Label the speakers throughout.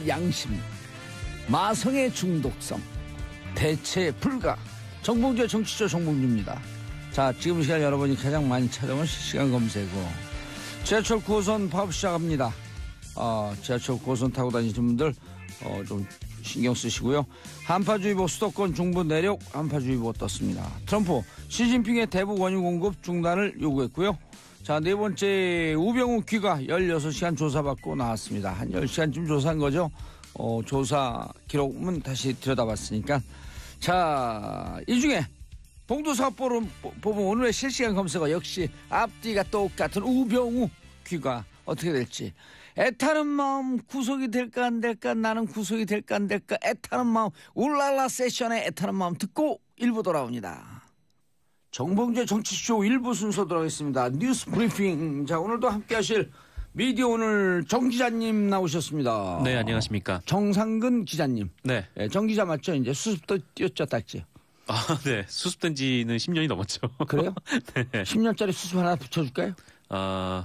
Speaker 1: 이 양심, 마성의 중독성, 대체 불가. 정봉주의 정치쇼 정봉주입니다. 자, 지금 시간 여러분이 가장 많이 찾아온 실시간 검색어. 지하철 9호선 파업 시작합니다. 지하철 9호선 타고 다니시는 분들 좀 신경 쓰시고요. 한파주의보 수도권 중부 내륙 한파주의보 떴습니다. 트럼프 시진핑의 대북 원유 공급 중단을 요구했고요. 자, 네 번째 우병우 귀가 16시간 조사받고 나왔습니다. 한 10시간쯤 조사한 거죠. 조사 기록은 다시 들여다봤으니까. 자, 이 중에 봉도사업보름 보면 오늘의 실시간 검색어 역시 앞뒤가 똑같은 우병우 귀가 어떻게 될지. 애타는 마음 구속이 될까 안 될까, 나는 구속이 될까 안 될까, 애타는 마음, 울랄라 세션의 애타는 마음 듣고 1부 돌아옵니다. 정봉주의 정치쇼 1부 순서 들어가겠습니다. 뉴스 브리핑. 자, 오늘도 함께 하실 미디어 오늘 정 기자님 나오셨습니다.
Speaker 2: 네, 안녕하십니까.
Speaker 1: 정상근 기자님.
Speaker 2: 네.
Speaker 1: 정 기자 맞죠? 이제 수습도 뛰었죠, 딱지.
Speaker 2: 네. 수습된 지는 10년이 넘었죠.
Speaker 1: 그래요?
Speaker 2: 네.
Speaker 1: 10년짜리 수습 하나 붙여줄까요?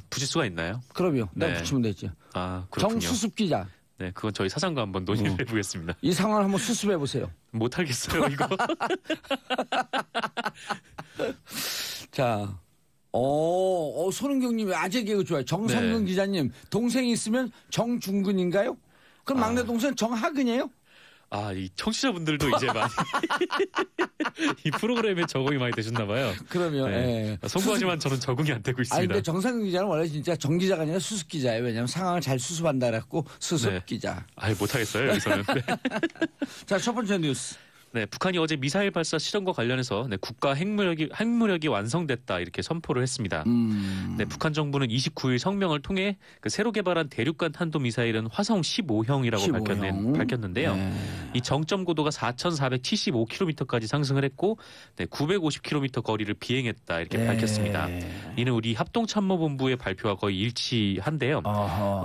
Speaker 2: 붙일 수가 있나요?
Speaker 1: 그럼요.
Speaker 2: 네.
Speaker 1: 내가 붙이면 되죠.
Speaker 2: 그렇군요.
Speaker 1: 정수습 기자.
Speaker 2: 네, 그건 저희 사장과 한번 논의를 해보겠습니다.
Speaker 1: 이 상황을 한번 수습해 보세요.
Speaker 2: 못하겠어요, 이거.
Speaker 1: 자, 손은경님이 아재 개그 좋아요. 정상근
Speaker 2: 네.
Speaker 1: 기자님, 동생이 있으면 정중근인가요? 그럼 막내 동생 정하근이에요?
Speaker 2: 이 청취자분들도 이제 많이 이 프로그램에 적응이 많이 되셨나 봐요.
Speaker 1: 그러면
Speaker 2: 네. 송구하지만 저는 적응이 안 되고 있습니다.
Speaker 1: 근데 정상근 기자는 원래 진짜 정 기자가 아니라 수습 기자예요. 왜냐하면 상황을 잘 수습한다 그래갖고 수습
Speaker 2: 네.
Speaker 1: 기자.
Speaker 2: 못하겠어요, 여기서는. 네.
Speaker 1: 자, 첫 번째 뉴스.
Speaker 2: 네, 북한이 어제 미사일 발사 실험과 관련해서 국가 핵무력이 완성됐다 이렇게 선포를 했습니다. 네, 북한 정부는 29일 성명을 통해 새로 개발한 대륙간 탄도 미사일은 화성 15형이라고 밝혔는데요.
Speaker 1: 네.
Speaker 2: 이 정점 고도가 4,475km까지 상승을 했고 950km 거리를 비행했다 이렇게 밝혔습니다. 이는 우리 합동참모본부의 발표와 거의 일치한데요.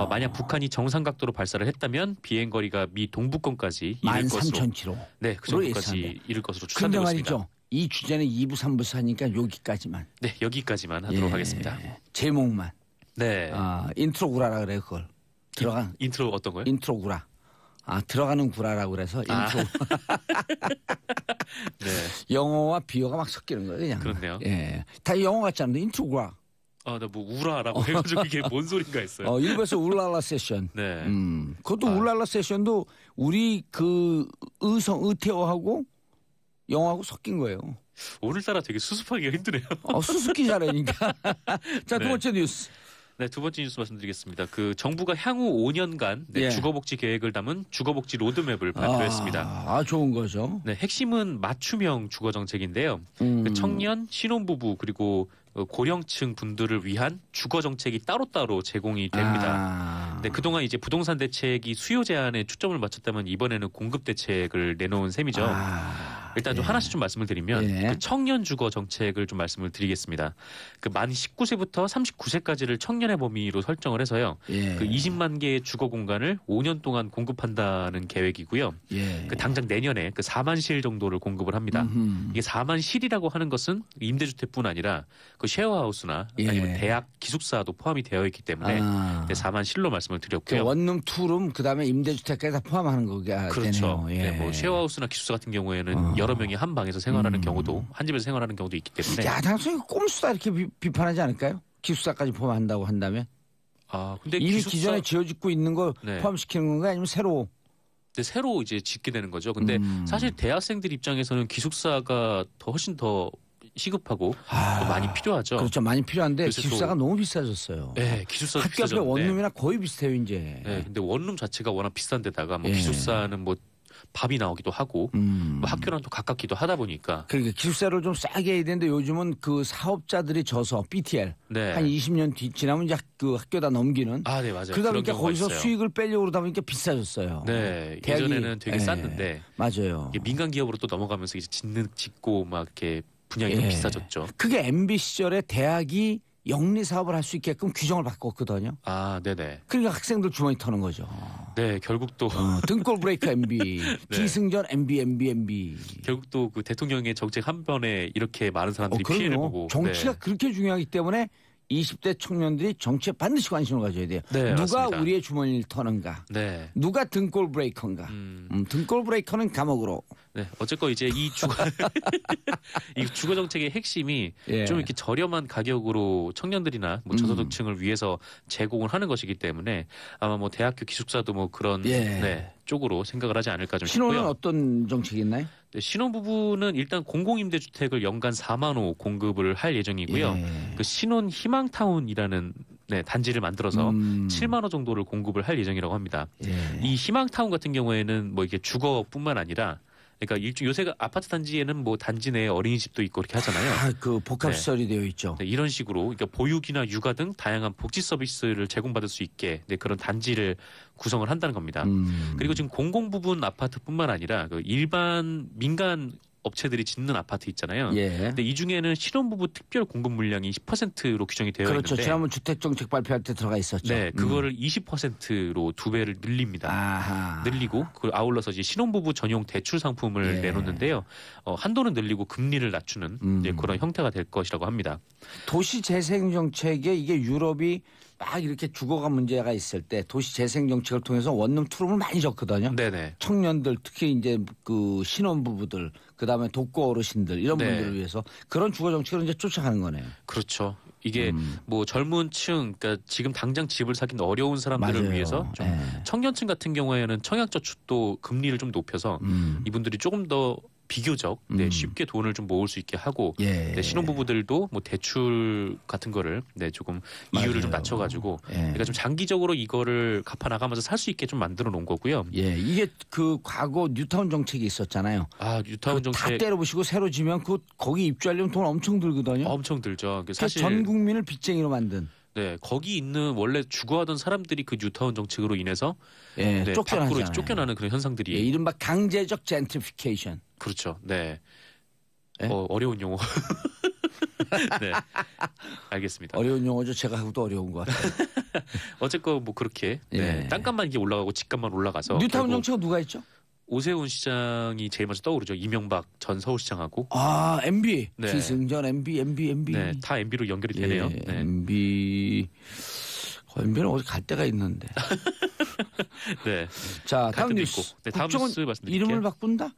Speaker 2: 만약 북한이 정상 각도로 발사를 했다면 비행 거리가 미 동부권까지 이를 것으로.
Speaker 1: 13,000km.
Speaker 2: 네, 그 정도까지 이를 것으로 추산되고
Speaker 1: 근데
Speaker 2: 있습니다.
Speaker 1: 말이죠. 이 주제는 2부, 3부에서 하니까 여기까지만.
Speaker 2: 네, 여기까지만 하도록 하겠습니다.
Speaker 1: 제목만.
Speaker 2: 네.
Speaker 1: 인트로 구라라 그래요, 그걸.
Speaker 2: 인트로 어떤 거요?
Speaker 1: 인트로 구라. 들어가는 구라라고 그래서 인트로.
Speaker 2: 네.
Speaker 1: 영어와 비어가 막 섞이는 거예요, 그냥.
Speaker 2: 그렇네요.
Speaker 1: 예. 다 영어 같지 않은데 인트로 구라.
Speaker 2: 나 우라라고 해가지고 이게 뭔 소린가 했어요.
Speaker 1: 일부에서 울랄라 세션.
Speaker 2: 네.
Speaker 1: 그것도 울랄라 세션도 우리 그 의태어하고 영어하고 섞인 거예요.
Speaker 2: 오늘따라 되게 수습하기가 힘드네요.
Speaker 1: 수습기 잘하니까. 자, 두 번째 뉴스.
Speaker 2: 네, 두 번째 뉴스 말씀드리겠습니다. 정부가 향후 5년간 주거복지 계획을 담은 주거복지 로드맵을 발표했습니다.
Speaker 1: 좋은 거죠.
Speaker 2: 네, 핵심은 맞춤형 주거 정책인데요. 청년, 신혼부부 그리고 고령층 분들을 위한 주거 정책이 따로따로 제공이 됩니다. 네, 그동안 이제 부동산 대책이 수요 제한에 초점을 맞췄다면 이번에는 공급 대책을 내놓은 셈이죠. 일단 좀 하나씩 좀 말씀을 드리면 청년 주거 정책을 좀 말씀을 드리겠습니다. 만 19세부터 39세까지를 청년의 범위로 설정을 해서요. 20만 개의 주거 공간을 5년 동안 공급한다는 계획이고요. 당장 내년에 4만 실 정도를 공급을 합니다. 이게 4만 실이라고 하는 것은 임대주택뿐 아니라 쉐어하우스나 아니면 대학 기숙사도 포함이 되어 있기 때문에 4만 실로 말씀을 드렸고요.
Speaker 1: 원룸, 투룸, 그다음에 임대주택까지 다 포함하는 거가
Speaker 2: 그렇죠.
Speaker 1: 되네요.
Speaker 2: 네, 쉐어하우스나 기숙사 같은 경우에는 여러 명이 한 방에서 생활하는 경우도 한 집에서 생활하는 경우도 있기 때문에.
Speaker 1: 당연히 꼼수다 이렇게 비판하지 않을까요? 기숙사까지 포함한다고 한다면.
Speaker 2: 근데
Speaker 1: 이미 기존에 지어짓고 있는 거 포함시키는 건가요? 아니면 새로?
Speaker 2: 새로 이제 짓게 되는 거죠. 근데 사실 대학생들 입장에서는 기숙사가 훨씬 더 시급하고 많이 필요하죠.
Speaker 1: 그렇죠. 많이 필요한데 기숙사가 너무 비싸졌어요.
Speaker 2: 네, 기숙사도
Speaker 1: 학교
Speaker 2: 비싸졌는데.
Speaker 1: 앞에 원룸이나 거의 비슷해요, 이제.
Speaker 2: 네, 근데 원룸 자체가 워낙 비싼데다가 기숙사는 밥이 나오기도 하고 학교랑 또 가깝기도 하다 보니까.
Speaker 1: 그러니까 기숙사를 좀 싸게 해야 되는데 요즘은 그 사업자들이 져서 BTL 한 20년 지나면 이제 그 학교다 넘기는.
Speaker 2: 네, 맞아요.
Speaker 1: 그러다 보니까 거기서
Speaker 2: 있어요.
Speaker 1: 수익을 빼려고 그러다 보니까 비싸졌어요.
Speaker 2: 네, 예전에는 되게 쌌는데.
Speaker 1: 맞아요.
Speaker 2: 민간 기업으로 또 넘어가면서 이제 짓고 막 이렇게 분양이 좀 비싸졌죠.
Speaker 1: 그게 MB 시절에 대학이 영리 사업을 할 수 있게끔 규정을 바꿨거든요.
Speaker 2: 네네.
Speaker 1: 그러니까 학생들 주머니 터는 거죠.
Speaker 2: 네, 결국 또
Speaker 1: 등골 브레이크 MB, 기승전 MB.
Speaker 2: 결국 또 그 대통령의 정책 한 번에 이렇게 많은 사람들이 피해를 보고.
Speaker 1: 정치가 그렇게 중요하기 때문에 20대 청년들이 정치에 반드시 관심을 가져야 돼요.
Speaker 2: 네,
Speaker 1: 누가
Speaker 2: 맞습니다.
Speaker 1: 우리의 주머니를 터는가?
Speaker 2: 네.
Speaker 1: 누가 등골 브레이커인가? 등골 브레이커는 감옥으로.
Speaker 2: 네, 어쨌건 이제 이 주거 정책의 핵심이
Speaker 1: 예.
Speaker 2: 좀 이렇게 저렴한 가격으로 청년들이나 뭐 저소득층을 위해서 제공을 하는 것이기 때문에 아마 뭐 대학교 기숙사도 뭐 그런
Speaker 1: 예.
Speaker 2: 네, 쪽으로 생각을 하지 않을까 좀
Speaker 1: 신혼은
Speaker 2: 싶고요.
Speaker 1: 어떤 정책이 있나요?
Speaker 2: 네, 신혼부부는 일단 공공임대주택을 연간 4만 호 공급을 할 예정이고요.
Speaker 1: 예.
Speaker 2: 그 신혼 희망타운이라는 네, 단지를 만들어서 7만 호 정도를 공급을 할 예정이라고 합니다.
Speaker 1: 예.
Speaker 2: 이 희망타운 같은 경우에는 뭐 이게 주거뿐만 아니라 그러니까 요새 아파트 단지에는 뭐 단지 내에 어린이집도 있고 이렇게 하잖아요.
Speaker 1: 아, 그 복합시설이 되어 있죠.
Speaker 2: 네, 이런 식으로 그러니까 보육이나 육아 등 다양한 복지 서비스를 제공받을 수 있게 네, 그런 단지를 구성을 한다는 겁니다. 그리고 지금 공공 부분 아파트뿐만 아니라 그 일반 민간 업체들이 짓는 아파트 있잖아요.
Speaker 1: 예.
Speaker 2: 근데 이 중에는 신혼부부 특별 공급 물량이 10%로 규정이 되어
Speaker 1: 그렇죠.
Speaker 2: 있는데
Speaker 1: 지난번 주택정책 발표할 때 들어가 있었죠.
Speaker 2: 네, 그거를 20%로 2배를 늘립니다.
Speaker 1: 아하.
Speaker 2: 늘리고 그 아울러서 이제 신혼부부 전용 대출 상품을
Speaker 1: 예.
Speaker 2: 내놓는데요. 한도는 늘리고 금리를 낮추는 이제 그런 형태가 될 것이라고 합니다.
Speaker 1: 도시 재생 정책에 이게 유럽이 막 이렇게 주거가 문제가 있을 때 도시 재생 정책을 통해서 원룸 투룸을 많이 줬거든요.
Speaker 2: 네네.
Speaker 1: 청년들 특히 이제 그 신혼부부들 그다음에 독거 어르신들 이런
Speaker 2: 네.
Speaker 1: 분들을 위해서 그런 주거 정책을 이제 쫓아가는 거네요.
Speaker 2: 그렇죠. 이게 뭐 젊은 층, 그러니까 지금 당장 집을 사긴 어려운 사람들을
Speaker 1: 맞아요.
Speaker 2: 위해서 좀
Speaker 1: 예.
Speaker 2: 청년층 같은 경우에는 청약저축도 금리를 좀 높여서 이분들이 조금 더 비교적 네, 쉽게 돈을 좀 모을 수 있게 하고
Speaker 1: 예.
Speaker 2: 네, 신혼부부들도 뭐 대출 같은 거를 네, 조금 이율을 좀
Speaker 1: 맞아요.
Speaker 2: 낮춰가지고
Speaker 1: 예.
Speaker 2: 그러니까 좀 장기적으로 이거를 갚아 나가면서 살 수 있게 좀 만들어 놓은 거고요.
Speaker 1: 예, 이게 그 과거 뉴타운 정책이 있었잖아요.
Speaker 2: 아 뉴타운
Speaker 1: 다
Speaker 2: 정책
Speaker 1: 때려부시고 새로 지면 그 거기 입주하려면 돈 엄청 들거든요.
Speaker 2: 엄청 들죠.
Speaker 1: 그래서
Speaker 2: 사실
Speaker 1: 전 국민을 빚쟁이로 만든.
Speaker 2: 네 거기 있는 원래 주거하던 사람들이 그 뉴타운 정책으로 인해서
Speaker 1: 예,
Speaker 2: 네,
Speaker 1: 쫓겨나잖아요.
Speaker 2: 밖으로 쫓겨나는 그런 현상들이
Speaker 1: 예, 이른바 강제적 젠트리피케이션.
Speaker 2: 그렇죠. 네.
Speaker 1: 예?
Speaker 2: 어려운 용어. 네. 알겠습니다.
Speaker 1: 어려운 용어죠. 제가 하고도 어려운 것 같아요.
Speaker 2: 어쨌건 뭐 그렇게 네.
Speaker 1: 예.
Speaker 2: 땅값만 이게 올라가고 집값만 올라가서
Speaker 1: 뉴타운
Speaker 2: 결국
Speaker 1: 정책은 누가 했죠?
Speaker 2: 오세훈 시장이 제일 먼저 떠오르죠. 이명박 전 서울시장하고.
Speaker 1: 아, MB.
Speaker 2: 네.
Speaker 1: 기승전 MB.
Speaker 2: 네, 다 MB로 연결이 되네요.
Speaker 1: 예,
Speaker 2: 네.
Speaker 1: MB. MB는 어디 갈 데가 있는데.
Speaker 2: 네.
Speaker 1: 자,
Speaker 2: 갈
Speaker 1: 다음
Speaker 2: 때도
Speaker 1: 뉴스.
Speaker 2: 있고. 네, 다음
Speaker 1: 국정원
Speaker 2: 뉴스 말씀드릴게요.
Speaker 1: 이름을 바꾼다?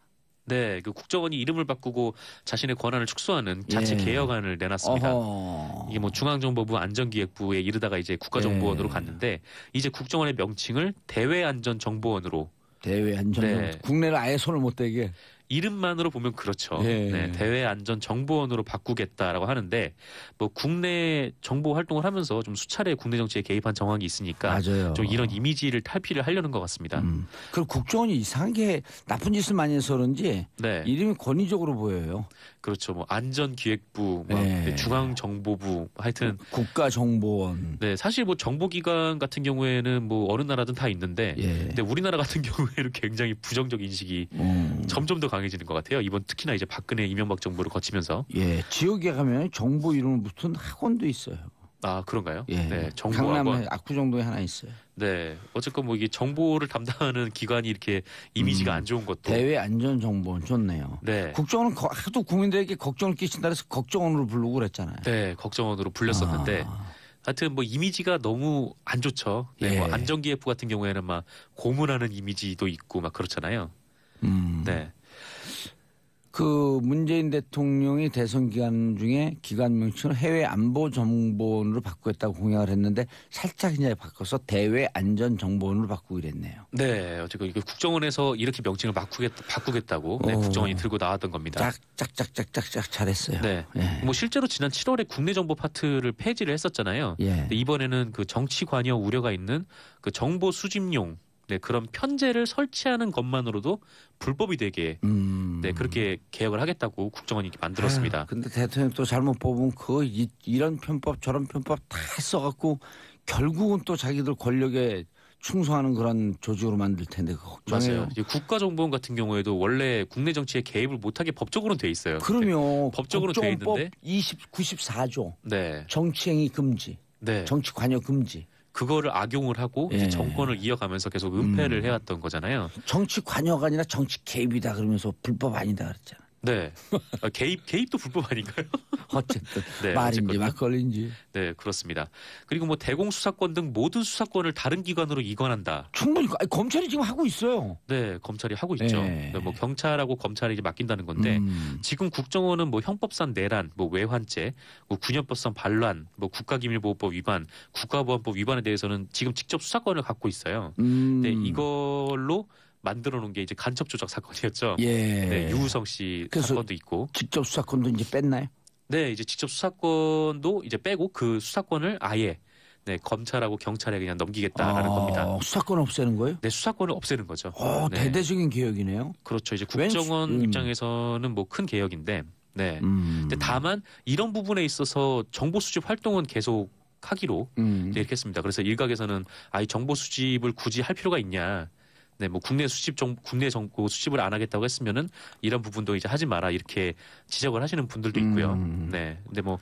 Speaker 2: 네, 그 국정원이 이름을 바꾸고 자신의 권한을 축소하는 자체
Speaker 1: 예.
Speaker 2: 개혁안을 내놨습니다.
Speaker 1: 어허.
Speaker 2: 이게 뭐 중앙정보부 안전기획부에 이르다가 이제 국가정보원으로
Speaker 1: 예.
Speaker 2: 갔는데 이제 국정원의 명칭을 대외안전정보원으로
Speaker 1: 대외 안전
Speaker 2: 네.
Speaker 1: 국내를 아예 손을 못 대게.
Speaker 2: 이름만으로 보면 그렇죠.
Speaker 1: 예.
Speaker 2: 네, 대외안전정보원으로 바꾸겠다라고 하는데 뭐 국내 정보 활동을 하면서 좀 수차례 국내 정치에 개입한 정황이 있으니까
Speaker 1: 맞아요.
Speaker 2: 좀 이런 이미지를 탈피를 하려는 것 같습니다.
Speaker 1: 그리고 국정원이 이상하게 나쁜 짓을 많이 해서 그런지
Speaker 2: 네,
Speaker 1: 이름이 권위적으로 보여요.
Speaker 2: 그렇죠. 뭐 안전기획부, 뭐
Speaker 1: 네.
Speaker 2: 중앙정보부, 하여튼
Speaker 1: 국가정보원.
Speaker 2: 네, 사실 뭐 정보기관 같은 경우에는 뭐 어느 나라든 다 있는데,
Speaker 1: 예.
Speaker 2: 근데 우리나라 같은 경우에는 굉장히 부정적 인식이 점점 더 강해지는 것 같아요. 이번 특히나 이제 박근혜, 이명박 정부를 거치면서.
Speaker 1: 예, 지역에 가면 정보 이름을 붙은 학원도 있어요.
Speaker 2: 아 그런가요?
Speaker 1: 예.
Speaker 2: 네,
Speaker 1: 강남에
Speaker 2: 정보학원.
Speaker 1: 압구정도에 하나 있어요.
Speaker 2: 네, 어쨌건 뭐 이게 정보를 담당하는 기관이 이렇게 이미지가 안 좋은 것도.
Speaker 1: 대외 안전정보원 좋네요.
Speaker 2: 네.
Speaker 1: 국정원은 하도 국민들에게 걱정을 끼친다 해서 국정원으로 부르고 그랬잖아요.
Speaker 2: 네, 걱정원으로 불렸었는데. 하여튼 뭐 이미지가 너무 안 좋죠. 네,
Speaker 1: 예.
Speaker 2: 뭐 안전기획부 같은 경우에는 막 고문하는 이미지도 있고 막 그렇잖아요. 네.
Speaker 1: 그 문재인 대통령이 대선 기간 중에 기관 명칭을 해외 안보 정보원으로 바꾸겠다고 공약을 했는데 살짝 이제 바꿔서 대외 안전 정보원으로 바꾸기로 했네요.
Speaker 2: 네, 어쨌든 이게 국정원에서 이렇게 명칭을 바꾸겠다고 네, 국정원이 들고 나왔던 겁니다.
Speaker 1: 짝짝짝짝짝 잘했어요.
Speaker 2: 네,
Speaker 1: 예.
Speaker 2: 뭐 실제로 지난 7월에 국내 정보 파트를 폐지를 했었잖아요.
Speaker 1: 예.
Speaker 2: 근데 이번에는 그 정치 관여 우려가 있는 그 정보 수집용 네, 그런 편제를 설치하는 것만으로도 불법이 되게 네, 그렇게 개혁을 하겠다고 국정원이 이렇게 만들었습니다.
Speaker 1: 근데 대통령 또 잘못 뽑으면 이런 편법 저런 편법 다 써갖고 결국은 또 자기들 권력에 충성하는 그런 조직으로 만들 텐데 그 걱정해요.
Speaker 2: 맞아요. 국가정보원 같은 경우에도 원래 국내 정치에 개입을 못하게 법적으로는 돼 있어요.
Speaker 1: 그러면
Speaker 2: 법적으로 돼 있는데
Speaker 1: 94조
Speaker 2: 네,
Speaker 1: 정치행위 금지,
Speaker 2: 네,
Speaker 1: 정치 관여 금지.
Speaker 2: 그거를 악용을 하고 이제
Speaker 1: 예.
Speaker 2: 정권을 이어가면서 계속 은폐를 해왔던 거잖아요.
Speaker 1: 정치 관여가 아니라 정치 개입이다 그러면서 불법 아니다 그랬잖아.
Speaker 2: 네. 개입도 불법 아닌가요?
Speaker 1: 어쨌든
Speaker 2: 네,
Speaker 1: 말인지
Speaker 2: 어쨌건요.
Speaker 1: 막걸리인지.
Speaker 2: 네, 그렇습니다. 그리고 뭐 대공 수사권 등 모든 수사권을 다른 기관으로 이관한다.
Speaker 1: 충분히 검찰이 지금 하고 있어요.
Speaker 2: 네, 검찰이 하고 있죠.
Speaker 1: 네.
Speaker 2: 뭐 경찰하고 검찰이 이제 맡긴다는 건데 지금 국정원은 뭐 형법상 내란, 뭐 외환죄, 뭐 군형법상 반란, 뭐 국가기밀보호법 위반, 국가보안법 위반에 대해서는 지금 직접 수사권을 갖고 있어요. 네, 이걸로 만들어 놓은 게 이제 간첩 조작 사건이었죠.
Speaker 1: 예.
Speaker 2: 네, 유우성 씨 사건도 있고.
Speaker 1: 직접 수사권도 이제 뺐나요?
Speaker 2: 네, 이제 직접 수사권도 이제 빼고 그 수사권을 아예 네, 검찰하고 경찰에 그냥 넘기겠다라는 겁니다.
Speaker 1: 수사권 없애는 거예요?
Speaker 2: 네, 수사권을 없애는 거죠. 네.
Speaker 1: 대대적인 개혁이네요.
Speaker 2: 그렇죠. 이제 국정원 입장에서는 뭐 큰 개혁인데, 네. 근데 다만 이런 부분에 있어서 정보 수집 활동은 계속 하기로 네, 이렇게 했습니다. 그래서 일각에서는 이 정보 수집을 굳이 할 필요가 있냐? 네, 뭐 국내 정보 수집을 안 하겠다고 했으면은 이런 부분도 이제 하지 마라 이렇게 지적을 하시는 분들도 있고요. 네, 근데 뭐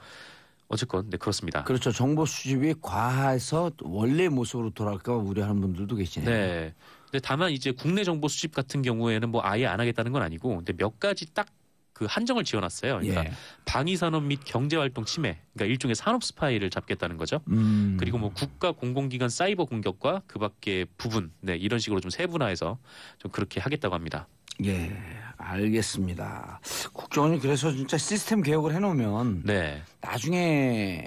Speaker 2: 어쨌건 네 그렇습니다.
Speaker 1: 그렇죠. 정보 수집이 과해서 원래 모습으로 돌아갈까 우려하는 분들도 계시네요.
Speaker 2: 네. 근데 다만 이제 국내 정보 수집 같은 경우에는 뭐 아예 안 하겠다는 건 아니고, 근데 몇 가지 딱 그 한정을 지어놨어요. 그러니까 방위산업 및 경제활동 침해, 그러니까 일종의 산업 스파이를 잡겠다는 거죠. 그리고 뭐 국가 공공기관 사이버 공격과 그밖에 부분, 네 이런 식으로 좀 세분화해서 좀 그렇게 하겠다고 합니다.
Speaker 1: 예, 알겠습니다. 국정원이 그래서 진짜 시스템 개혁을 해놓으면
Speaker 2: 네,
Speaker 1: 나중에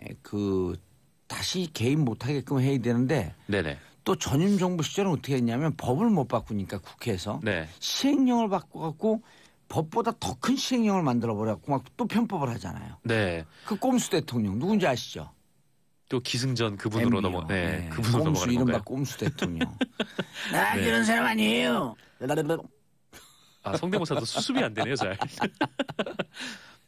Speaker 1: 다시 개입 못하게끔 해야 되는데.
Speaker 2: 네네.
Speaker 1: 또 전임 정부 시절은 어떻게 했냐면 법을 못 바꾸니까 국회에서
Speaker 2: 네.
Speaker 1: 시행령을 바꿔갖고 법보다 더 큰 시행령을 만들어버려갖고 막 또 편법을 하잖아요.
Speaker 2: 네.
Speaker 1: 그 꼼수 대통령 누군지 아시죠?
Speaker 2: 또 기승전 그분으로
Speaker 1: 네.
Speaker 2: 그분으로
Speaker 1: 꼼수
Speaker 2: 넘어가는
Speaker 1: 이른바
Speaker 2: 건가요?
Speaker 1: 꼼수 대통령. 나 그런 사람 아니에요.
Speaker 2: 성대모사도 수습이 안 되네요, 잘.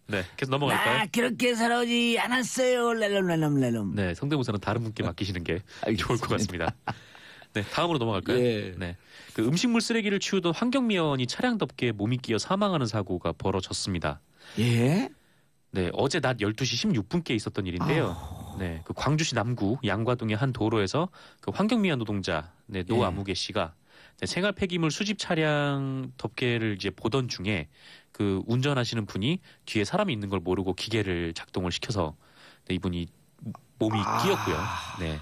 Speaker 2: 네, 계속 넘어갈까요?
Speaker 1: 나 그렇게 살아오지 않았어요. 랄랄랄랄랄.
Speaker 2: 네, 성대모사는 다른 분께 맡기시는 게 좋을 것 같습니다. 네, 다음으로 넘어갈까요?
Speaker 1: 예.
Speaker 2: 네, 그 음식물 쓰레기를 치우던 환경미화원이 차량 덮개에 몸이 끼어 사망하는 사고가 벌어졌습니다.
Speaker 1: 예?
Speaker 2: 네, 어제 낮 12시 16분께 있었던 일인데요. 네, 그 광주시 남구 양과동의 한 도로에서 그 환경미화 노동자 노아무개 씨가 생활 폐기물 수집 차량 덮개를 이제 보던 중에 그 운전하시는 분이 뒤에 사람이 있는 걸 모르고 기계를 작동을 시켜서 이분이 몸이 끼었고요. 네.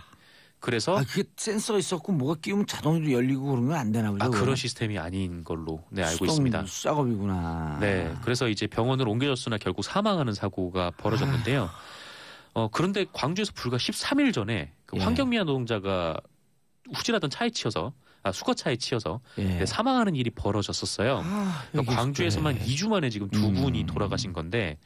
Speaker 2: 그래서
Speaker 1: 그게 센서가 있었고 뭐가 끼우면 자동으로 열리고 그런 건 안 되나 보죠.
Speaker 2: 그런 시스템이 아닌 걸로 알고 있습니다.
Speaker 1: 수작업이구나.
Speaker 2: 네. 그래서 이제 병원으로 옮겨졌으나 결국 사망하는 사고가 벌어졌는데요. 그런데 광주에서 불과 13일 전에 그 환경미화 노동자가 후진하던 차에 치여서 수거차에 치여서 사망하는 일이 벌어졌었어요. 그러니까 광주에서만 2주 만에 지금 두 분이 돌아가신 건데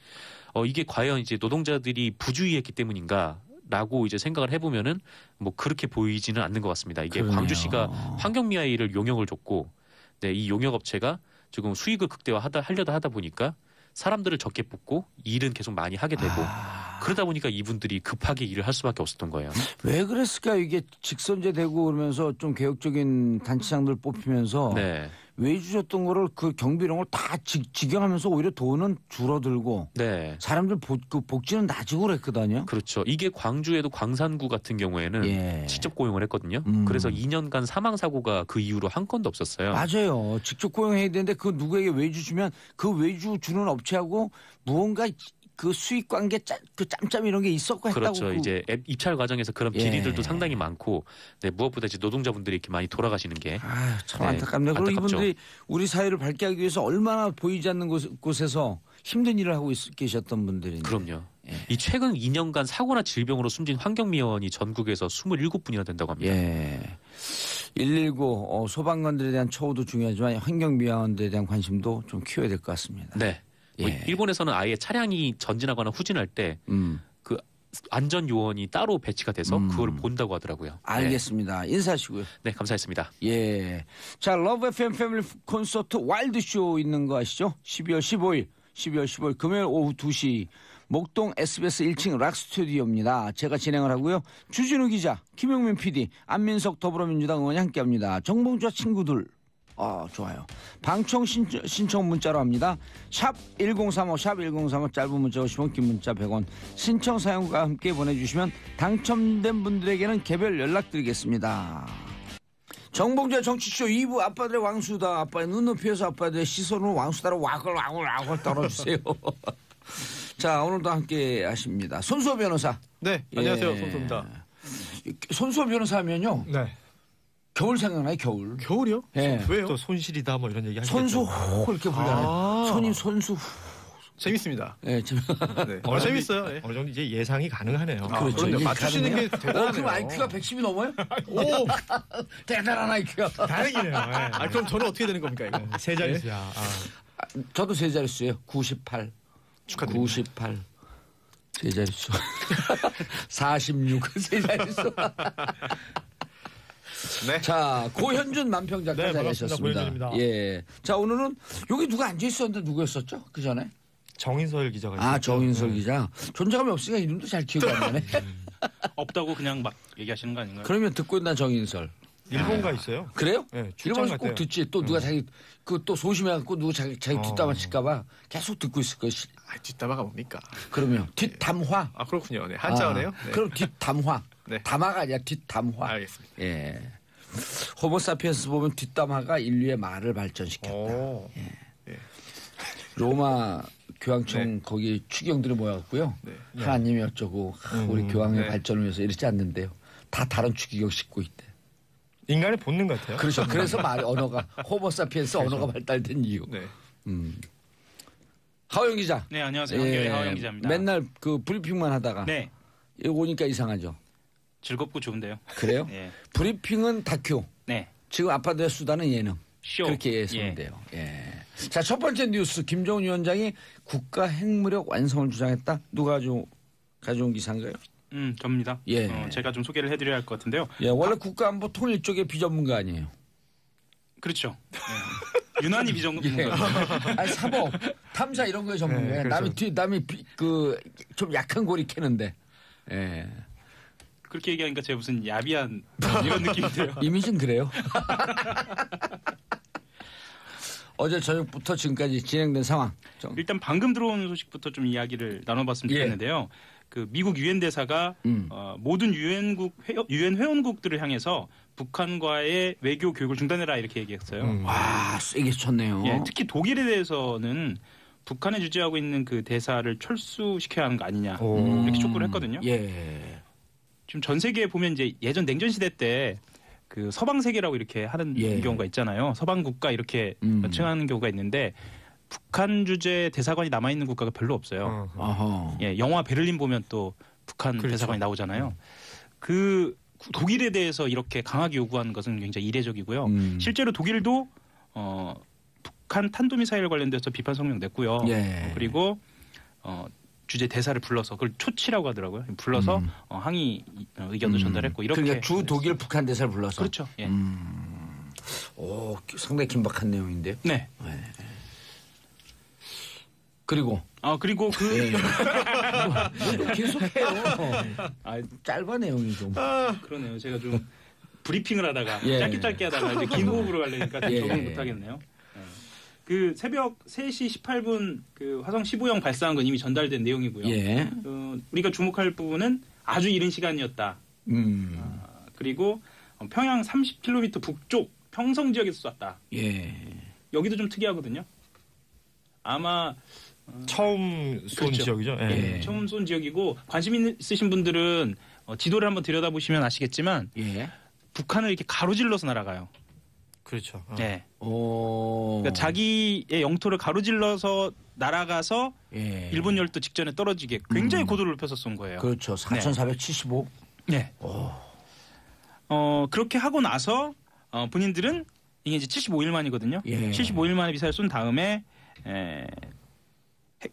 Speaker 2: 이게 과연 이제 노동자들이 부주의했기 때문인가라고 이제 생각을 해보면은 뭐 그렇게 보이지는 않는 것 같습니다. 이게
Speaker 1: 그러네요.
Speaker 2: 광주시가 환경미화 일을 용역을 줬고, 네, 이 용역업체가 지금 수익을 극대화하려다 하다 보니까 사람들을 적게 뽑고 일은 계속 많이 하게 되고 그러다 보니까 이분들이 급하게 일을 할 수밖에 없었던 거예요.
Speaker 1: 왜 그랬을까? 이게 직선제 되고 그러면서 좀 개혁적인 단체장들 뽑히면서
Speaker 2: 네.
Speaker 1: 외주 줬던 거를 그 경비령을 다 직영하면서 오히려 돈은 줄어들고
Speaker 2: 네.
Speaker 1: 사람들 복지는 낮이고 그랬거든요.
Speaker 2: 그렇죠. 이게 광주에도 광산구 같은 경우에는 직접 고용을 했거든요. 그래서 2년간 사망 사고가 그 이후로 한 건도 없었어요.
Speaker 1: 맞아요. 직접 고용해야 되는데 그 누구에게 외주 주면 그 외주 주는 업체하고 무언가 그 수익 관계 그 짬짬 이런 게 있었고 했다고.
Speaker 2: 그렇죠. 이제 입찰 과정에서 그런 비리들도 상당히 많고, 네, 무엇보다 이제 노동자분들이 이렇게 많이 돌아가시는 게
Speaker 1: 참 안타깝네요. 그리고 이분들이 우리 사회를 밝게 하기 위해서 얼마나 보이지 않는 곳에서 힘든 일을 하고 계셨던 분들인데.
Speaker 2: 그럼요. 이 최근 2년간 사고나 질병으로 숨진 환경미화원이 전국에서 27분이나 된다고 합니다.
Speaker 1: 119 소방관들에 대한 처우도 중요하지만 환경미화원들에 대한 관심도 좀 키워야 될 것 같습니다.
Speaker 2: 네. 뭐 일본에서는 아예 차량이 전진하거나 후진할 때 그 안전 요원이 따로 배치가 돼서 그걸 본다고 하더라고요.
Speaker 1: 알겠습니다. 인사하시고요.
Speaker 2: 네, 감사했습니다.
Speaker 1: 자, 러브 FM 패밀리 콘서트 와일드쇼 있는 거 아시죠? 12월 15일 금요일 오후 2시 목동 SBS 1층 락스튜디오입니다. 제가 진행을 하고요. 주진우 기자, 김용민 PD, 안민석 더불어민주당 의원이 함께합니다. 정봉주와 친구들. 좋아요. 방청 신청 문자로 합니다. 샵 1035 짧은 문자 50원, 긴 문자 100원. 신청 사연과 함께 보내주시면 당첨된 분들에게는 개별 연락드리겠습니다. 정봉재 정치쇼 2부 아빠들의 왕수다. 아빠의 눈높이에서 아빠들의 시선으로 왕수다로 와글 떨어주세요. 자, 오늘도 함께 하십니다. 손수호 변호사.
Speaker 3: 네, 안녕하세요. 손수호입니다.
Speaker 1: 손수호 변호사 하면요.
Speaker 3: 네.
Speaker 1: 겨울 생각나요, 겨울.
Speaker 3: 겨울이요?
Speaker 1: 네.
Speaker 3: 왜요? 또 손실이다 뭐 이런 얘기 하시죠.
Speaker 1: 손수호 이렇게 부르잖아요. 손이 손수.
Speaker 3: 재밌습니다.
Speaker 1: 네,
Speaker 3: 네. 재밌어요. 네.
Speaker 4: 어느 정도 이제 예상이 가능하네요.
Speaker 1: 그렇죠.
Speaker 3: 그럼요. 맞추시는 게 대단하네요.
Speaker 1: 그럼 IQ가 110이 넘어요?
Speaker 3: 오,
Speaker 1: 대단한 IQ가.
Speaker 4: 다행이네요. 네.
Speaker 3: 그럼 저는 어떻게 되는 겁니까 이거?
Speaker 4: 세 자릿수야.
Speaker 1: 저도 세 자릿수예요. 98.
Speaker 3: 축하드립니다.
Speaker 1: 98. 세 자릿수. 46. 세 자릿수.
Speaker 3: 네.
Speaker 1: 자, 고현준 만평 작가
Speaker 4: 네,
Speaker 1: 자리하셨습니다.
Speaker 4: 반갑습니다. 고현준입니다.
Speaker 1: 예. 자, 오늘은 여기 누가 앉아 있었는데 누구였었죠? 그 전에?
Speaker 4: 정인설 기자가
Speaker 1: 아,
Speaker 4: 있었죠.
Speaker 1: 정인설 기자. 존재감이 없으니까 이름도 잘 기억이 안 나네.
Speaker 2: 없다고 그냥 막 얘기하시는 거 아닌가요?
Speaker 1: 그러면 듣고 있나 정인설.
Speaker 4: 일본 가 있어요.
Speaker 1: 그래요?
Speaker 4: 네, 출장
Speaker 1: 일본에서 꼭
Speaker 4: 갔대요.
Speaker 1: 듣지. 또 누가 자기 그 또 소심해갖고 누가 자기 뒷담화 칠까봐 계속 듣고 있을 것이.
Speaker 3: 뒷담화가 뭡니까?
Speaker 1: 그러면 뒷담화.
Speaker 3: 아 그렇군요. 네, 한자어네요. 네.
Speaker 1: 그럼 뒷담화.
Speaker 3: 네.
Speaker 1: 담화가 아니라 뒷담화.
Speaker 3: 알겠습니다.
Speaker 1: 예. 호모사피엔스 보면 뒷담화가 인류의 말을 발전시켰다.
Speaker 3: 오.
Speaker 1: 로마 교황청
Speaker 3: 네.
Speaker 1: 거기 추경들이 모여갖고요.
Speaker 3: 네.
Speaker 1: 하나님이 어쩌고 우리 교황의
Speaker 3: 네.
Speaker 1: 발전을 위해서 이러지 않는데요. 다 다른 추기경 싣고 있대.
Speaker 4: 인간의 본능 같아요.
Speaker 1: 그렇죠. 그래서 말이 언어가 호모사피엔스 언어가 발달된 이유.
Speaker 3: 네.
Speaker 1: 하호영 기자.
Speaker 2: 네, 안녕하세요. 한겨레 하호영 기자입니다.
Speaker 1: 맨날 그 브리핑만 하다가
Speaker 2: 네,
Speaker 1: 여기 오니까 이상하죠.
Speaker 2: 즐겁고 좋은데요.
Speaker 1: 그래요?
Speaker 2: 네,
Speaker 1: 브리핑은 다큐.
Speaker 2: 네,
Speaker 1: 지금 아빠들의 수다는 예능.
Speaker 2: 쇼.
Speaker 1: 그렇게 이해하시면 돼요. 예. 자, 첫 번째 뉴스. 김정은 위원장이 국가 핵무력 완성을 주장했다. 누가 가져온 기사인가요?
Speaker 2: 접니다.
Speaker 1: 예.
Speaker 2: 제가 좀 소개를 해드려야 할 것 같은데요.
Speaker 1: 예, 원래 국가안보 통일 쪽의 비전문가 아니에요.
Speaker 2: 그렇죠. 네. 유난히 비전문가.
Speaker 1: 예. 아니, 사법, 탐사 이런 거에 전문가예요.
Speaker 4: 네, 그렇죠.
Speaker 1: 남이 좀 약한 고리 캐는데. 예.
Speaker 2: 그렇게 얘기하니까 제가 무슨 야비한 이런 느낌인데요.
Speaker 1: 이미지는 그래요. 어제 저녁부터 지금까지 진행된 상황.
Speaker 2: 일단 방금 들어온 소식부터 좀 이야기를 나눠봤으면 좋겠는데요. 그 미국 유엔 대사가 모든 유엔 회원국들을 향해서 북한과의 외교 교육을 중단해라 이렇게 얘기했어요.
Speaker 1: 와, 세게 쳤네요.
Speaker 2: 예, 특히 독일에 대해서는 북한에 주재하고 있는 그 대사를 철수시켜야 하는 거 아니냐 이렇게 촉구를 했거든요.
Speaker 1: 예.
Speaker 2: 지금 전 세계에 보면 이제 예전 냉전 시대 때 그 서방 세계라고 이렇게 하는 경우가 있잖아요. 서방 국가 이렇게 칭하는 경우가 있는데 북한 주재 대사관이 남아 있는 국가가 별로 없어요.
Speaker 1: 어허.
Speaker 2: 예, 영화 베를린 보면 또 북한
Speaker 4: 그렇죠.
Speaker 2: 대사관이 나오잖아요. 그 독일에 대해서 이렇게 강하게 요구하는 것은 굉장히 이례적이고요. 실제로 독일도 북한 탄도미사일 관련돼서 비판 성명 냈고요.
Speaker 1: 예.
Speaker 2: 그리고 주재 대사를 불러서 그걸 초치라고 하더라고요. 불러서 항의 의견도 전달했고 이렇게.
Speaker 1: 그러니까 주 독일 북한 대사를 불러서.
Speaker 2: 그렇죠. 예.
Speaker 1: 오, 상당히 긴박한 내용인데요.
Speaker 2: 네.
Speaker 1: 그리고
Speaker 2: 그리고 그
Speaker 1: 계속해요. 짧아 내용이 좀.
Speaker 2: 그러네요. 제가 좀 브리핑을 하다가
Speaker 1: 예.
Speaker 2: 짧게 하다가 이제 긴 호흡으로 가려니까 좀 적응 못 하겠네요. 그 새벽 3시 18분 그 화성 15형 발사한 건 이미 전달된 내용이고요.
Speaker 1: 예.
Speaker 2: 우리가 주목할 부분은 아주 이른 시간이었다. 그리고 평양 30km 북쪽 평성 지역에서 쐈다.
Speaker 1: 예.
Speaker 2: 여기도 좀 특이하거든요. 아마
Speaker 4: 처음 쏜
Speaker 2: 그렇죠.
Speaker 4: 지역이죠. 예.
Speaker 1: 예.
Speaker 2: 처음 쏜 지역이고 관심 있으신 분들은 지도를 한번 들여다보시면 아시겠지만
Speaker 1: 예.
Speaker 2: 북한을 이렇게 가로질러서 날아가요.
Speaker 4: 그렇죠.
Speaker 2: 네.
Speaker 1: 오.
Speaker 2: 그러니까 자기의 영토를 가로질러서 날아가서
Speaker 1: 예.
Speaker 2: 일본 열도 직전에 떨어지게 굉장히 고도를 높여서 쏜 거예요.
Speaker 1: 그렇죠. 4,475.
Speaker 2: 네. 그렇게 하고 나서 본인들은 이게 이제 75일 만이거든요.
Speaker 1: 예.
Speaker 2: 75일 만에 미사일 쏜 다음에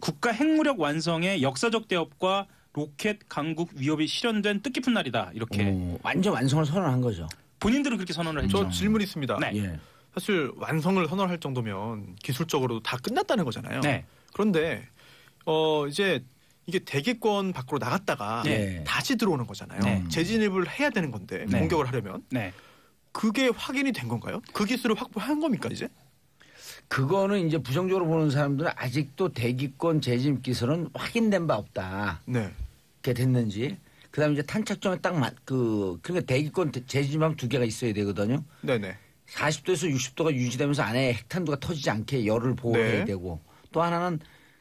Speaker 2: 국가 핵무력 완성의 역사적 대업과 로켓 강국 위협이 실현된 뜻깊은 날이다. 이렇게
Speaker 1: 완전 완성을 선언한 거죠.
Speaker 2: 본인들은 그렇게 선언을 했죠.
Speaker 3: 저 질문 있습니다.
Speaker 2: 네.
Speaker 1: 예.
Speaker 3: 사실 완성을 선언할 정도면 기술적으로도 다 끝났다는 거잖아요.
Speaker 2: 네.
Speaker 3: 그런데 이제 이게 대기권 밖으로 나갔다가
Speaker 1: 네.
Speaker 3: 다시 들어오는 거잖아요.
Speaker 2: 네.
Speaker 3: 재진입을 해야 되는 건데
Speaker 2: 네.
Speaker 3: 공격을 하려면
Speaker 2: 네.
Speaker 3: 그게 확인이 된 건가요? 그 기술을 확보한 겁니까 이제?
Speaker 1: 그거는 이제 부정적으로 보는 사람들은 아직도 대기권 재진입 기술은 확인된 바 없다.
Speaker 3: 네.
Speaker 1: 그게 됐는지. 그다음에 이제 탄착점에 그러니까 대기권 재진입함 2개가 있어야 되거든요.
Speaker 3: 네네.
Speaker 1: 40도에서 60도가 유지되면서 안에 핵탄두가 터지지 않게 열을 보호해야
Speaker 3: 네.
Speaker 1: 되고 또 하나는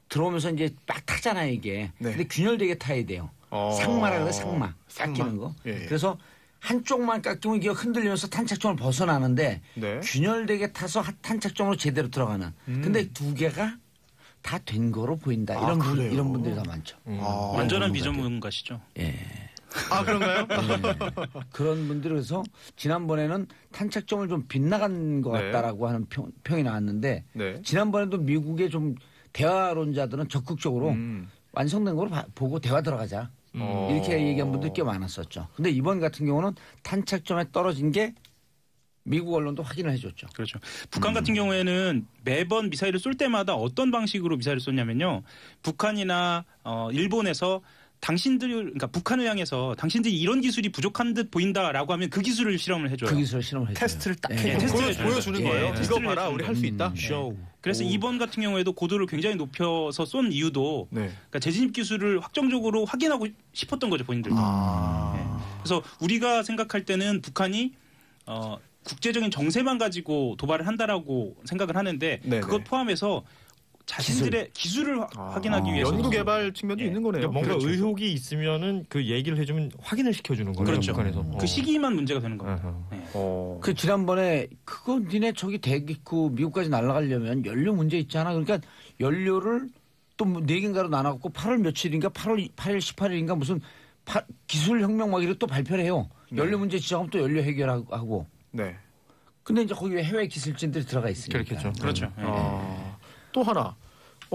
Speaker 1: 들어오면서 이제 막 타잖아요 이게.
Speaker 3: 네.
Speaker 1: 근데 균열되게 타야 돼요. 상마라 그래 상마. 깎이는 거.
Speaker 3: 예, 예.
Speaker 1: 그래서 한쪽만 깎이면 이게 흔들리면서 탄착점을 벗어나는데
Speaker 3: 네.
Speaker 1: 균열되게 타서 탄착점으로 제대로 들어가는. 근데 2개가 다 된 거로 보인다.
Speaker 3: 그래요?
Speaker 1: 이런 분들이 더 많죠.
Speaker 5: 완전한 비전문가시죠.
Speaker 1: 예.
Speaker 3: 그런가요?
Speaker 1: 그런 분들이 그래서 지난번에는 탄착점을 좀 빗나간 것
Speaker 3: 네.
Speaker 1: 같다라고 하는 평이 나왔는데
Speaker 3: 네.
Speaker 1: 지난번에도 미국의 좀 대화론자들은 적극적으로 완성된 걸 보고 대화 들어가자. 이렇게 얘기한 분들 꽤 많았었죠. 근데 이번 같은 경우는 탄착점에 떨어진 게 미국 언론도 확인을 해줬죠.
Speaker 5: 그렇죠. 북한 같은 경우에는 매번 미사일을 쏠 때마다 어떤 방식으로 미사일을 쏘냐면요. 북한이나 일본에서 그러니까 북한을 향해서 당신들이 이런 기술이 부족한 듯 보인다라고 하면 그 기술을 실험을 해줘요.
Speaker 1: 그 기술을 실험을 해줘요.
Speaker 3: 테스트를 딱
Speaker 1: 예.
Speaker 3: 해서
Speaker 5: 테스트를
Speaker 3: 보여주는
Speaker 5: 해줘요.
Speaker 3: 거예요.
Speaker 5: 예.
Speaker 3: 이거
Speaker 5: 테스트를
Speaker 3: 봐라,
Speaker 5: 해주는
Speaker 3: 우리 할 수 있다.
Speaker 4: 쇼.
Speaker 5: 그래서 이번 같은 경우에도 고도를 굉장히 높여서 쏜 이유도
Speaker 3: 네.
Speaker 5: 그러니까 재진입 기술을 확정적으로 확인하고 싶었던 거죠, 본인들. 그래서 우리가 생각할 때는 북한이 국제적인 정세만 가지고 도발을 한다라고 생각을 하는데
Speaker 3: 네네.
Speaker 5: 그것 포함해서 자신들의 기술을 확인하기 위해서
Speaker 3: 연구 개발 측면도 있는 거네요.
Speaker 4: 그러니까 뭔가
Speaker 3: 그렇죠.
Speaker 4: 의혹이 있으면은 그 얘기를 해주면 확인을 시켜주는 거예요.
Speaker 5: 그렇죠.
Speaker 4: 북한에서.
Speaker 5: 그 시기만 문제가 되는 겁니다.
Speaker 4: 어허.
Speaker 1: 그 지난번에 그거 니네 저기 미국까지 날아가려면 연료 문제 있잖아. 그러니까 연료를 또 4개인가로 나눠갖고 8월 며칠인가 8일 18일인가 무슨 기술 혁명 막 이렇게 또 발표를 해요. 연료 문제 지적하면 또 연료 해결하고.
Speaker 3: 네.
Speaker 1: 근데 이제 거기 해외 기술진들이 들어가 있으니까.
Speaker 4: 그렇겠죠.
Speaker 5: 그렇죠.
Speaker 3: 또 하나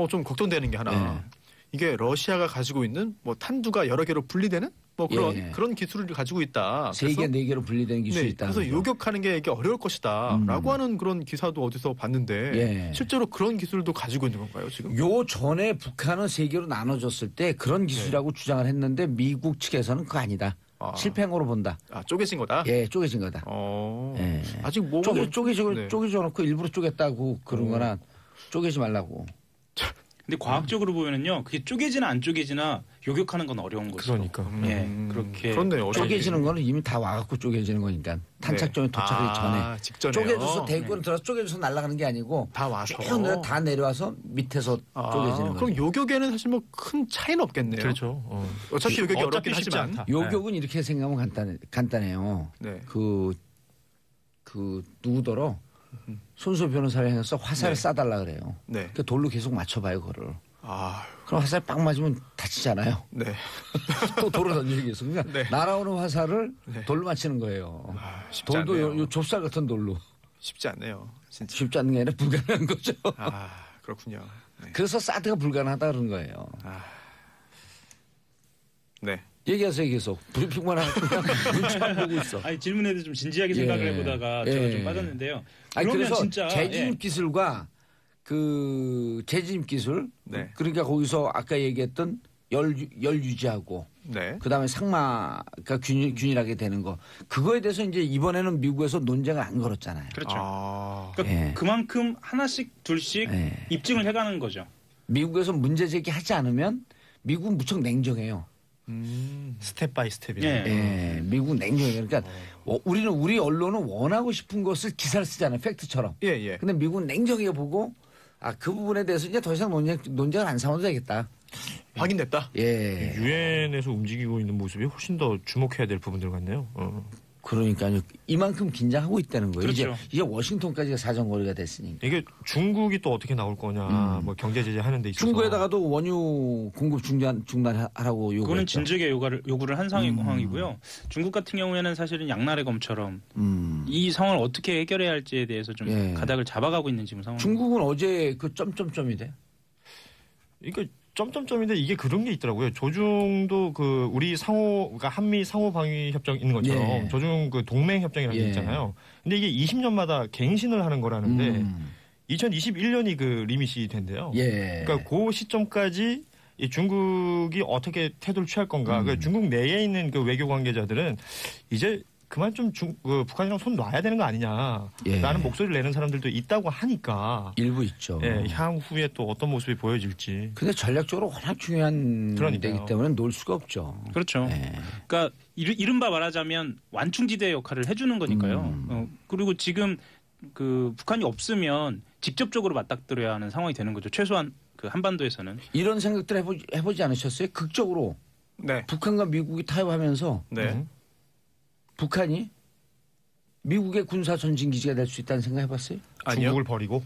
Speaker 3: 좀 걱정되는 게 하나. 이게 러시아가 가지고 있는 뭐 탄두가 여러 개로 분리되는 뭐 그런 기술을 가지고 있다.
Speaker 1: 3개, 4개로 분리되는 기술이 있다.
Speaker 3: 그래서 요격하는 게 이게 어려울 것이다라고 하는 그런 기사도 어디서 봤는데 실제로 그런 기술도 가지고 있는 건가요 지금?
Speaker 1: 요 전에 북한은 3개로 나눠줬을 때 그런 기술이라고 주장을 했는데 미국 측에서는 그거 아니다. 실패한 거로 본다.
Speaker 3: 쪼개진 거다.
Speaker 1: 예, 쪼개진 거다.
Speaker 3: 예. 아직 뭐
Speaker 1: 쪼개져놓고 일부러 쪼갰다고 그런 거나 쪼개지 말라고.
Speaker 5: 근데 과학적으로 보면은요, 그게 쪼개지나 안 쪼개지나 요격하는 건 어려운 거죠.
Speaker 4: 그러니까.
Speaker 5: 예, 그렇게.
Speaker 3: 그렇네요.
Speaker 1: 쪼개지는 거는 이미 다 와갖고 쪼개지는 거니까 탄착점에 도착하기 전에.
Speaker 3: 직전에
Speaker 1: 쪼개져서 대구로 들어서 쪼개져서 날아가는 게 아니고
Speaker 3: 다 와서
Speaker 1: 다 내려와서 밑에서 쪼개지는 거죠.
Speaker 3: 그럼 요격에는 사실 뭐 큰 차이는 없겠네요.
Speaker 4: 그렇죠.
Speaker 3: 어차피 요격이 어렵긴
Speaker 4: 쉽지
Speaker 3: 하지만.
Speaker 4: 않다.
Speaker 1: 요격은 이렇게 생각하면 간단해요.
Speaker 3: 네.
Speaker 1: 그 누구더러 손수 변호사를 향해서 화살을 쏴달라 그래요.
Speaker 3: 네.
Speaker 1: 그 돌로 계속 맞춰봐요, 그거를.
Speaker 3: 아,
Speaker 1: 그럼 화살 빵 맞으면 다치잖아요.
Speaker 3: 네.
Speaker 1: 또 돌을 던지기 위해서. 그러니까
Speaker 3: 네.
Speaker 1: 날아오는 화살을 돌로 맞히는 거예요.
Speaker 3: 쉽지
Speaker 1: 돌도
Speaker 3: 않네요.
Speaker 1: 요 좁쌀 같은 돌로.
Speaker 3: 쉽지 않네요. 진짜.
Speaker 1: 쉽지 않은 게 아니라 불가능한 거죠.
Speaker 3: 그렇군요. 네.
Speaker 1: 그래서 사드가 불가능하다 그런 거예요.
Speaker 3: 네.
Speaker 1: 얘기하세요, 계속. 브리핑만 하고 그냥 눈치만 보고 있어.
Speaker 5: 아니, 질문에 대해서 좀 진지하게 생각을 해보다가 제가 좀 빠졌는데요.
Speaker 1: 아니,
Speaker 5: 그러면
Speaker 1: 그래서
Speaker 5: 진짜
Speaker 1: 재진입 기술과 그 재진입 기술,
Speaker 3: 네.
Speaker 1: 그러니까 거기서 아까 얘기했던 열 유지하고,
Speaker 3: 네.
Speaker 1: 그 다음에 상마가 균일하게 되는 거, 그거에 대해서 이제 이번에는 미국에서 논쟁을 안 걸었잖아요.
Speaker 5: 그렇죠.
Speaker 1: 예.
Speaker 5: 그만큼 하나씩 둘씩 입증을 해가는 거죠.
Speaker 1: 미국에서 문제 제기하지 않으면 미국은 무척 냉정해요.
Speaker 4: 스텝 바이 스텝이네.
Speaker 1: 예, 미국 냉정해요. 그러니까 우리 언론은 원하고 싶은 것을 기사를 쓰잖아요. 팩트처럼.
Speaker 3: 예.
Speaker 1: 근데 미국은 냉정하게 보고 그 부분에 대해서 이제 더 이상 논쟁을 안 삼아도 되겠다.
Speaker 3: 확인됐다.
Speaker 1: 예.
Speaker 4: 유엔에서 움직이고 있는 모습이 훨씬 더 주목해야 될 부분들 같네요.
Speaker 1: 그러니까요. 이만큼 긴장하고 있다는 거예요.
Speaker 5: 그렇죠.
Speaker 1: 이제 워싱턴까지가 사정거리가 됐으니까.
Speaker 4: 이게 중국이 또 어떻게 나올 거냐, 뭐 경제 제재 하는 데 있어서.
Speaker 1: 중국에다가도 원유 공급 중단하라고 요구했죠.
Speaker 5: 그거는 진즉에 요구를 한 상황이고요. 중국 같은 경우에는 사실은 양날의 검처럼 이 상황을 어떻게 해결해야 할지에 대해서 좀 가닥을 잡아가고 있는 지금 상황.
Speaker 1: 중국은 어제 그 점점점이 돼.
Speaker 4: 그러니까 점점점인데 이게 그런 게 있더라고요. 조중도 그 우리 그러니까 한미 상호 방위 협정 있는 것처럼 조중 그 동맹 협정이라는 게 있잖아요. 근데 이게 20년마다 갱신을 하는 거라는데 2021년이 그 리밋이 된대요. 그러니까 그 시점까지 이 중국이 어떻게 태도를 취할 건가. 그러니까 중국 내에 있는 그 외교 관계자들은 이제 그만 좀 북한이랑 손 놔야 되는 거 아니냐라는
Speaker 1: 예.
Speaker 4: 목소리를 내는 사람들도 있다고 하니까
Speaker 1: 일부 있죠.
Speaker 4: 예, 향후에 또 어떤 모습이 보여질지.
Speaker 1: 근데 전략적으로 워낙 중요한
Speaker 4: 그러니까요.
Speaker 1: 데이기 때문에 놓을 수가 없죠.
Speaker 5: 그렇죠.
Speaker 1: 예.
Speaker 5: 그러니까 이른바 말하자면 완충지대 역할을 해주는 거니까요. 그리고 지금 그 북한이 없으면 직접적으로 맞닥뜨려야 하는 상황이 되는 거죠. 최소한 그 한반도에서는.
Speaker 1: 이런 생각들 해보지 않으셨어요? 극적으로
Speaker 3: 네.
Speaker 1: 북한과 미국이 타협하면서
Speaker 3: 네.
Speaker 1: 북한이 미국의 군사 전진 기지가 될 수 있다는 생각 해봤어요?
Speaker 3: 아니요.
Speaker 4: 중국을 버리고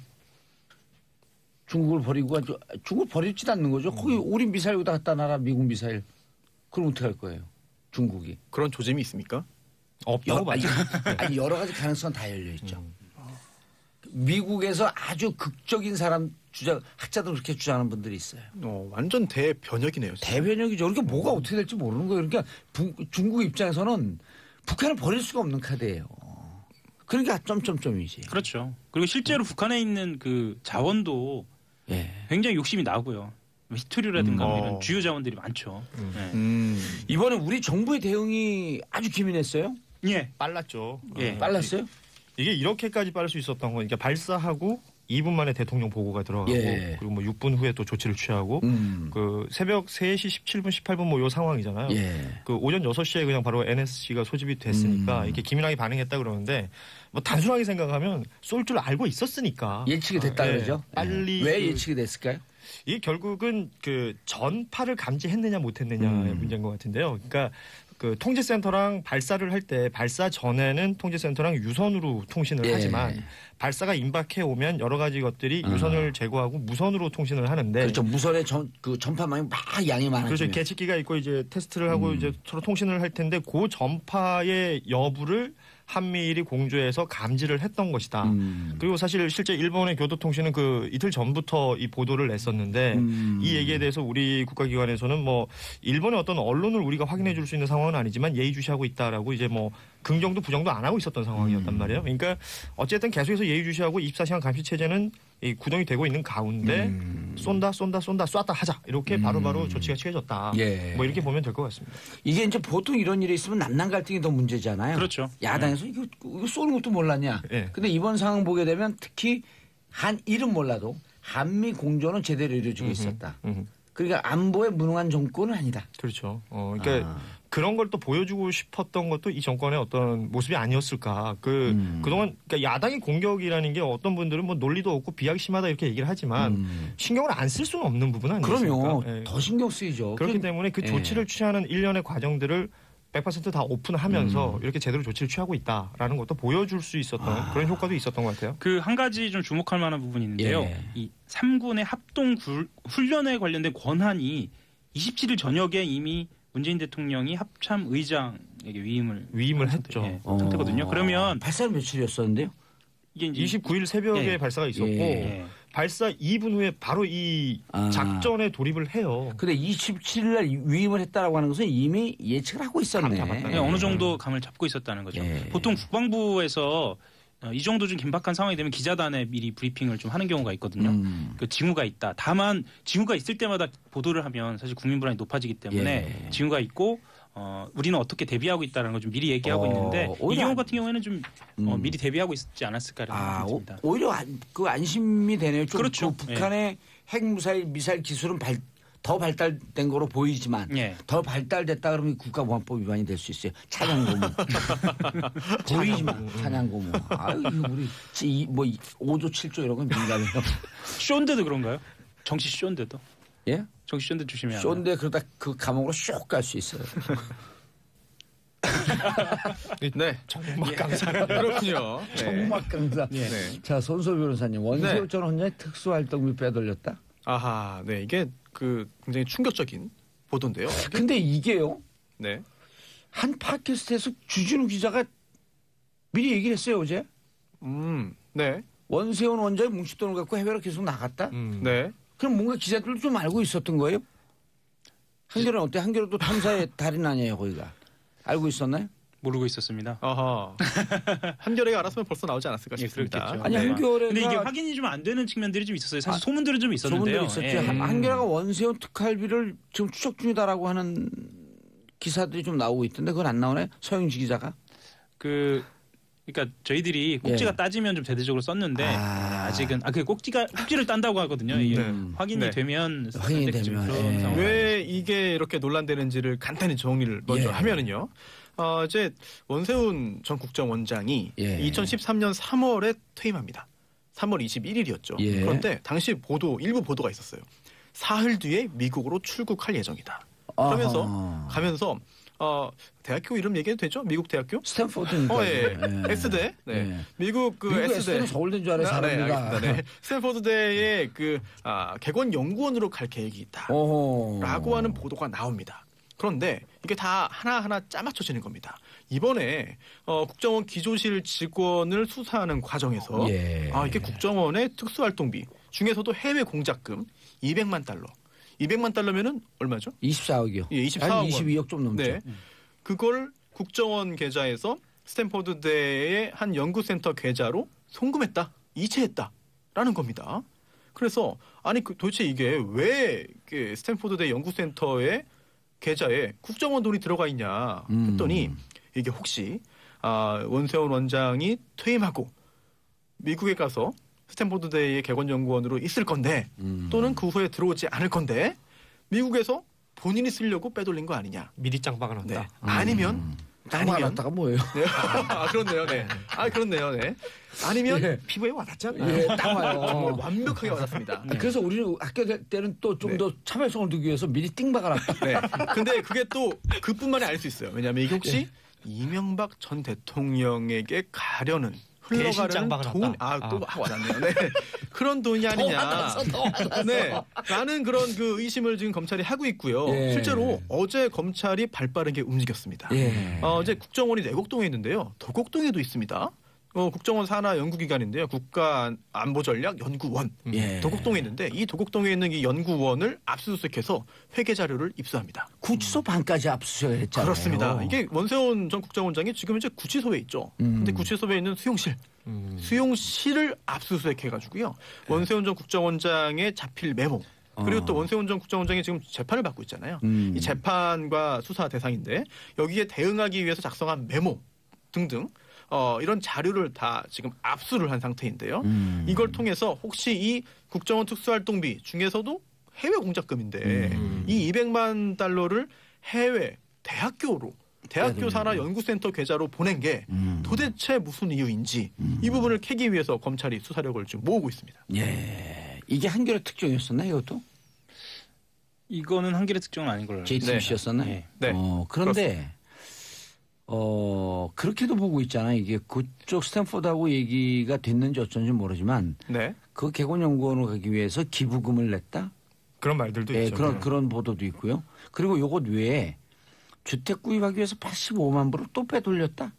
Speaker 1: 중국을 버리고 중국을 버리지도 않는 거죠. 거기 우리 미사일 여기다 갖다 놔라 미국 미사일. 그럼 어떻게 할 거예요? 중국이.
Speaker 3: 그런 조짐이 있습니까?
Speaker 4: 없다고 봐요.
Speaker 1: 아니 여러 가지 가능성 다 열려 있죠. 미국에서 아주 극적인 사람 학자들 그렇게 주장하는 분들이 있어요.
Speaker 3: 완전 대변혁이네요. 진짜.
Speaker 1: 대변혁이죠. 그러니까 뭐가 어떻게 될지 모르는 거예요. 그러니까 중국 입장에서는 북한을 버릴 수가 없는 카드예요. 그러니까 점점점이지.
Speaker 5: 그렇죠. 그리고 실제로 북한에 있는 그 자원도
Speaker 1: 예.
Speaker 5: 굉장히 욕심이 나고요. 히토류라든가
Speaker 3: 어.
Speaker 5: 이런 주요 자원들이 많죠.
Speaker 1: 이번에 우리 정부의 대응이 아주 기민했어요.
Speaker 5: 예.
Speaker 4: 빨랐죠.
Speaker 5: 예.
Speaker 1: 빨랐어요?
Speaker 4: 이게 이렇게까지 빠를 수 있었던 건 그러니까 발사하고 2분 만에 대통령 보고가 들어가고
Speaker 1: 예.
Speaker 4: 그리고 뭐 6분 후에 또 조치를 취하고 그 새벽 3시 17분 18분 뭐 요 상황이잖아요.
Speaker 1: 예.
Speaker 4: 그 오전 6시에 그냥 바로 NSC가 소집이 됐으니까 이렇게 기민하게 반응했다 그러는데 뭐 단순하게 생각하면 쏠 줄 알고 있었으니까
Speaker 1: 예측이 됐다
Speaker 4: 예.
Speaker 1: 그러죠.
Speaker 4: 빨리
Speaker 1: 왜 예측이 됐을까요?
Speaker 4: 이게 결국은 그 전파를 감지했느냐 못했느냐의 문제인 것 같은데요. 그러니까 그 통제센터랑 발사를 할 때 발사 전에는 통제센터랑 유선으로 통신을
Speaker 1: 예.
Speaker 4: 하지만 발사가 임박해 오면 여러 가지 것들이 유선을 제거하고 무선으로 통신을 하는데
Speaker 1: 그렇죠. 무선의 그 전파망이 막 양이 많아지면.
Speaker 4: 그렇죠. 계측기가 있고 이제 테스트를 하고 이제 서로 통신을 할 텐데 그 전파의 여부를 한미일이 공조해서 감지를 했던 것이다. 그리고 사실 실제 일본의 교도통신은 그 이틀 전부터 이 보도를 냈었는데 이 얘기에 대해서 우리 국가기관에서는 뭐 일본의 어떤 언론을 우리가 확인해 줄 수 있는 상황은 아니지만 예의주시하고 있다라고 이제 뭐 긍정도 부정도 안 하고 있었던 상황이었단 말이에요. 그러니까 어쨌든 계속해서 예의주시하고 24시간 감시 체제는 이 구동이 되고 있는 가운데 쏜다 쐈다 하자 이렇게 바로바로 조치가 취해졌다.
Speaker 1: 예.
Speaker 4: 뭐 이렇게 보면 될 것 같습니다.
Speaker 1: 이게 이제 보통 이런 일이 있으면 남남 갈등이 더 문제잖아요.
Speaker 5: 그렇죠.
Speaker 1: 야당에서 이거 쏘는 것도 몰랐냐.
Speaker 4: 예.
Speaker 1: 근데 이번 상황 보게 되면 특히 한일은 몰라도 한미 공조는 제대로 이루어지고 있었다. 그러니까 안보에 무능한 정권은 아니다.
Speaker 4: 그렇죠. 그러니까 그런 걸 또 보여주고 싶었던 것도 이 정권의 어떤 모습이 아니었을까. 그동안 그러니까 야당의 공격이라는 게 어떤 분들은 뭐 논리도 없고 비약심하다 이렇게 얘기를 하지만 신경을 안 쓸 수는 없는 부분 아니겠습니까?
Speaker 1: 그럼요.
Speaker 4: 예.
Speaker 1: 더 신경 쓰이죠.
Speaker 4: 그렇기 때문에 그 조치를 취하는 일련의 과정들을 100% 다 오픈하면서 이렇게 제대로 조치를 취하고 있다라는 것도 보여줄 수 있었던 그런 효과도 있었던 것 같아요.
Speaker 5: 그 한 가지 좀 주목할 만한 부분이 있는데요.
Speaker 1: 예.
Speaker 5: 이 3군의 합동 훈련에 관련된 권한이 27일 저녁에 이미 문재인 대통령이 합참 의장에게 위임을
Speaker 4: 했죠.
Speaker 5: 예, 상태거든요. 그러면
Speaker 1: 발사는 며칠이었었는데요?
Speaker 5: 이게 이제
Speaker 4: 29일 새벽에
Speaker 5: 예.
Speaker 4: 발사가 있었고
Speaker 1: 예.
Speaker 4: 발사 2분 후에 바로 이 작전에 돌입을 해요.
Speaker 1: 근데 27일 날 위임을 했다라고 하는 것은 이미 예측을 하고 있었네.
Speaker 4: 감 잡았다.
Speaker 5: 예, 어느 정도 감을 잡고 있었다는 거죠.
Speaker 1: 예.
Speaker 5: 보통 국방부에서 이 정도 좀 긴박한 상황이 되면 기자단에 미리 브리핑을 좀 하는 경우가 있거든요. 그 징후가 있다. 다만 징후가 있을 때마다 보도를 하면 사실 국민 불안이 높아지기 때문에
Speaker 1: 예.
Speaker 5: 징후가 있고 우리는 어떻게 대비하고 있다는 걸 좀 미리 얘기하고 있는데 이
Speaker 1: 오히려
Speaker 5: 경우 같은 경우에는 좀 미리 대비하고 있지 않았을까라는 생각이 듭니다.
Speaker 1: 오히려 그 안심이 되네요. 좀
Speaker 5: 그렇죠.
Speaker 1: 그 북한의 핵미사일 기술은 더 발달된 거로 보이지만
Speaker 5: 예.
Speaker 1: 더 발달됐다 그러면 국가보안법 위반이 될 수 있어요. 찬양고무. 보이지만 찬양고무. 아유 이거 우리 뭐 5조 7조 이런 건 민감해요.
Speaker 5: 쇼인데도 그런가요? 정치 쇼인데도?
Speaker 1: 예?
Speaker 5: 정치 쇼인데 조심해야
Speaker 1: 쇼인데 그러다 그 감옥으로 쏙 갈 수 있어요.
Speaker 3: 네.
Speaker 4: 정말 강사.
Speaker 3: 그렇군요. 네.
Speaker 1: 정막 강사.
Speaker 3: 네.
Speaker 1: 자 손소 변호사님 원세훈 전 원장의 특수활동비 빼돌렸다.
Speaker 3: 아하, 네. 이게 그 굉장히 충격적인 보도인데요.
Speaker 1: 근데 이게요.
Speaker 3: 네.
Speaker 1: 한 팟캐스트에서 주진우 기자가 미리 얘기를 했어요 어제.
Speaker 3: 네.
Speaker 1: 원세훈 원장이 뭉칫돈을 갖고 해외로 계속 나갔다.
Speaker 3: 네.
Speaker 1: 그럼 뭔가 기자들도 좀 알고 있었던 거예요? 한겨레는 어때? 한겨레도 탐사의 달인 아니에요 거기가. 알고 있었나요?
Speaker 5: 모르고 있었습니다.
Speaker 3: 아하. 한겨레가 알았으면 벌써 나오지 않았을까
Speaker 5: 예,
Speaker 3: 싶습니다.
Speaker 5: 그렇겠죠.
Speaker 1: 아니
Speaker 3: 네.
Speaker 1: 한겨레가
Speaker 5: 근데 이게 확인이 좀 안 되는 측면들이 좀 있었어요. 사실 소문들은 좀 있었는데요.
Speaker 1: 소문들이 있었죠.
Speaker 5: 예.
Speaker 1: 한겨레가 원세훈 특활비를 지금 추적 중이다라고 하는 기사들이 좀 나오고 있던데 그건 안 나오나요? 서영지 기자가?
Speaker 5: 그러니까 저희들이 꼭지가 따지면 좀 대대적으로 썼는데 아직은 그 꼭지를 딴다고 하거든요. 이게 확인이 되면
Speaker 1: 확인이 되면
Speaker 3: 왜 이게 이렇게 논란되는지를 간단히 정리를 먼저 하면은요. 이제 원세훈 전 국정원장이 2013년 3월에 퇴임합니다. 3월 21일이었죠. 그런데 당시 일부 보도가 있었어요. 사흘 뒤에 미국으로 출국할 예정이다. 그러면서 가면서 대학교 이름 얘기해도 되죠? 미국 대학교?
Speaker 1: 스탠포드니까.
Speaker 3: S대. 미국
Speaker 1: S대는 서울대인 줄 알아요, 사람들가.
Speaker 3: 스탠포드대의 개건 연구원으로 갈 계획이 있다라고 하는 보도가 나옵니다. 그런데 이게 다 하나하나 짜맞춰지는 겁니다. 이번에 국정원 기조실 직원을 수사하는 과정에서 이게 국정원의 특수활동비 중에서도 해외 공작금 200만 달러. 200만 달러면은 얼마죠?
Speaker 1: 24억이요.
Speaker 3: 예, 24억.
Speaker 1: 22억 좀 넘죠.
Speaker 3: 네. 그걸 국정원 계좌에서 스탠포드대의 한 연구센터 계좌로 송금했다, 이체했다라는 겁니다. 그래서 도대체 이게 왜 스탠포드대 연구센터의 계좌에 국정원 돈이 들어가 있냐 했더니 이게 혹시 원세훈 원장이 퇴임하고 미국에 가서 스탠포드대의 개건연구원으로 있을 건데 또는 그 후에 들어오지 않을 건데 미국에서 본인이 쓰려고 빼돌린 거 아니냐.
Speaker 4: 미리 짱 박아놨다.
Speaker 3: 네. 아니면
Speaker 1: 박아놨다가 뭐예요?
Speaker 3: 네. 그렇네요. 네. 그렇네요. 네. 아니면 피부에 와닿잖아요.
Speaker 1: 딱 와요.
Speaker 3: 정말 완벽하게 와닿습니다.
Speaker 1: 그래서 우리는 학교 때는 또 좀 더 차별성을 두기 위해서 미리 띵 박아놨다.
Speaker 3: 네. 근데 그게 또 그뿐만이 아닐 수 있어요. 왜냐하면 이게 혹시 이명박 전 대통령에게 가려는 흘러가는 돈, 또 와닿네요. 네. 그런 돈이 아니냐. 네. 라는 그런 의심을 지금 검찰이 하고 있고요. 실제로 어제 검찰이 발빠르게 움직였습니다. 이제 국정원이 내곡동에 있는데요. 도곡동에도 있습니다. 국정원 산하 연구기관인데요. 국가안보전략연구원. 도곡동에 있는데 이 도곡동에 있는 이 연구원을 압수수색해서 회계 자료를 입수합니다.
Speaker 1: 구치소 반까지 압수수색을 했잖아요.
Speaker 3: 그렇습니다. 이게 원세훈 전 국정원장이 지금 이제 구치소에 있죠. 근데 구치소에 있는 수용실을 압수수색해가지고요. 원세훈 전 국정원장의 자필 메모. 그리고 또 원세훈 전 국정원장이 지금 재판을 받고 있잖아요. 이 재판과 수사 대상인데 여기에 대응하기 위해서 작성한 메모 등등 이런 자료를 다 지금 압수를 한 상태인데요. 이걸 통해서 혹시 이 국정원 특수활동비 중에서도 해외 공작금인데 이 200만 달러를 해외 대학교 산하 연구센터 계좌로 보낸 게 도대체 무슨 이유인지 이 부분을 캐기 위해서 검찰이 수사력을 지금 모으고 있습니다.
Speaker 1: 이게 한겨레 특종이었었나 이것도?
Speaker 5: 이거는 한겨레 특종은 아닌 걸로 알고
Speaker 1: 있어요. JTBC였었나?
Speaker 5: 네.
Speaker 1: 그런데 그렇게도 보고 있잖아. 이게 그쪽 스탠포드하고 얘기가 됐는지 어쩐지 모르지만 그 개건연구원으로 가기 위해서 기부금을 냈다?
Speaker 4: 그런 말들도 있죠.
Speaker 1: 그런 보도도 있고요. 그리고 요것 외에 주택 구입하기 위해서 85만 불을 또 빼돌렸다?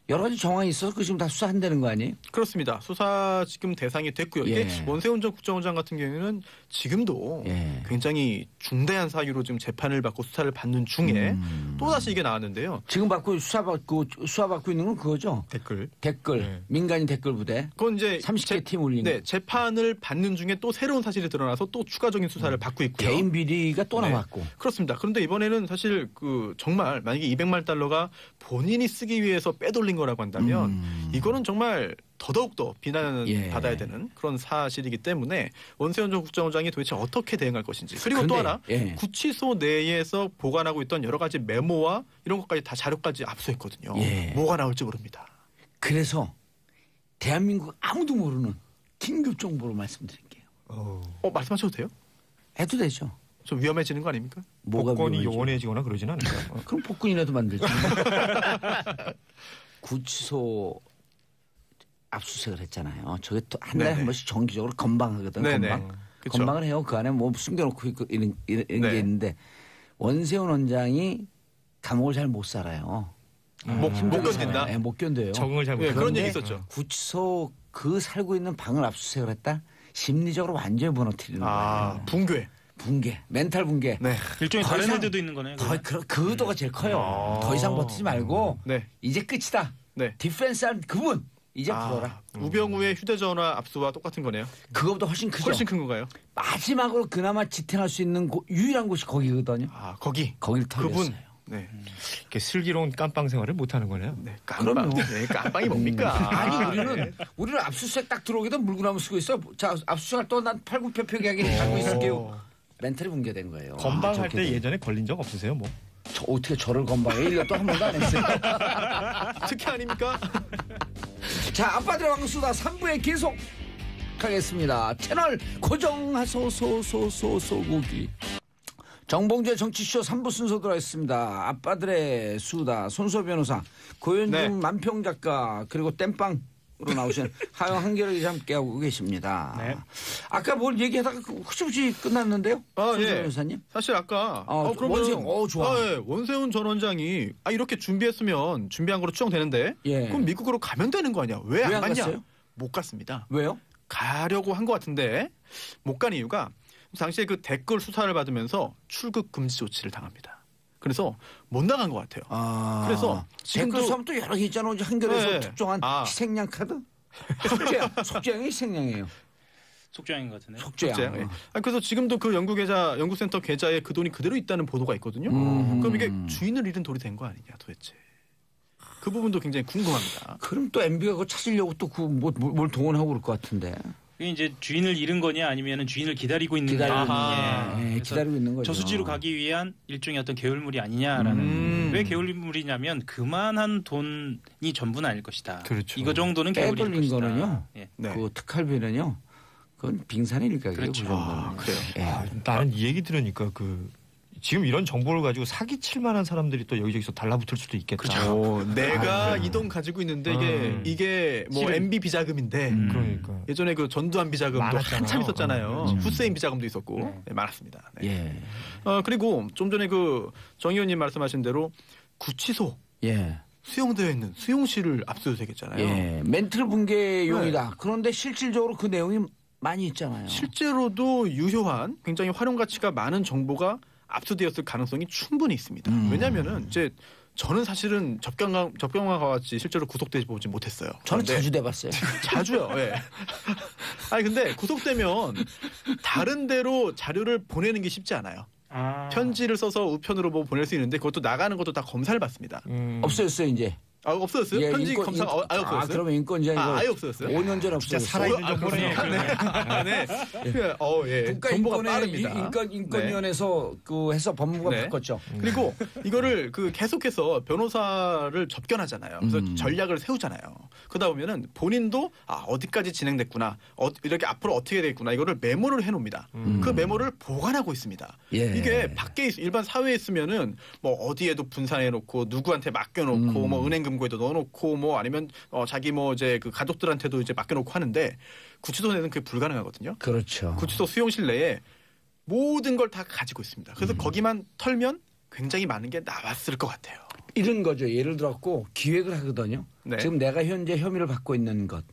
Speaker 1: 여러 가지 정황이 있어서 그 지금 다 수사한다는 거 아니에요?
Speaker 3: 그렇습니다. 수사 지금 대상이 됐고요. 이게 원세훈 전 국정원장 같은 경우에는 지금도 굉장히 중대한 사유로 지금 재판을 받고 수사를 받는 중에 또다시 이게 나왔는데요.
Speaker 1: 지금 수사 받고 있는 건 그거죠? 댓글. 민간인 댓글 부대.
Speaker 3: 그건 이제
Speaker 1: 30개 팀 올린 거.
Speaker 3: 재판을 받는 중에 또 새로운 사실이 드러나서 또 추가적인 수사를 받고 있고요.
Speaker 1: 개인 비리가 또 나왔고.
Speaker 3: 그렇습니다. 그런데 이번에는 사실 정말 만약에 200만 달러가 본인이 쓰기 위해서 빼돌린 거라고 한다면 이거는 정말 더더욱더 비난을 받아야 되는 그런 사실이기 때문에 원세훈 전 국정원장이 도대체 어떻게 대응할 것인지 그리고 또 하나 구치소 내에서 보관하고 있던 여러 가지 메모와 이런 것까지 다 자료까지 압수했거든요. 뭐가 나올지 모릅니다.
Speaker 1: 그래서 대한민국 아무도 모르는 긴급 정보로 말씀드릴게요.
Speaker 3: 말씀하셔도 돼요?
Speaker 1: 해도 되죠.
Speaker 3: 좀 위험해지는 거 아닙니까?
Speaker 4: 복권이 요원해지거나 그러진 않을까요?
Speaker 1: 그럼 복권이라도 만들죠. 구치소 압수수색을 했잖아요. 저게 또 한 달에 한 번씩 정기적으로 건방하거든. 건방을 해요. 그 안에 뭐 숨겨놓고 이런 게 있는데 원세훈 원장이 감옥을 잘 못 살아요.
Speaker 3: 못 견딘다?
Speaker 1: 못 견뎌요.
Speaker 4: 적응을 잘 못해요.
Speaker 3: 그런 얘기 있었죠.
Speaker 1: 구치소 살고 있는 방을 압수수색을 했다? 심리적으로 완전히 무너뜨리는 거예요. 붕괴. 멘탈 붕괴.
Speaker 5: 일종의 다른 애들도 있는 거네요.
Speaker 1: 그 의도가 제일 커요. 더 이상 버티지 말고 이제 끝이다. 디펜스한 그분 이제 풀어라.
Speaker 3: 우병우의 휴대전화 압수와 똑같은 거네요.
Speaker 1: 그거보다 훨씬 크죠.
Speaker 3: 훨씬 큰 건가요?
Speaker 1: 마지막으로 그나마 지탱할 수 있는 유일한 곳이 거기거든요.
Speaker 3: 거기를
Speaker 1: 털렸어요.
Speaker 3: 네.
Speaker 4: 이렇게 슬기로운 깜빵 생활을 못 하는 거네요.
Speaker 3: 네, 깜빵. 네, 깜빵이 뭡니까?
Speaker 1: 아니 우리는 압수수색 딱 들어오기도 물구나무 쓰고 있어. 자 압수수색할 또난 팔굽혀펴기하기를 갖고 있을게요. 멘탈이 붕괴된 거예요.
Speaker 4: 건방할 때 예전에 걸린 적 없으세요? 뭐?
Speaker 1: 어떻게 저를 건방해? 1년도 한 번도 안 했어요.
Speaker 3: 특혜 아닙니까?
Speaker 1: 자, 아빠들의 왕수다 3부에 계속 하겠습니다. 채널 고정하소소소소소고기. 정봉주의 정치쇼 3부 순서 들어있습니다. 아빠들의 수다 손수호 변호사, 고현중
Speaker 3: 네.
Speaker 1: 만평 작가, 그리고 땜빵으로 나오신 하영 한결이 기자 함께하고 계십니다.
Speaker 5: 네.
Speaker 1: 아까 뭘 얘기하다가 흐지부지 끝났는데요? 손수호
Speaker 3: 예.
Speaker 1: 변호사님?
Speaker 3: 사실 아까
Speaker 1: 원세훈, 좋아.
Speaker 3: 예, 원세훈 전 원장이 이렇게 준비했으면 준비한 거로 추정되는데
Speaker 1: 예.
Speaker 3: 그럼 미국으로 가면 되는 거 아니야? 왜
Speaker 1: 왜
Speaker 3: 안
Speaker 1: 안
Speaker 3: 갔냐?
Speaker 1: 갔어요?
Speaker 3: 못 갔습니다.
Speaker 1: 왜요?
Speaker 3: 가려고 한 것 같은데 못 간 이유가 당시에 그 댓글 수사를 받으면서 출국 금지 조치를 당합니다. 그래서 못 나간 것 같아요. 그래서 지금도
Speaker 1: 댓글 수하면 또 여러 개 있잖아. 한겨레에서
Speaker 3: 네.
Speaker 1: 특정한 희생양 카드? 속죄양이 희생양이에요.
Speaker 5: 속죄양인 것 같은데.
Speaker 1: 속죄양.
Speaker 3: 예. 그래서 지금도 그 연구센터 계좌에 그 돈이 그대로 있다는 보도가 있거든요. 그럼 이게 주인을 잃은 돌이 된 거 아니냐 도대체. 그 부분도 굉장히 궁금합니다.
Speaker 1: 그럼 또 MB가 그거 찾으려고 또 뭘 동원하고 그럴 것 같은데.
Speaker 5: 이게 이제 주인을 잃은 거냐 아니면은 주인을 기다리고 있는 거냐.
Speaker 1: 예, 기다리고 있는 거죠.
Speaker 5: 저수지로 가기 위한 일종의 어떤 계율물이 아니냐라는. 왜 계율물이냐면 그만한 돈이 전부는 아닐 것이다.
Speaker 4: 그렇죠.
Speaker 5: 이거 정도는 계율일
Speaker 1: 빼돌린
Speaker 5: 것이다.
Speaker 1: 거는요.
Speaker 5: 예.
Speaker 3: 네.
Speaker 1: 그 특활비는요. 그건 빙산의 일각이에요.
Speaker 5: 그렇죠.
Speaker 1: 그 정도는.
Speaker 3: 그래요.
Speaker 1: 예.
Speaker 4: 나는 이 얘기 들으니까 지금 이런 정보를 가지고 사기칠 만한 사람들이 또 여기저기서 달라붙을 수도 있겠다.
Speaker 3: 그렇죠. 내가 이 돈 가지고 있는데 이게 뭐
Speaker 5: 실은-
Speaker 3: MB 비자금인데
Speaker 4: 그러니까.
Speaker 3: 예전에 그 전두환 비자금도
Speaker 4: 많았잖아요.
Speaker 3: 한참 있었잖아요.
Speaker 4: 그렇죠.
Speaker 3: 후세인 비자금도 있었고 네, 많았습니다. 네.
Speaker 1: 예.
Speaker 3: 그리고 좀 전에 정 의원님 말씀하신 대로 구치소
Speaker 1: 예.
Speaker 3: 수용되어 있는 수용실을 압수수색했잖아요.
Speaker 1: 예. 멘틀 붕괴용이다. 그런데 실질적으로 그 내용이 많이 있잖아요.
Speaker 3: 실제로도 유효한 굉장히 활용 가치가 많은 정보가 압수되었을 가능성이 충분히 있습니다. 왜냐하면은 이제 저는 사실은 접경과 같이 실제로 구속되지 보지 못했어요.
Speaker 1: 저는
Speaker 3: 그런데
Speaker 1: 자주 돼봤어요.
Speaker 3: 자주요. 예. 아니 근데 구속되면 다른 데로 자료를 보내는 게 쉽지 않아요. 편지를 써서 우편으로 뭐 보낼 수 있는데 그것도 나가는 것도 다 검사를 받습니다.
Speaker 1: 없어졌어요 이제.
Speaker 3: 없어졌어요?
Speaker 1: 예,
Speaker 3: 편지 검사가 아예 없어졌어요?
Speaker 1: 그러면 인권자 이거
Speaker 3: 아예 없어졌어요?
Speaker 1: 5년 전에
Speaker 4: 진짜
Speaker 1: 없어졌어요.
Speaker 4: 살아있는 정보네요.
Speaker 3: 네. 예. 정보가 빠릅니다.
Speaker 1: 인권위원회에서 그 해서 법무부가
Speaker 3: 네.
Speaker 1: 바꿨죠.
Speaker 3: 그리고 이거를 계속해서 변호사를 접견하잖아요. 그래서 전략을 세우잖아요. 그러다 보면은 본인도 어디까지 진행됐구나, 이렇게 앞으로 어떻게 되겠구나 이거를 메모를 해놓습니다. 그 메모를 보관하고 있습니다.
Speaker 1: 예.
Speaker 3: 이게 밖에 일반 사회에 있으면은 뭐 어디에도 분산해놓고 누구한테 맡겨놓고 뭐 은행금고에도 넣어놓고 뭐 아니면 자기 뭐 이제 그 가족들한테도 이제 맡겨놓고 하는데 구치소 내는 그게 불가능하거든요.
Speaker 1: 그렇죠.
Speaker 3: 구치소 수용실 내에 모든 걸 다 가지고 있습니다. 그래서 거기만 털면 굉장히 많은 게 나왔을 것 같아요.
Speaker 1: 이런 거죠. 예를 들었고 기획을 하거든요.
Speaker 3: 네.
Speaker 1: 지금 내가 현재 혐의를 받고 있는 것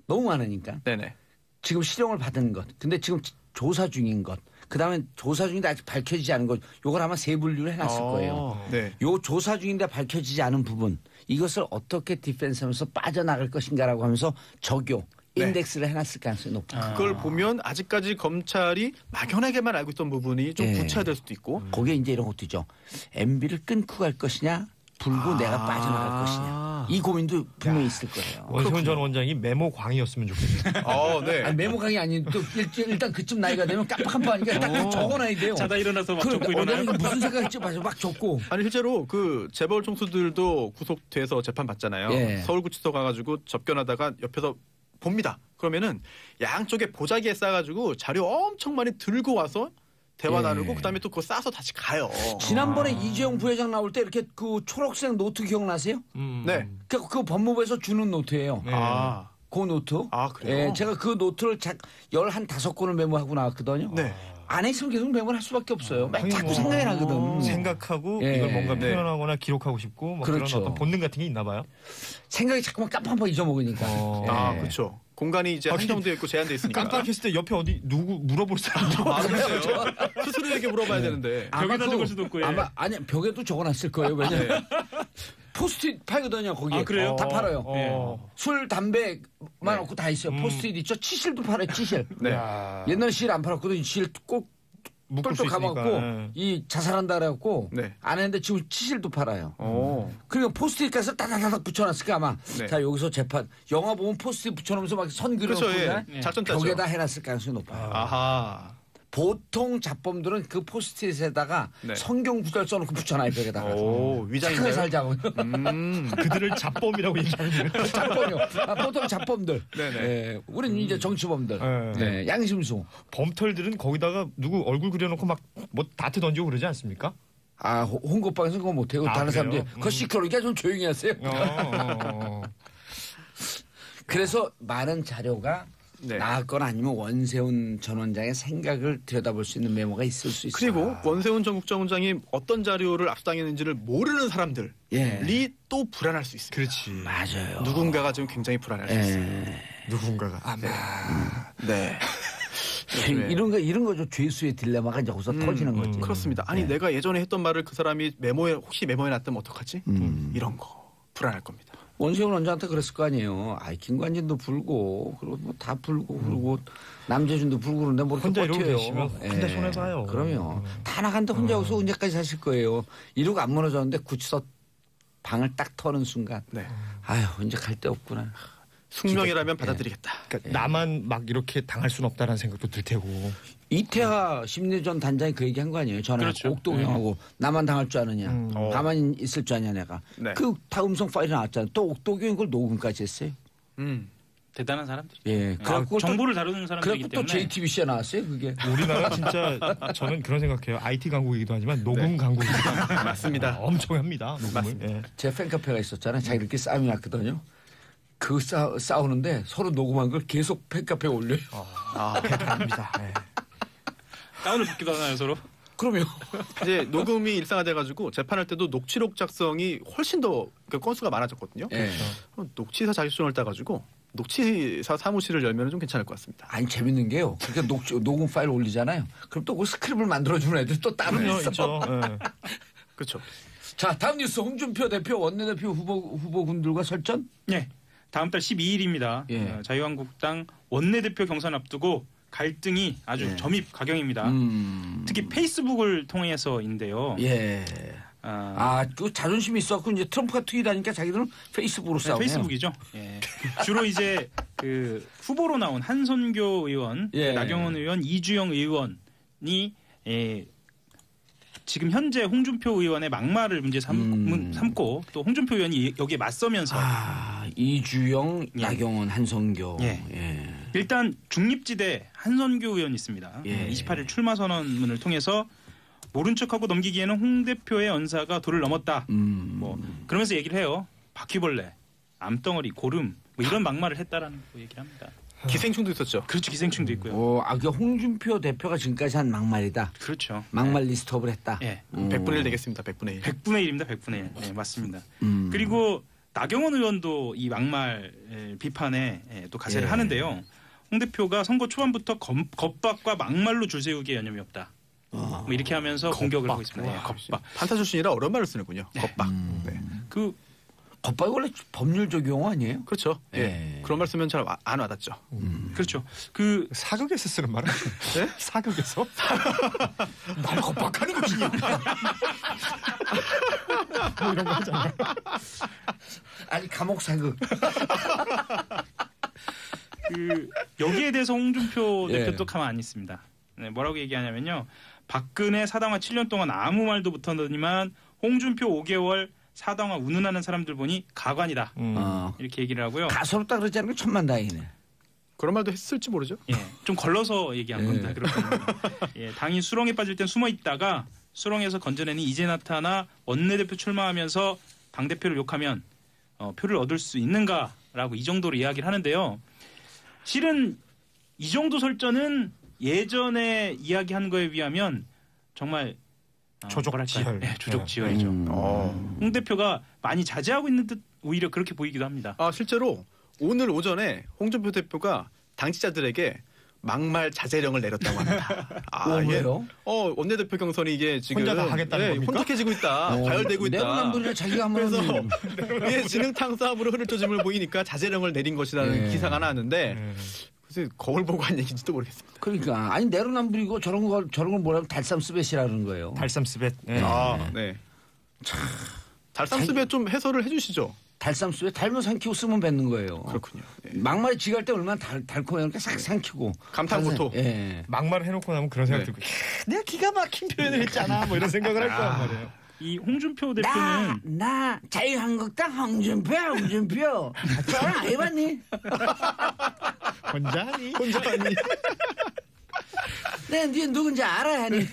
Speaker 1: 너무 많으니까.
Speaker 3: 네네.
Speaker 1: 지금 실형을 받은 것. 근데 지금 조사 중인 것. 그다음에 조사 중인데 아직 밝혀지지 않은 것. 요걸 아마 세 분류를 해놨을 거예요.
Speaker 3: 네.
Speaker 1: 요 조사 중인데 밝혀지지 않은 부분. 이것을 어떻게 디펜스하면서 빠져나갈 것인가라고 하면서 적용.
Speaker 3: 네.
Speaker 1: 인덱스를 해놨을 가능성이 높다.
Speaker 3: 그걸 보면 아직까지 검찰이 막연하게만 알고 있던 부분이 좀
Speaker 1: 예.
Speaker 3: 구체화될 수도 있고.
Speaker 1: 거기에 이제 이런 것도 있죠. MB를 끊고 갈 것이냐, 불고 내가 빠져나갈 것이냐. 이 고민도 분명히 있을 거예요.
Speaker 4: 원세훈 전 원장이 메모 광이었으면 좋겠네요.
Speaker 3: 네.
Speaker 1: 아니, 메모강이 아닌 또 일단 그쯤 나이가 되면 깜빡깜빡하니까 딱 적어놔야 돼요.
Speaker 5: 자다 일어나서 막 적고 일어나요.
Speaker 1: 이거 무슨 생각일지 막 적고.
Speaker 3: 아니 실제로 그 재벌 총수들도 구속돼서 재판 받잖아요.
Speaker 1: 예.
Speaker 3: 서울구치소 가가지고 접견하다가 옆에서 봅니다. 그러면은 양쪽에 보자기에 싸가지고 자료 엄청 많이 들고 와서 대화
Speaker 1: 예.
Speaker 3: 나누고 그다음에 또 그거 싸서 다시 가요.
Speaker 1: 지난번에 이재용 부회장 나올 때 이렇게 그 초록색 노트 기억나세요?
Speaker 3: 네.
Speaker 1: 그 법무부에서 주는 노트예요.
Speaker 4: 네.
Speaker 1: 그 노트.
Speaker 3: 그래요?
Speaker 1: 예, 제가 그 노트를 15권을 메모하고 나왔거든요.
Speaker 3: 네.
Speaker 1: 안 했으면 계속 메모를 할 수밖에 없어요. 자꾸 생각이 나거든.
Speaker 4: 생각하고
Speaker 1: 예.
Speaker 4: 이걸 뭔가
Speaker 3: 네.
Speaker 4: 표현하거나 기록하고 싶고 뭐
Speaker 1: 그렇죠.
Speaker 4: 그런 어떤 본능 같은 게 있나 봐요.
Speaker 1: 생각이 자꾸만 깜빡 잊어먹으니까. 예.
Speaker 3: 그렇죠. 공간이 이제 한정되어 있고 제한되어 있으니까.
Speaker 4: 깜빡했을 때 옆에 어디 누구 물어볼 사람도
Speaker 3: 그래요? 스스로에게 물어봐야 되는데.
Speaker 5: 벽에다 적을 수도 없고. 예.
Speaker 1: 아니 벽에도 적어놨을 거예요. 왜냐면 포스트잇 팔거든요. 거기에.
Speaker 5: 그래요?
Speaker 1: 다 팔아요. 술, 담배만
Speaker 3: 네.
Speaker 1: 없고 다 있어요. 포스트잇 있죠. 치실도 팔아요. 치실.
Speaker 3: 네.
Speaker 1: 옛날 실 안 팔았거든요. 실 꼭
Speaker 4: 묶을 수
Speaker 1: 똘똘
Speaker 4: 있으니까.
Speaker 1: 감았고
Speaker 4: 네.
Speaker 1: 이 자살한다 그래갖고
Speaker 3: 네.
Speaker 1: 안 했는데 지금 치실도 팔아요.
Speaker 3: 오.
Speaker 1: 그러니까 포스트잇 가서 따다다닥 붙여놨을까 아마.
Speaker 3: 네.
Speaker 1: 자 여기서 재판 영화 보면 포스트잇 붙여놓으면서 막 선
Speaker 3: 그렇죠.
Speaker 1: 그려놓고
Speaker 3: 예. 작전 짜죠.
Speaker 1: 벽에다 해놨을 가능성이 높아요.
Speaker 3: 아하.
Speaker 1: 보통 자범들은 그 포스트잇에다가
Speaker 3: 네.
Speaker 1: 성경 구절 써놓고 붙여놔요 벽에다가.
Speaker 3: 오,
Speaker 1: 착하게
Speaker 3: 위장인가요?
Speaker 1: 살자고.
Speaker 4: 그들을 잡범이라고 얘기하는 거예요.
Speaker 1: 자범이요. 보통 자범들.
Speaker 3: 네네.
Speaker 1: 예, 우리는 이제 정치범들.
Speaker 4: 네.
Speaker 1: 네, 양심수.
Speaker 4: 범털들은 거기다가 누구 얼굴 그려놓고 막 뭐 다트 던지고 그러지 않습니까?
Speaker 1: 아 홍고방에서 그거 못해요.
Speaker 4: 아,
Speaker 1: 다른
Speaker 4: 그래요?
Speaker 1: 사람들이 그거 시끄러우니까 좀 조용히 하세요. 그래서 많은 자료가
Speaker 3: 네.
Speaker 1: 나왔거나 아니면 원세훈 전 원장의 생각을 들여다볼 수 있는 메모가 있을 수 있어요.
Speaker 3: 그리고 원세훈 전 국정원장이 어떤 자료를 압수당했는지를 모르는 사람들이
Speaker 1: 예.
Speaker 3: 또 불안할 수 있습니다.
Speaker 4: 그렇지.
Speaker 1: 맞아요.
Speaker 3: 누군가가 지금 굉장히 불안할 수 있어요.
Speaker 1: 예.
Speaker 4: 누군가가 아마
Speaker 3: 네.
Speaker 1: 이런 거죠. 죄수의 딜레마가 이제 거기서 터지는 거지.
Speaker 3: 그렇습니다. 아니
Speaker 1: 네.
Speaker 3: 내가 예전에 했던 말을 그 사람이 혹시 메모해 놨다면 어떡하지? 이런 거 불안할 겁니다.
Speaker 1: 원세훈 원장한테 그랬을 거 아니에요. 아이 김관진도 불고 그리고 뭐 다 불고 그리고 남재준도 불고 그러는데 뭐 이렇게
Speaker 4: 혼자 이러고
Speaker 1: 버텨요.
Speaker 4: 계시면 혼자 손해봐요.
Speaker 1: 그럼요. 다 나간데 혼자 여기서 언제까지 사실 거예요. 이러고 안 무너졌는데 구치소 방을 딱 터는 순간
Speaker 3: 네.
Speaker 1: 아유 이제 갈 데 없구나.
Speaker 3: 숙명이라면 받아들이겠다.
Speaker 4: 그러니까 나만 막 이렇게 당할 수는 없다라는 생각도 들 테고.
Speaker 1: 이태하 심리전 단장이 그 얘기한 거 아니에요. 전화
Speaker 2: 그렇죠.
Speaker 1: 옥도경하고 나만 당할 줄 아느냐. 가만히 있을 줄 아냐 내가.
Speaker 3: 네.
Speaker 1: 그 다 음성 파일이 나왔잖아요. 또 옥도경이 그걸 녹음까지 했어요.
Speaker 2: 대단한 사람들이.
Speaker 1: 예. 그래갖고
Speaker 2: 정보를 다루는 사람들이기
Speaker 1: 그래갖고 또
Speaker 2: 때문에.
Speaker 1: JTBC에 나왔어요. 그게.
Speaker 4: 우리나라 진짜 저는 그런 생각해요. IT 강국이기도 하지만 녹음 강국이기도
Speaker 3: 맞습니다.
Speaker 4: 엄청합니다. 녹음을.
Speaker 3: 맞습니다.
Speaker 4: 예.
Speaker 1: 제 팬카페가 있었잖아요. 자기들끼리 싸움이 났거든요. 그 싸우는데 서로 녹음한 걸 계속 팬카페에 올려요.
Speaker 4: 대단합니다. 예.
Speaker 2: 다운을 받기도 하나요 서로?
Speaker 1: 그럼요.
Speaker 3: 이제 녹음이 일상화돼가지고 재판할 때도 녹취록 작성이 훨씬 더 건수가 많아졌거든요.
Speaker 1: 예.
Speaker 3: 녹취사 자격증을 따가지고 녹취사 사무실을 열면 좀 괜찮을 것 같습니다.
Speaker 1: 아니 재밌는 게요. 그렇게 녹음 파일 올리잖아요. 그럼 또 그 스크립을 만들어주는 애들 또 따로 있어.
Speaker 4: 있죠. 예.
Speaker 3: 그렇죠.
Speaker 1: 자 다음 뉴스 홍준표 대표 원내대표 후보군들과 설전.
Speaker 5: 네. 다음 달 12일입니다.
Speaker 1: 예.
Speaker 5: 자유한국당 원내대표 경선 앞두고 갈등이 아주
Speaker 1: 예.
Speaker 5: 점입 가경입니다. 특히 페이스북을 통해서인데요.
Speaker 1: 예. 그 자존심이 있었고 이제 트럼프가 트윗하니까 자기들은 페이스북으로 싸우네요.
Speaker 5: 페이스북이죠. 예. 주로 이제 그 후보로 나온 한선교 의원,
Speaker 1: 예.
Speaker 5: 나경원 의원, 이주영 의원이 지금 현재 홍준표 의원의 막말을 문제 삼고 또 홍준표 의원이 여기에 맞서면서
Speaker 1: 이주영,
Speaker 5: 예.
Speaker 1: 나경원, 한성교.
Speaker 5: 예.
Speaker 1: 예.
Speaker 5: 일단 중립지대 한선교 의원이 있습니다.
Speaker 1: 예.
Speaker 5: 28일 출마 선언문을 통해서 모른 척하고 넘기기에는 홍 대표의 언사가 도를 넘었다. 뭐 그러면서 얘기를 해요. 바퀴벌레, 암덩어리, 고름 뭐 이런 막말을 했다라는 거 얘기를 합니다.
Speaker 3: 기생충도 있었죠.
Speaker 5: 그렇죠. 기생충도 있고요.
Speaker 1: 그 홍준표 대표가 지금까지 한 막말이다.
Speaker 5: 그렇죠.
Speaker 1: 막말 리스트업을 했다.
Speaker 5: 예.
Speaker 3: 100분의 1 되겠습니다. 100분의 1.
Speaker 5: 100분의 1입니다. 100분의 1. 네, 맞습니다. 그리고 나경원 의원도 이 막말 비판에 또 가세를
Speaker 1: 예.
Speaker 5: 하는데요. 홍 대표가 선거 초반부터 겁박과 막말로 줄 세우기에 여념이 없다. 뭐 이렇게 하면서 공격을 하고 있습니다. 예, 겁박.
Speaker 3: 판사 출신이라 어려운 말을 쓰는군요. 겁박. 네.
Speaker 5: 그
Speaker 1: 겁박이 원래 법률적 용어 아니에요?
Speaker 3: 그렇죠. 예.
Speaker 1: 예.
Speaker 3: 그런 말 쓰면 잘 안 와닿죠.
Speaker 5: 그렇죠. 그
Speaker 4: 사극에서 쓰는 말은? 네? 사극에서?
Speaker 1: 날 겁박하는 것이냐?
Speaker 4: 뭐 이런 거 하잖아요.
Speaker 1: 아니 감옥 사극.
Speaker 5: 그 여기에 대해서 홍준표
Speaker 1: 예.
Speaker 5: 대표 또 가만 안 있습니다. 네, 뭐라고 얘기하냐면요. 박근혜 사당화 7년 동안 아무 말도 못하더니만 홍준표 5개월 사당화 운운하는 사람들 보니 가관이다. 이렇게 얘기를 하고요.
Speaker 1: 가소롭다 그러지 않은 건 천만다행이네.
Speaker 3: 그런 말도 했을지 모르죠.
Speaker 5: 예, 좀 걸러서 얘기한 겁니다. 그렇거든요. 예, 당이 수렁에 빠질 땐 숨어 있다가 수렁에서 건져내니 이제 나타나 원내대표 출마하면서 당대표를 욕하면 표를 얻을 수 있는가라고 이 정도로 이야기를 하는데요. 실은 이 정도 설전은 예전에 이야기한 거에 비하면 정말
Speaker 4: 조족지혈.
Speaker 5: 네, 조족지혈이죠. 홍 대표가 많이 자제하고 있는 듯 오히려 그렇게 보이기도 합니다.
Speaker 3: 실제로 오늘 오전에 홍준표 대표가 당직자들에게 막말 자제령을 내렸다고 합니다.
Speaker 1: 왜요?
Speaker 3: 원내대표 경선이 이게 지금
Speaker 4: 혼자 다 하겠다는 겁니까?
Speaker 3: 혼탁해지고 있다. 과열되고 있다.
Speaker 1: 내로남불을 자기가 한번
Speaker 3: 그래서 이게 진흙탕 싸움으로 흐를 조짐을 보이니까 자제령을 내린 것이라는 기사가 나왔는데 글쎄 거울 보고 한 얘기인지도 모르겠습니다.
Speaker 1: 그러니까 아니 내로남불이고 저런 걸 뭐라고 달쌈스벳이라는 거예요.
Speaker 4: 달쌈스벳. 네.
Speaker 3: 네. 달쌈스벳 좀 해설을 해주시죠.
Speaker 1: 달쌈스벳 달면 삼키고 쓰면 뱉는 거예요.
Speaker 3: 그렇군요. 네.
Speaker 1: 막말에 쥐갈 때 얼마나 달콤하니까 싹 삼키고.
Speaker 3: 감탄부터.
Speaker 1: 예.
Speaker 4: 막말을 해놓고 나면 그런 생각 들고 내가 기가 막힌 표현을 했잖아. 뭐 이런 생각을 할 거란 말이에요.
Speaker 5: 이 홍준표 대표는
Speaker 1: 나 자유한국당 홍준표. 저랑 안 해봤니?
Speaker 4: 혼자 하니?
Speaker 1: 네 누군지 알아야 하니?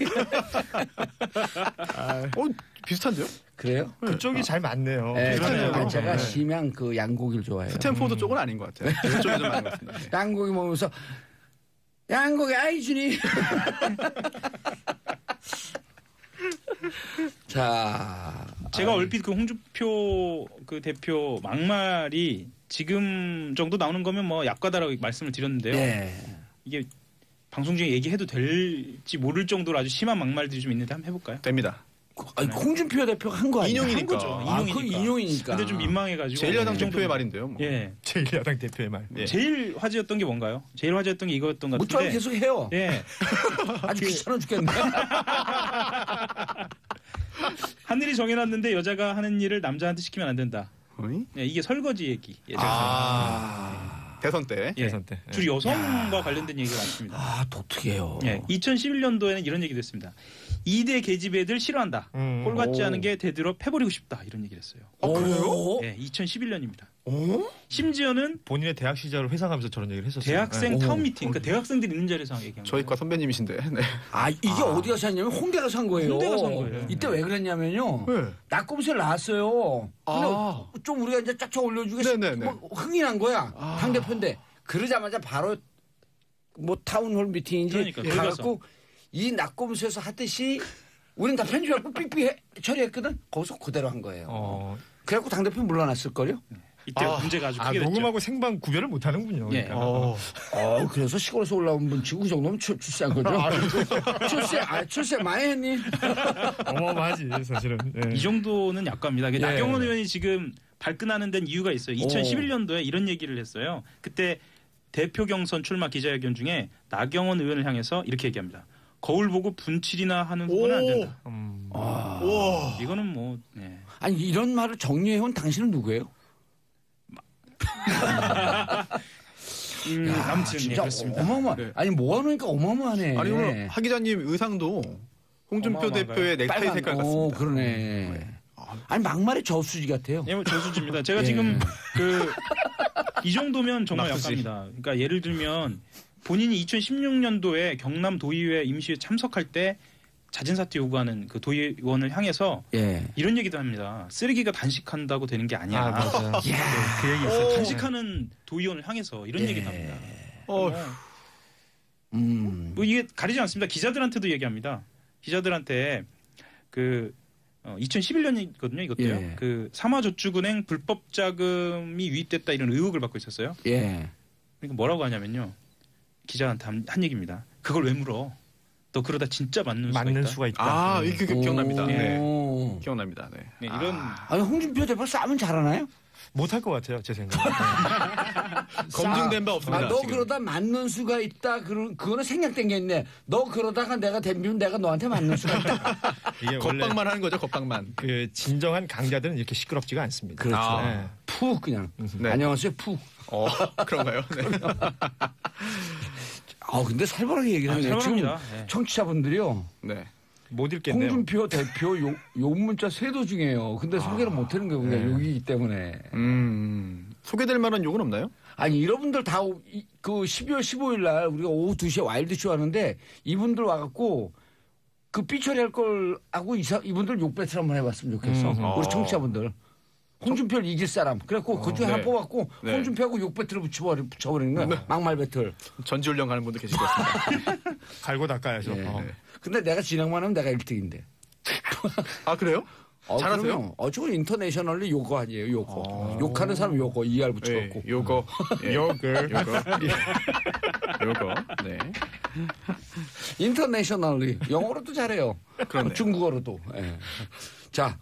Speaker 3: 비슷한데요?
Speaker 1: 그래요?
Speaker 4: 그쪽이 잘 맞네요.
Speaker 1: 네,
Speaker 3: 그러네요.
Speaker 1: 제가
Speaker 3: 네.
Speaker 1: 심양 그 양고기를 좋아해요.
Speaker 3: 스탠포드 쪽은 아닌 것 같아요. 이쪽이 좀 아닌 것 같습니다. 네.
Speaker 1: 양고기 먹으면서 양고기 아이준이. 자,
Speaker 5: 제가 얼핏 그 홍준표 그 대표 막말이 지금 정도 나오는 거면 뭐 약과다라고 말씀을 드렸는데요.
Speaker 1: 네.
Speaker 5: 이게 방송 중에 얘기해도 될지 모를 정도로 아주 심한 막말들이 좀 있는데 한번 해볼까요?
Speaker 3: 됩니다.
Speaker 1: 아니, 홍준표 대표가 한 거 아니에요?
Speaker 3: 인용이니까.
Speaker 5: 한 거죠.
Speaker 1: 그 인용이니까.
Speaker 5: 근데 좀 민망해가지고.
Speaker 3: 제1야당
Speaker 5: 그
Speaker 3: 대표의
Speaker 5: 정도는-
Speaker 3: 말인데요. 뭐.
Speaker 5: 예.
Speaker 4: 제1야당 대표의 말.
Speaker 3: 예.
Speaker 5: 제일 화제였던 게 뭔가요? 제일 화제였던 게 이거였던 것
Speaker 1: 무조건
Speaker 5: 같은데.
Speaker 1: 계속 해요.
Speaker 5: 예.
Speaker 1: 아주 귀찮아 죽겠네.
Speaker 5: 하늘이 정해놨는데 여자가 하는 일을 남자한테 시키면 안 된다.
Speaker 3: 어이?
Speaker 5: 예, 이게 설거지 얘기. 예,
Speaker 3: 대선 때.
Speaker 5: 예.
Speaker 4: 대선 때.
Speaker 5: 주로 여성과 관련된 얘기가 많습니다.
Speaker 1: 아, 독특해요.
Speaker 5: 예, 2011년도에는 이런 얘기도 했습니다. 2대 계집 애들 싫어한다. 꼴 같지
Speaker 1: 오.
Speaker 5: 않은 게 되도록 패버리고 싶다. 이런 얘기를 했어요.
Speaker 1: 그래요?
Speaker 5: 예, 2011년입니다.
Speaker 1: 어?
Speaker 5: 심지어는
Speaker 4: 본인의 대학 시절을 회상하면서 저런 얘기를 했었어요.
Speaker 5: 대학생
Speaker 1: 네.
Speaker 5: 타운 미팅, 그러니까 대학생들이 있는 자리에서 얘기한
Speaker 3: 저희
Speaker 5: 거예요.
Speaker 3: 과 선배님이신데. 네.
Speaker 1: 아, 이게 어디 가서 했냐면 홍대 가서 한 거예요.
Speaker 5: 홍대 가서 한 거예요.
Speaker 1: 이때 왜 그랬냐면요.
Speaker 3: 네.
Speaker 1: 낙검수를 나왔어요. 근데
Speaker 3: 아.
Speaker 1: 좀 우리가 이제 쫙쫙 올려주고
Speaker 3: 네네네.
Speaker 1: 뭐 흥이 난 거야. 당대표인데. 그러자마자 바로 뭐 타운홀 미팅인지
Speaker 5: 그러니까, 거기
Speaker 1: 가갖고 이 낙검수에서 하듯이 우린 다 편집하고 삑삑 처리했거든. 거기서 그대로 한 거예요. 그래갖고 당대표 물러났을걸요?
Speaker 5: 이때 문제가 아주 크게 됐죠.
Speaker 4: 녹음하고 생방 구별을 못 하는군요.
Speaker 5: 예.
Speaker 4: 그러니까.
Speaker 1: 그래서 시골에서 올라온 분 치고 그 정도면 출세한 거죠. 출세 많이 했니?
Speaker 4: 어마어마하지 사실은. 예.
Speaker 5: 이 정도는 약과입니다.
Speaker 1: 예.
Speaker 5: 나경원 의원이 지금 발끈하는 데는 이유가 있어요. 2011년도에 이런 얘기를 했어요. 그때 대표 경선 출마 기자회견 중에 나경원 의원을 향해서 이렇게 얘기합니다. 거울 보고 분칠이나 하는 후보는 안 된다. 이거는 뭐 네.
Speaker 1: 아니 이런 말을 정리해온 당신은 누구예요?
Speaker 5: 아무튼 예,
Speaker 1: 진짜
Speaker 5: 그렇습니다.
Speaker 1: 어마어마.
Speaker 3: 네.
Speaker 1: 아니 모아놓으니까 어마어마하네.
Speaker 3: 아니 오늘 하 기자님 의상도 홍준표
Speaker 5: 어마어마한가요?
Speaker 3: 대표의 넥타이
Speaker 1: 빨간
Speaker 3: 색깔 같습니다.
Speaker 1: 그러네. 아니 막말의 저수지 같아요.
Speaker 5: 예, 뭐 저수지입니다. 제가
Speaker 1: 예.
Speaker 5: 지금 이 정도면 정말
Speaker 3: 나쁘지.
Speaker 5: 약합니다. 그러니까 예를 들면 본인이 2016년도에 경남 도의회 임시회 참석할 때 자진 사퇴 요구하는 그 도의원을 향해서
Speaker 1: 예.
Speaker 5: 이런 얘기도 합니다. 쓰레기가 단식한다고 되는 게 아니야.
Speaker 4: 맞아. 그 얘기 있었죠.
Speaker 5: 단식하는 도의원을 향해서 이런
Speaker 1: 예.
Speaker 5: 얘기도 합니다. 뭐 이게 가리지 않습니다. 기자들한테도 얘기합니다. 기자들한테 그 2011년이거든요. 이것도요.
Speaker 1: 예.
Speaker 5: 그 삼화저축은행 불법 자금이 유입됐다 이런 의혹을 받고 있었어요.
Speaker 1: 예.
Speaker 5: 그러니까 뭐라고 하냐면요. 기자한테 한 얘기입니다. 그걸 왜 물어? 너 그러다 진짜 맞는 수가 있다.
Speaker 3: 아, 이게 기억납니다. 네.
Speaker 1: 오.
Speaker 3: 기억납니다. 네.
Speaker 5: 네, 이런
Speaker 1: 아니 홍준표 대표 싸면 잘하나요?
Speaker 4: 못할 것 같아요, 제 생각에.
Speaker 3: 검증된 바 없습니다.
Speaker 1: 너
Speaker 3: 지금.
Speaker 1: 그러다 맞는 수가 있다. 그거는 생략된 게 있네. 너 그러다가 내가 댐비면 내가 너한테 맞는 수가 있다.
Speaker 4: 이게 원래
Speaker 3: 겁방만 하는 거죠, 겁방만.
Speaker 4: 그 진정한 강자들은 이렇게 시끄럽지가 않습니다.
Speaker 1: 그렇죠.
Speaker 3: 아.
Speaker 4: 네.
Speaker 1: 푹 그냥.
Speaker 3: 네.
Speaker 1: 안녕하세요 푹.
Speaker 3: 그런가요? 네.
Speaker 1: 근데 살벌하게 얘기를 하네요. 지금
Speaker 5: 살벌합니다. 네.
Speaker 1: 청취자분들이요.
Speaker 3: 네.
Speaker 4: 못 읽겠네요.
Speaker 1: 홍준표 대표 욕 문자 세도 중이에요. 근데 소개를 못 하는 거예요. 그냥 욕이기 때문에.
Speaker 3: 소개될 만한 욕은 없나요?
Speaker 1: 아니 여러분들 다 그 12월 15일 날 우리가 오후 2시에 와일드쇼 하는데 이분들 와갖고 그 삐처리할 걸 하고 이분들 욕 배틀 한번 해봤으면 좋겠어. 우리 청취자분들. 홍준표를 이길 사람. 그래갖고 그 중에
Speaker 3: 네.
Speaker 1: 하나 뽑았고
Speaker 3: 네.
Speaker 1: 홍준표하고 욕 배틀을 붙여버리는 거야. 막말 배틀.
Speaker 3: 전지훈련 가는 분도 계실 것 같습니다.
Speaker 4: 갈고 닦아야죠.
Speaker 1: 네.
Speaker 4: 어.
Speaker 1: 근데 내가 진행만 하면 내가 1등인데.
Speaker 3: 아, 그래요? 잘하세요?
Speaker 1: 저건 인터내셔널리 요거 아니에요, 요거. 욕하는 사람 요거, ER 붙여갖고.
Speaker 3: 네, 요거. 요거. 네.
Speaker 1: 인터내셔널리. 영어로도 잘해요.
Speaker 3: 그렇네요.
Speaker 1: 중국어로도. 예. 자,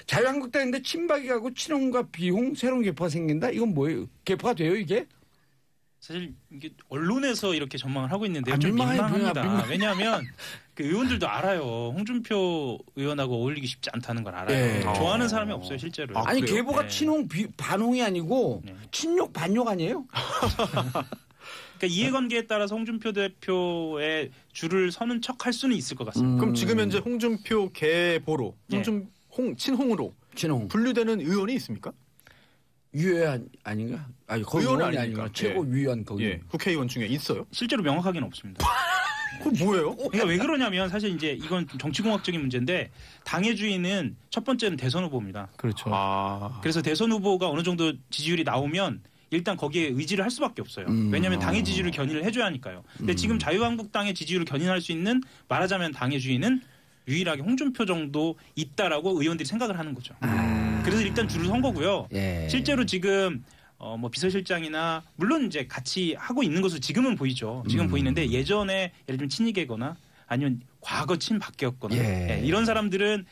Speaker 1: 자유한국당인데 친박이 가고 친홍과 비홍 새로운 개파가 생긴다? 이건 뭐예요? 개파가 돼요, 이게?
Speaker 5: 사실 이게 언론에서 이렇게 전망을 하고 있는데요. 좀 민망합니다. 왜냐하면 그 의원들도 알아요. 홍준표 의원하고 어울리기 쉽지 않다는 걸 알아요.
Speaker 1: 네.
Speaker 5: 좋아하는 사람이 없어요, 실제로.
Speaker 1: 아니 계보가
Speaker 5: 네.
Speaker 1: 친홍 반홍이 아니고
Speaker 5: 네.
Speaker 1: 친욕 반욕 아니에요?
Speaker 5: 그러니까 이해관계에 따라서 홍준표 대표의 줄을 서는 척할 수는 있을 것 같습니다.
Speaker 3: 그럼 지금 현재 홍준표 계보로 친홍으로
Speaker 1: 친홍
Speaker 3: 분류되는 의원이 있습니까?
Speaker 1: 유해한 아닌가? 아니 거기
Speaker 3: 의원은
Speaker 1: 의원이
Speaker 3: 아닙니까?
Speaker 1: 아니고 최고위원 거기.
Speaker 3: 예. 국회의원 중에 있어요?
Speaker 5: 실제로 명확하게는 없습니다.
Speaker 3: 그건 뭐예요?
Speaker 5: 그러니까 왜 그러냐면 사실 이제 이건 좀 정치공학적인 문제인데 당의 주인은 첫 번째는 대선 후보입니다.
Speaker 4: 그렇죠.
Speaker 5: 그래서 대선 후보가 어느 정도 지지율이 나오면 일단 거기에 의지를 할 수밖에 없어요. 왜냐하면 당의 지지율을 견인을 해줘야 하니까요. 근데 지금 자유한국당의 지지율을 견인할 수 있는 말하자면 당의 주인은 유일하게 홍준표 정도 있다라고 의원들이 생각을 하는 거죠. 그래서 일단 줄을 선 거고요.
Speaker 1: 예.
Speaker 5: 실제로 지금 뭐 비서실장이나 물론 이제 같이 하고 있는 것으로 지금은 보이죠. 지금 보이는데 예전에 예를 들면 친이계거나 아니면 과거 친박계였거나
Speaker 1: 예.
Speaker 5: 이런 사람들은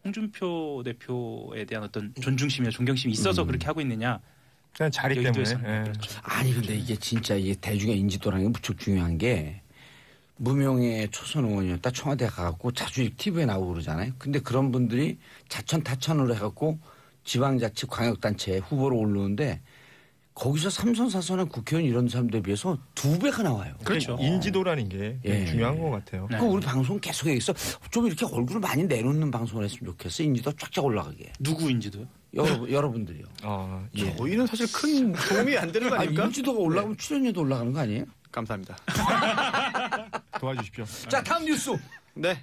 Speaker 5: 홍준표 대표에 대한 어떤 존중심이나 존경심이 있어서 그렇게 하고 있느냐.
Speaker 4: 그냥 자리 때문에.
Speaker 5: 여의도에서는 그렇죠.
Speaker 1: 아니 근데 이게 진짜 이게 대중의 인지도라는 게 무척 중요한 게 무명의 초선 의원이었다 청와대 가갖고 자주 TV에 나오고 그러잖아요. 근데 그런 분들이 자천 타천으로 해갖고 지방자치 광역단체 후보로 오르는데 거기서 삼선사선한 국회의원 이런 사람들에 비해서 2배가 나와요.
Speaker 5: 그렇죠.
Speaker 4: 인지도라는 게
Speaker 1: 예.
Speaker 4: 중요한 것 같아요.
Speaker 5: 네.
Speaker 1: 그 우리 방송 계속 얘기했어. 좀 이렇게 얼굴을 많이 내놓는 방송을 했으면 좋겠어. 인지도 쫙쫙 올라가게.
Speaker 5: 누구인지도요?
Speaker 1: 여러분들이요.
Speaker 4: 예.
Speaker 3: 저희는 사실 큰 도움이 안 되는 거 아닙니까?
Speaker 1: 인지도가 올라가면 출연료도 올라가는 거 아니에요?
Speaker 3: 감사합니다.
Speaker 4: 도와주십시오.
Speaker 1: 자 다음 뉴스.
Speaker 3: 네.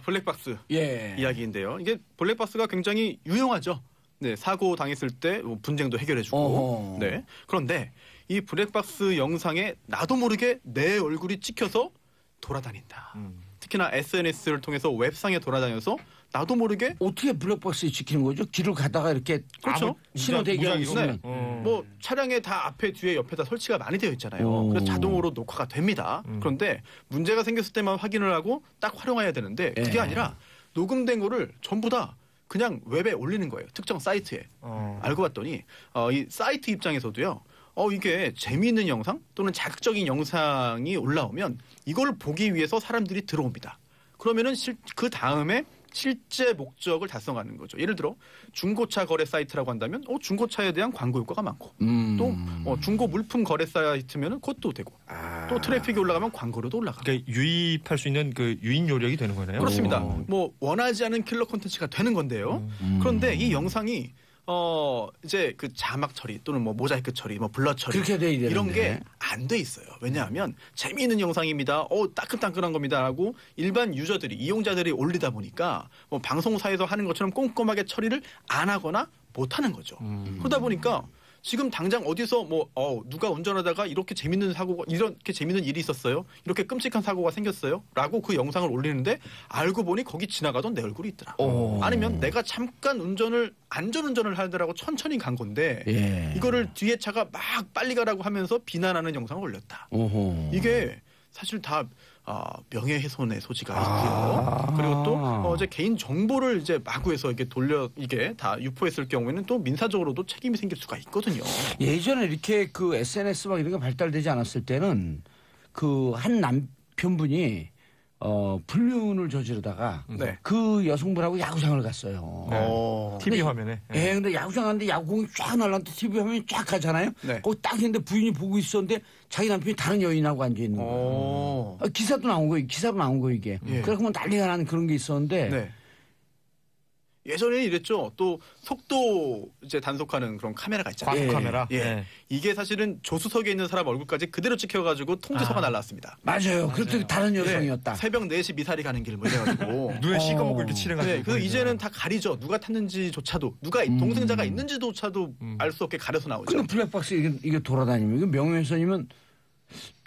Speaker 3: 블랙박스
Speaker 1: 예.
Speaker 3: 이야기인데요. 이게 블랙박스가 굉장히 유용하죠. 네, 사고 당했을 때 분쟁도 해결해주고.
Speaker 1: 어허.
Speaker 3: 네. 그런데 이 블랙박스 영상에 나도 모르게 내 얼굴이 찍혀서 돌아다닌다. 특히나 SNS를 통해서 웹상에 돌아다녀서 나도 모르게
Speaker 1: 어떻게 블랙박스에 지키는 거죠? 길을 가다가 이렇게
Speaker 3: 그렇죠.
Speaker 1: 신호 대기하고 있으면
Speaker 3: 뭐 차량에 다 앞에 뒤에 옆에 다 설치가 많이 되어 있잖아요. 그래서 자동으로 녹화가 됩니다. 그런데 문제가 생겼을 때만 확인을 하고 딱 활용해야 되는데 그게
Speaker 1: 예.
Speaker 3: 아니라 녹음된 거를 전부 다 그냥 웹에 올리는 거예요. 특정 사이트에. 알고 봤더니 이 사이트 입장에서도요. 이게 재미있는 영상 또는 자극적인 영상이 올라오면 이걸 보기 위해서 사람들이 들어옵니다. 그러면은 그 다음에 실제 목적을 달성하는 거죠. 예를 들어 중고차 거래 사이트라고 한다면 중고차에 대한 광고 효과가 많고 또 중고 물품 거래 사이트면은 그것도 되고 또 트래픽이 올라가면 광고료도 올라가고.
Speaker 4: 그러니까 유입할 수 있는 그 유인 요력이 되는 거네요.
Speaker 3: 그렇습니다. 뭐 원하지 않은 킬러 콘텐츠가 되는 건데요. 그런데 이 영상이 이제 그 자막 처리 또는 뭐 모자이크 처리, 뭐 블러 처리
Speaker 1: 그렇게 돼 있는데.
Speaker 3: 이런 게 안 돼 있어요. 왜냐하면 재미있는 영상입니다. 따끈따끈한 겁니다라고 일반 유저들이 이용자들이 올리다 보니까 뭐 방송사에서 하는 것처럼 꼼꼼하게 처리를 안 하거나 못 하는 거죠. 그러다 보니까 지금 당장 어디서 누가 운전하다가 이렇게 재밌는 사고가 이렇게 재밌는 일이 있었어요. 이렇게 끔찍한 사고가 생겼어요.라고 그 영상을 올리는데 알고 보니 거기 지나가던 내 얼굴이 있더라. 아니면 내가 잠깐 안전운전을 하느라고 천천히 간 건데
Speaker 1: 예.
Speaker 3: 이거를 뒤에 차가 막 빨리 가라고 하면서 비난하는 영상을 올렸다. 이게 사실 다 명예훼손의 소지가 있고요. 그리고 또 이제 개인 정보를 이제 마구해서 이게 다 유포했을 경우에는 또 민사적으로도 책임이 생길 수가 있거든요.
Speaker 1: 예전에 이렇게 그 SNS 막 이런 게 발달되지 않았을 때는 그 한 남편분이 불륜을 저지르다가
Speaker 3: 네.
Speaker 1: 그 여성분하고 야구장을 갔어요.
Speaker 4: TV 화면에.
Speaker 1: 예, 근데 야구장 갔는데 야구공이 쫙 날라왔는데 TV 화면이 쫙 가잖아요.
Speaker 3: 네.
Speaker 1: 거기 딱 있는데 부인이 보고 있었는데 자기 남편이 다른 여인하고 앉아 있는 거예요. 기사도 나온 거예요, 이게.
Speaker 3: 예.
Speaker 1: 그래서 난리가 나는 그런 게 있었는데.
Speaker 3: 네. 예전에는 이랬죠. 또 속도 이제 단속하는 그런 카메라가 있잖아요.
Speaker 4: 광고 카메라.
Speaker 3: 예.
Speaker 4: 네.
Speaker 3: 이게 사실은 조수석에 있는 사람 얼굴까지 그대로 찍혀가지고 통지서가 날라왔습니다.
Speaker 1: 맞아요. 그랬더니 다른 여성이었다.
Speaker 3: 새벽 4시 미사리 가는 길 뭐 이래가지고.
Speaker 4: 눈에 시꺼멓고 이렇게 칠해가지고.
Speaker 3: 네, 그 이제는 다 가리죠. 누가 탔는지조차도 누가 동승자가 있는지조차도 알 수 없게 가려서 나오죠.
Speaker 1: 근데 블랙박스 이게 돌아다니면 이거 명예훼손이면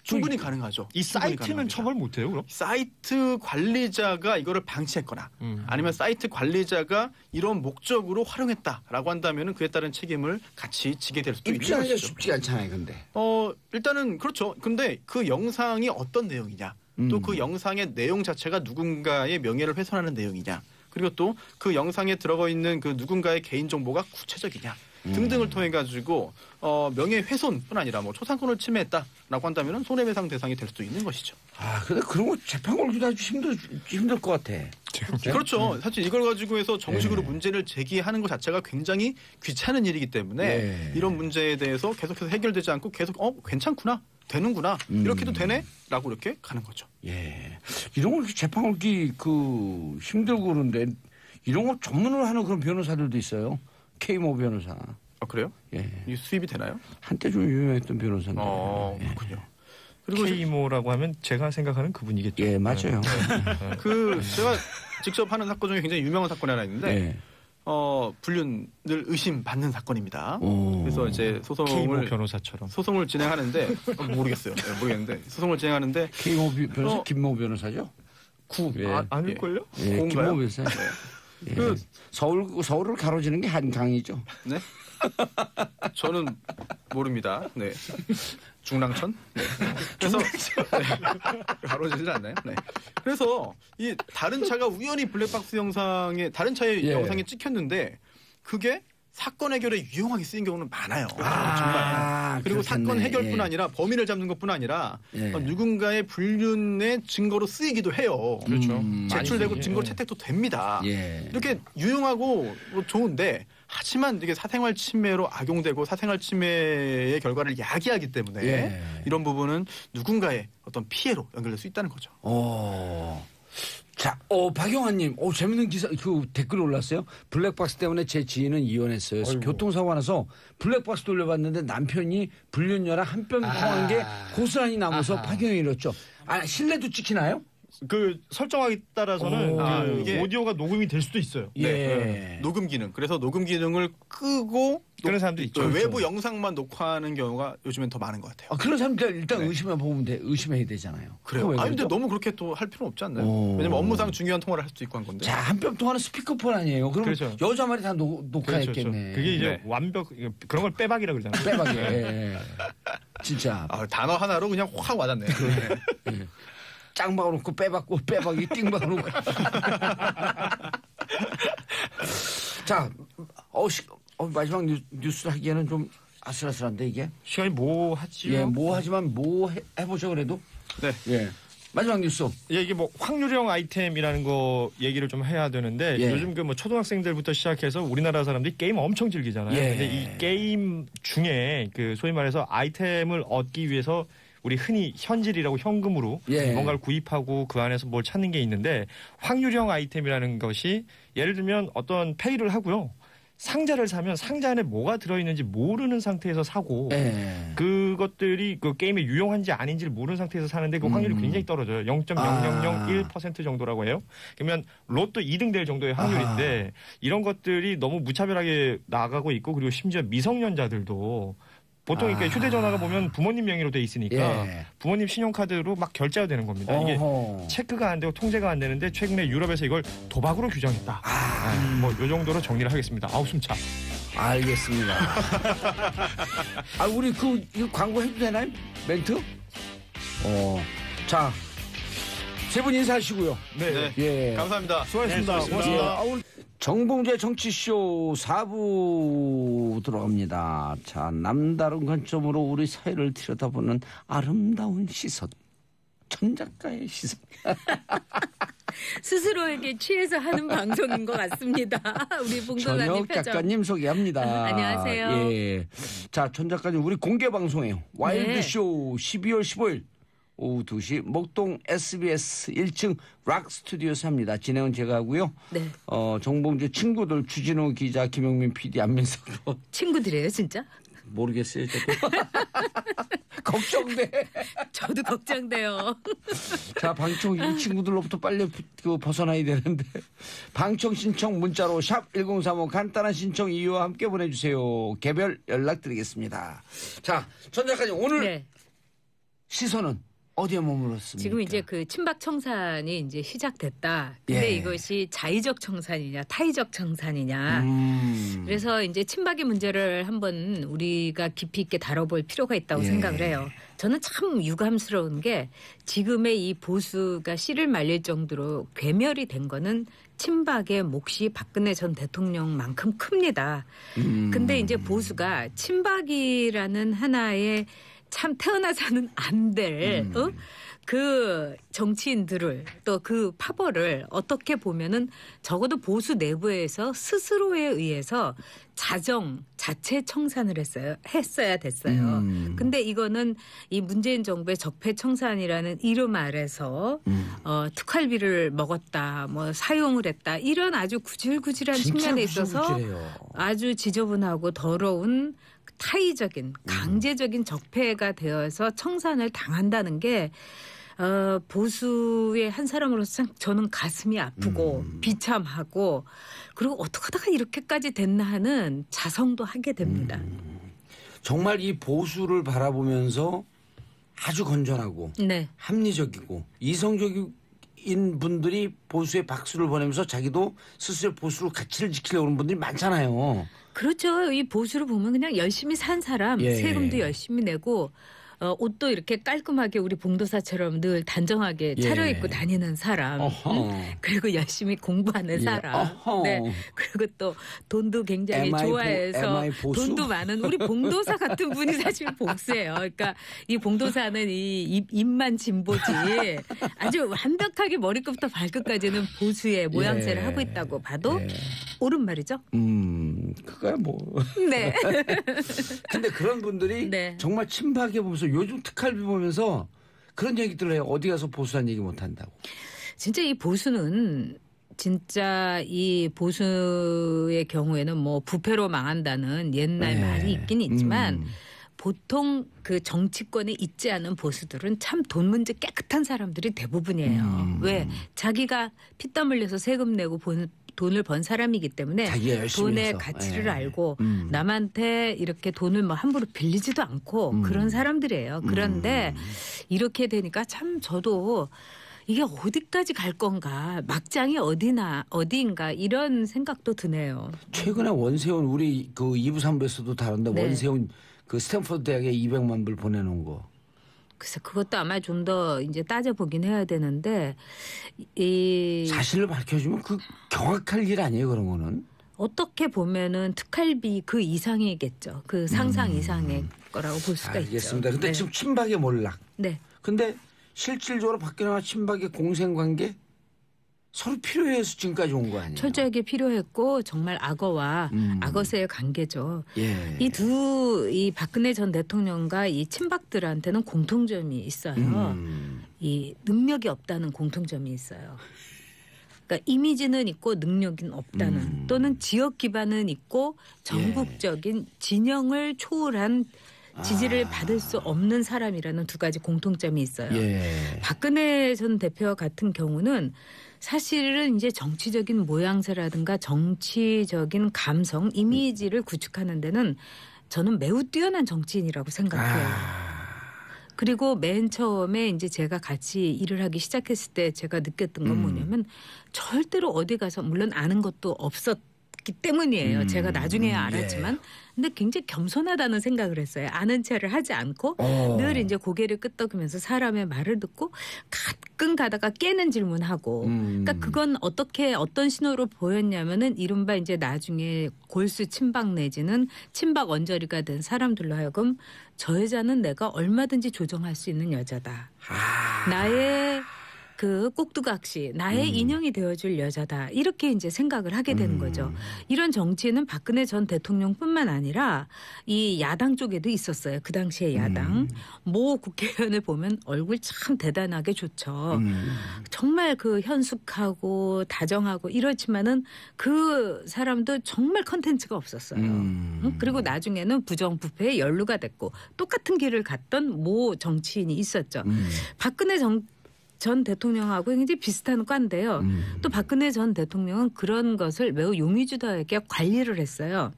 Speaker 3: 충분히 가능하죠.
Speaker 4: 이 사이트는
Speaker 3: 가능합니다.
Speaker 4: 처벌 못해요, 그럼?
Speaker 3: 사이트 관리자가 이거를 방치했거나 아니면 사이트 관리자가 이런 목적으로 활용했다라고 한다면은 그에 따른 책임을 같이 지게 될 수도 있는
Speaker 1: 입증하기가
Speaker 3: 것이죠.
Speaker 1: 쉽지 않잖아요, 근데.
Speaker 3: 일단은 그렇죠. 근데 그 영상이 어떤 내용이냐, 또 그 영상의 내용 자체가 누군가의 명예를 훼손하는 내용이냐. 그리고 또 그 영상에 들어가 있는 그 누군가의 개인 정보가 구체적이냐 등등을 통해 가지고 명예훼손뿐 아니라 뭐 초상권을 침해했다라고 한다면 손해배상 대상이 될 수도 있는 것이죠.
Speaker 1: 근데 그런 거 재판 걸기도 아주 힘들 것 같아.
Speaker 3: 그렇죠. 사실 이걸 가지고 해서 정식으로 문제를 제기하는 것 자체가 굉장히 귀찮은 일이기 때문에 이런 문제에 대해서 계속해서 해결되지 않고 계속 괜찮구나. 되는구나. 이렇게도 되네? 라고 이렇게 가는 거죠.
Speaker 1: 예. 이런 거 재판 걸기 힘들고 그런데 이런 거 전문을 하는 그런 변호사들도 있어요. K모 변호사.
Speaker 3: 그래요?
Speaker 1: 예.
Speaker 3: 이 수입이 되나요?
Speaker 1: 한때 좀 유명했던 변호사인데.
Speaker 3: 그렇군요. 그리고
Speaker 4: K모라고 하면 제가 생각하는 그분이겠죠.
Speaker 1: 예, 맞아요.
Speaker 3: 제가 직접 하는 사건 중에 굉장히 유명한 사건이 하나 있는데 불륜을 의심받는 사건입니다. 그래서 이제
Speaker 4: K모 변호사처럼
Speaker 3: 소송을 진행하는데 모르겠어요. 모르겠는데 소송을 진행하는데
Speaker 1: K모 변호사 김모 변호사죠?
Speaker 4: 아닐걸요?
Speaker 1: 예, 김모 변호사. 예. 서울을 가로지는 게 한강이죠.
Speaker 3: 네. 저는 모릅니다. 네. 중랑천? 네. 그래서 가로지질 않나요? 네. 그래서 이 다른 차가 우연히 블랙박스 영상에 다른 차의 영상에 찍혔는데 그게 사건 해결에 유용하게 쓰인 경우는 많아요. 정말. 그리고
Speaker 1: 그렇겠네.
Speaker 3: 사건 해결뿐 아니라 범인을 잡는 것뿐 아니라 누군가의 불륜의 증거로 쓰이기도 해요.
Speaker 4: 그렇죠.
Speaker 3: 제출되고 증거 채택도 됩니다. 이렇게 유용하고 좋은데 하지만 이게 사생활 침해로 악용되고 사생활 침해의 결과를 야기하기 때문에 이런 부분은 누군가의 어떤 피해로 연결될 수 있다는 거죠.
Speaker 1: 자, 박영환님, 재밌는 기사, 댓글 올랐어요. 블랙박스 때문에 제 지인은 이혼했어요. 교통사고 나서 블랙박스 돌려봤는데 남편이 불륜녀랑 한 뼘 통한 게 고스란히 남아서 파경이 일었죠. 실내도 찍히나요?
Speaker 4: 그 설정하기에 따라서는 이게 오디오가 녹음이 될 수도 있어요.
Speaker 3: 녹음 기능. 그래서 녹음 기능을 끄고
Speaker 4: 그런 사람도 있죠.
Speaker 3: 외부 영상만 녹화하는 경우가 요즘엔 더 많은 것 같아요.
Speaker 1: 그런 사람들 일단 의심해야 되잖아요.
Speaker 3: 그래요. 근데 너무 그렇게 또 할 필요는 없지 않나요? 왜냐면 업무상 중요한 통화를 할 수도 있고 한 건데.
Speaker 1: 자, 한 뼘 통화는 스피커폰 아니에요. 그럼
Speaker 4: 그렇죠.
Speaker 1: 여자 말이 다 녹화했겠네.
Speaker 4: 그렇죠. 그게 이제 완벽 그런 걸 빼박이라 그러잖아요.
Speaker 1: 빼박이. 진짜.
Speaker 3: 단어 하나로 그냥 확 와닿네.
Speaker 1: 짱 박아놓고 빼박고 빼박이 띵 박아놓고. 자, 마지막 뉴스 하기에는 좀 아슬아슬한데 이게.
Speaker 4: 시간이 뭐하지요?
Speaker 1: 하지만 해보죠 그래도.
Speaker 3: 네.
Speaker 1: 마지막 뉴스.
Speaker 4: 이게 확률형 아이템이라는 거 얘기를 좀 해야 되는데 요즘 초등학생들부터 시작해서 우리나라 사람들이 게임 엄청 즐기잖아요. 근데 이 게임 중에 소위 말해서 아이템을 얻기 위해서 우리 흔히 현질이라고 현금으로 뭔가를 구입하고 그 안에서 뭘 찾는 게 있는데 확률형 아이템이라는 것이 예를 들면 어떤 페이를 하고요. 상자를 사면 상자 안에 뭐가 들어있는지 모르는 상태에서 사고 그것들이 그 게임에 유용한지 아닌지를 모르는 상태에서 사는데 그 확률이 굉장히 떨어져요. 0.0001% 정도라고 해요. 그러면 로또 2등 될 정도의 확률인데 이런 것들이 너무 무차별하게 나가고 있고 그리고 심지어 미성년자들도 보통 이렇게 휴대전화가 보면 부모님 명의로 돼 있으니까 부모님 신용카드로 막 결제가 되는 겁니다. 이게 체크가 안 되고 통제가 안 되는데 최근에 유럽에서 이걸 도박으로 규정했다. 요 정도로 정리를 하겠습니다. 숨차.
Speaker 1: 알겠습니다. 우리 이거 광고 해도 되나요? 멘트? 자, 세 분 인사하시고요.
Speaker 3: 네. 감사합니다.
Speaker 4: 수고하셨습니다. 고맙습니다.
Speaker 1: 정봉재 정치쇼 4부 들어갑니다. 자, 남다른 관점으로 우리 사회를 들여다보는 아름다운 시선. 천 작가의 시선.
Speaker 6: 스스로에게 취해서 하는 방송인 것 같습니다. 우리 봉도사님
Speaker 1: 전혁
Speaker 6: 표정.
Speaker 1: 작가님 소개합니다.
Speaker 6: 안녕하세요.
Speaker 1: 자, 천 작가님 우리 공개 방송해요. 와일드쇼 12월 15일. 오후 2시 목동 SBS 1층 락 스튜디오에서 합니다. 진행은 제가 하고요. 정봉주 친구들 주진우 기자 김영민 PD 안민석
Speaker 6: 친구들이에요 진짜?
Speaker 1: 모르겠어요. 저도. 걱정돼.
Speaker 6: 저도 걱정돼요.
Speaker 1: 자, 방청 이 친구들로부터 빨리 벗어나야 되는데 방청 신청 문자로 샵 1035 간단한 신청 이유와 함께 보내주세요. 개별 연락드리겠습니다. 자, 전 작가님 오늘 시선은 어디에 머물렀습니까?
Speaker 6: 지금 이제 그 친박 청산이 이제 시작됐다. 근데
Speaker 1: 예.
Speaker 6: 이것이 자의적 청산이냐, 타의적 청산이냐. 그래서 이제 친박의 문제를 한번 우리가 깊이 있게 다뤄볼 필요가 있다고
Speaker 1: 예.
Speaker 6: 생각을 해요. 저는 참 유감스러운 게 지금의 이 보수가 씨를 말릴 정도로 괴멸이 된 거는 친박의 몫이 박근혜 전 대통령만큼 큽니다. 근데 이제 보수가 친박이라는 하나의 참 태어나서는 안 될 그 정치인들을 또 그 파벌을 어떻게 보면은 적어도 보수 내부에서 스스로에 의해서 자체 청산을 했어야 됐어요. 근데 이거는 이 문재인 정부의 적폐 청산이라는 이름 아래서 특활비를 먹었다, 뭐 사용을 했다 이런 아주 구질구질한 측면에 있어서 아주 지저분하고 더러운 타의적인 강제적인 적폐가 되어서 청산을 당한다는 게 보수의 한 사람으로서 저는 가슴이 아프고 비참하고 그리고 어떻게 하다가 이렇게까지 됐나 하는 자성도 하게 됩니다.
Speaker 1: 정말 이 보수를 바라보면서 아주 건전하고
Speaker 6: 네.
Speaker 1: 합리적이고 이성적인 분들이 보수에 박수를 보내면서 자기도 스스로 보수로 가치를 지키려고 하는 분들이 많잖아요.
Speaker 6: 그렇죠. 이 보수를 보면 그냥 열심히 산 사람,
Speaker 1: 예.
Speaker 6: 세금도 열심히 내고 옷도 이렇게 깔끔하게 우리 봉도사처럼 늘 단정하게 차려입고 다니는 사람, 그리고 열심히 공부하는 사람, 네. 그리고 또 돈도 굉장히 좋아해서 돈도 많은 우리 봉도사 같은 분이 사실 복수예요. 그러니까 이 봉도사는 이 입만 진보지 아주 완벽하게 머리끝부터 발끝까지는 보수의 모양새를 하고 있다고 봐도 옳은 말이죠.
Speaker 1: 그거야 뭐.
Speaker 6: 네.
Speaker 1: 근데 그런 분들이
Speaker 6: 네.
Speaker 1: 정말 친박해 보면서 요즘 특활비 보면서 그런 얘기들을 해요. 어디 가서 보수한 얘기 못 한다고.
Speaker 6: 진짜 이 보수는 진짜 이 보수의 경우에는 뭐 부패로 망한다는 옛날 말이 있긴 있지만 보통 그 정치권에 있지 않은 보수들은 참 돈 문제 깨끗한 사람들이 대부분이에요. 왜? 자기가 피땀 흘려서 세금 내고 돈을 번 사람이기 때문에 돈의
Speaker 1: 해서.
Speaker 6: 가치를 알고 남한테 이렇게 돈을 뭐 함부로 빌리지도 않고 그런 사람들이에요. 그런데 이렇게 되니까 참 저도 이게 어디까지 갈 건가, 막장이 어디인가 이런 생각도 드네요.
Speaker 1: 최근에 원세훈 우리 그 2부 3부에서도 다뤘는데
Speaker 6: 네.
Speaker 1: 원세훈 그 스탠퍼드 대학에 200만 불 보내놓은 거.
Speaker 6: 그래서 그것도 아마 좀 더 이제 따져보긴 해야 되는데
Speaker 1: 사실을 밝혀주면 그 경악할 일 아니에요, 그런 거는.
Speaker 6: 어떻게 보면은 특활비 그 이상이겠죠. 그 상상 이상의 거라고 볼 수가 있죠.
Speaker 1: 알겠습니다. 근데 지금 친박의 몰락.
Speaker 6: 네.
Speaker 1: 근데 실질적으로 박근혜와 친박의 공생관계 서로 필요해서 지금까지 온 거 아니에요?
Speaker 6: 철저하게 필요했고 정말 악어와 악어새의 관계죠.
Speaker 1: 예.
Speaker 6: 이 박근혜 전 대통령과 이 친박들한테는 공통점이 있어요. 이 능력이 없다는 공통점이 있어요. 그러니까 이미지는 있고 능력은 없다는 또는 지역 기반은 있고 전국적인 진영을 초월한 지지를 받을 수 없는 사람이라는 두 가지 공통점이 있어요.
Speaker 1: 예.
Speaker 6: 박근혜 전 대표 같은 경우는 사실은 이제 정치적인 모양새라든가 정치적인 감성, 이미지를 구축하는 데는 저는 매우 뛰어난 정치인이라고 생각해요. 그리고 맨 처음에 이제 제가 같이 일을 하기 시작했을 때 제가 느꼈던 건 뭐냐면 절대로 어디 가서 물론 아는 것도 없었기 때문이에요. 제가 나중에 알았지만. 근데 굉장히 겸손하다는 생각을 했어요. 아는 체를 하지 않고 늘 이제 고개를 끄덕이면서 사람의 말을 듣고 가끔 가다가 깨는 질문하고 그러니까 그건 어떤 신호로 보였냐면은 이른바 이제 나중에 골수 친박 내지는 친박 언저리가 된 사람들로 하여금 저 여자는 내가 얼마든지 조정할 수 있는 여자다. 나의 그 꼭두각시 나의 인형이 되어줄 여자다 이렇게 이제 생각을 하게 되는 거죠. 이런 정치는 박근혜 전 대통령뿐만 아니라 이 야당 쪽에도 있었어요. 그 당시에 야당 모 국회의원을 보면 얼굴 참 대단하게 좋죠. 정말 그 현숙하고 다정하고 이렇지만은 그 사람도 정말 컨텐츠가 없었어요. 그리고 나중에는 부정부패에 연루가 됐고 똑같은 길을 갔던 모 정치인이 있었죠. 박근혜 전 대통령하고 굉장히 비슷한 과인데요. 또 박근혜 전 대통령은 그런 것을 매우 용의주도하게 관리를 했어요.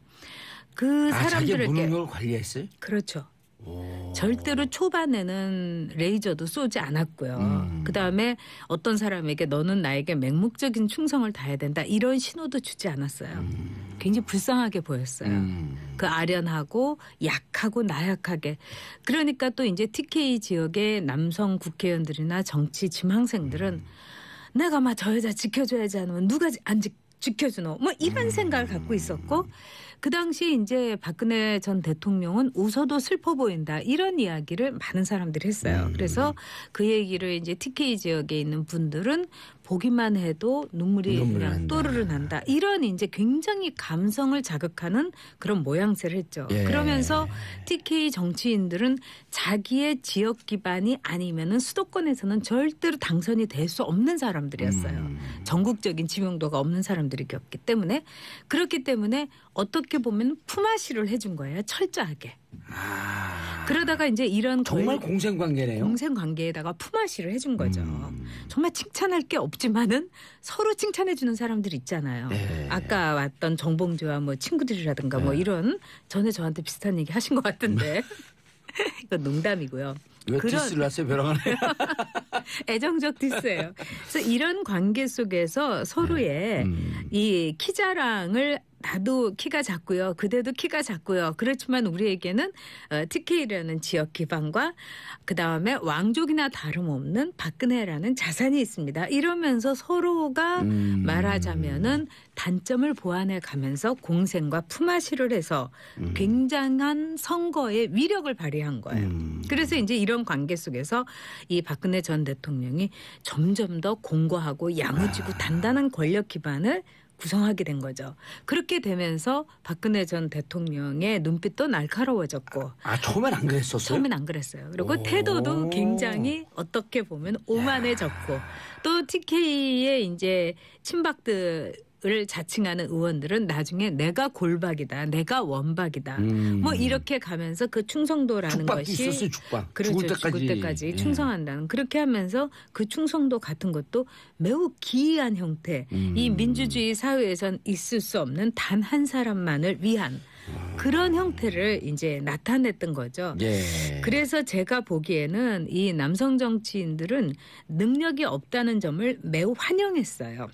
Speaker 6: 그 사람들에게
Speaker 1: 자기 무능력을 관리했어요?
Speaker 6: 그렇죠. 절대로 초반에는 레이저도 쏘지 않았고요. 그다음에 어떤 사람에게 너는 나에게 맹목적인 충성을 다해야 된다. 이런 신호도 주지 않았어요. 굉장히 불쌍하게 보였어요. 그 아련하고 약하고 나약하게. 그러니까 또 이제 TK 지역의 남성 국회의원들이나 정치 지망생들은 내가 막 저 여자 지켜줘야지 않으면 누가 안 지켜주노. 뭐 이런 생각을 갖고 있었고 그 당시 이제 박근혜 전 대통령은 웃어도 슬퍼 보인다. 이런 이야기를 많은 사람들이 했어요. 그래서 그 얘기를 이제 TK 지역에 있는 분들은 보기만 해도 눈물이 그냥 또르르 난다. 이런 이제 굉장히 감성을 자극하는 그런 모양새를 했죠.
Speaker 1: 예.
Speaker 6: 그러면서 TK 정치인들은 자기의 지역 기반이 아니면은 수도권에서는 절대로 당선이 될 수 없는 사람들이었어요. 전국적인 지명도가 없는 사람들이었기 때문에 그렇기 때문에 어떻게 보면 품앗이를 해준 거예요. 철저하게. 그러다가 이제 이런
Speaker 1: 정말 공생관계네요.
Speaker 6: 공생관계에다가 품앗이를 해준 거죠. 정말 칭찬할 게 없지만은 서로 칭찬해주는 사람들 있잖아요.
Speaker 1: 네.
Speaker 6: 아까 왔던 정봉주와 뭐 친구들이라든가 뭐 이런 전에 저한테 비슷한 얘기 하신 것 같은데 이건 농담이고요.
Speaker 1: 왜 디스를 하세요, 벼랑하네.
Speaker 6: 애정적 디스예요. 그래서 이런 관계 속에서 서로의 이 키 자랑을 나도 키가 작고요. 그대도 키가 작고요. 그렇지만 우리에게는 TK라는 지역 기반과 그다음에 왕족이나 다름없는 박근혜라는 자산이 있습니다. 이러면서 서로가 말하자면은 단점을 보완해 가면서 공생과 품앗이를 해서 굉장한 선거의 위력을 발휘한 거예요. 그래서 이제 이런 관계 속에서 이 박근혜 전 대통령이 점점 더 공고하고 야무지고 단단한 권력 기반을 구성하게 된 거죠. 그렇게 되면서 박근혜 전 대통령의 눈빛도 날카로워졌고.
Speaker 1: 처음엔 안 그랬었어요?
Speaker 6: 처음엔 안 그랬어요. 그리고 태도도 굉장히 어떻게 보면 오만해졌고 또 TK의 이제 친박들을 자칭하는 의원들은 나중에 내가 골박이다, 내가 원박이다, 뭐 이렇게 가면서 그 충성도라는 것이
Speaker 1: 있었어요, 죽박.
Speaker 6: 그렇죠, 죽을 때까지 충성한다는 그렇게 하면서 그 충성도 같은 것도 매우 기이한 형태, 이 민주주의 사회에선 있을 수 없는 단 한 사람만을 위한 그런 형태를 이제 나타냈던 거죠.
Speaker 1: 예.
Speaker 6: 그래서 제가 보기에는 이 남성 정치인들은 능력이 없다는 점을 매우 환영했어요.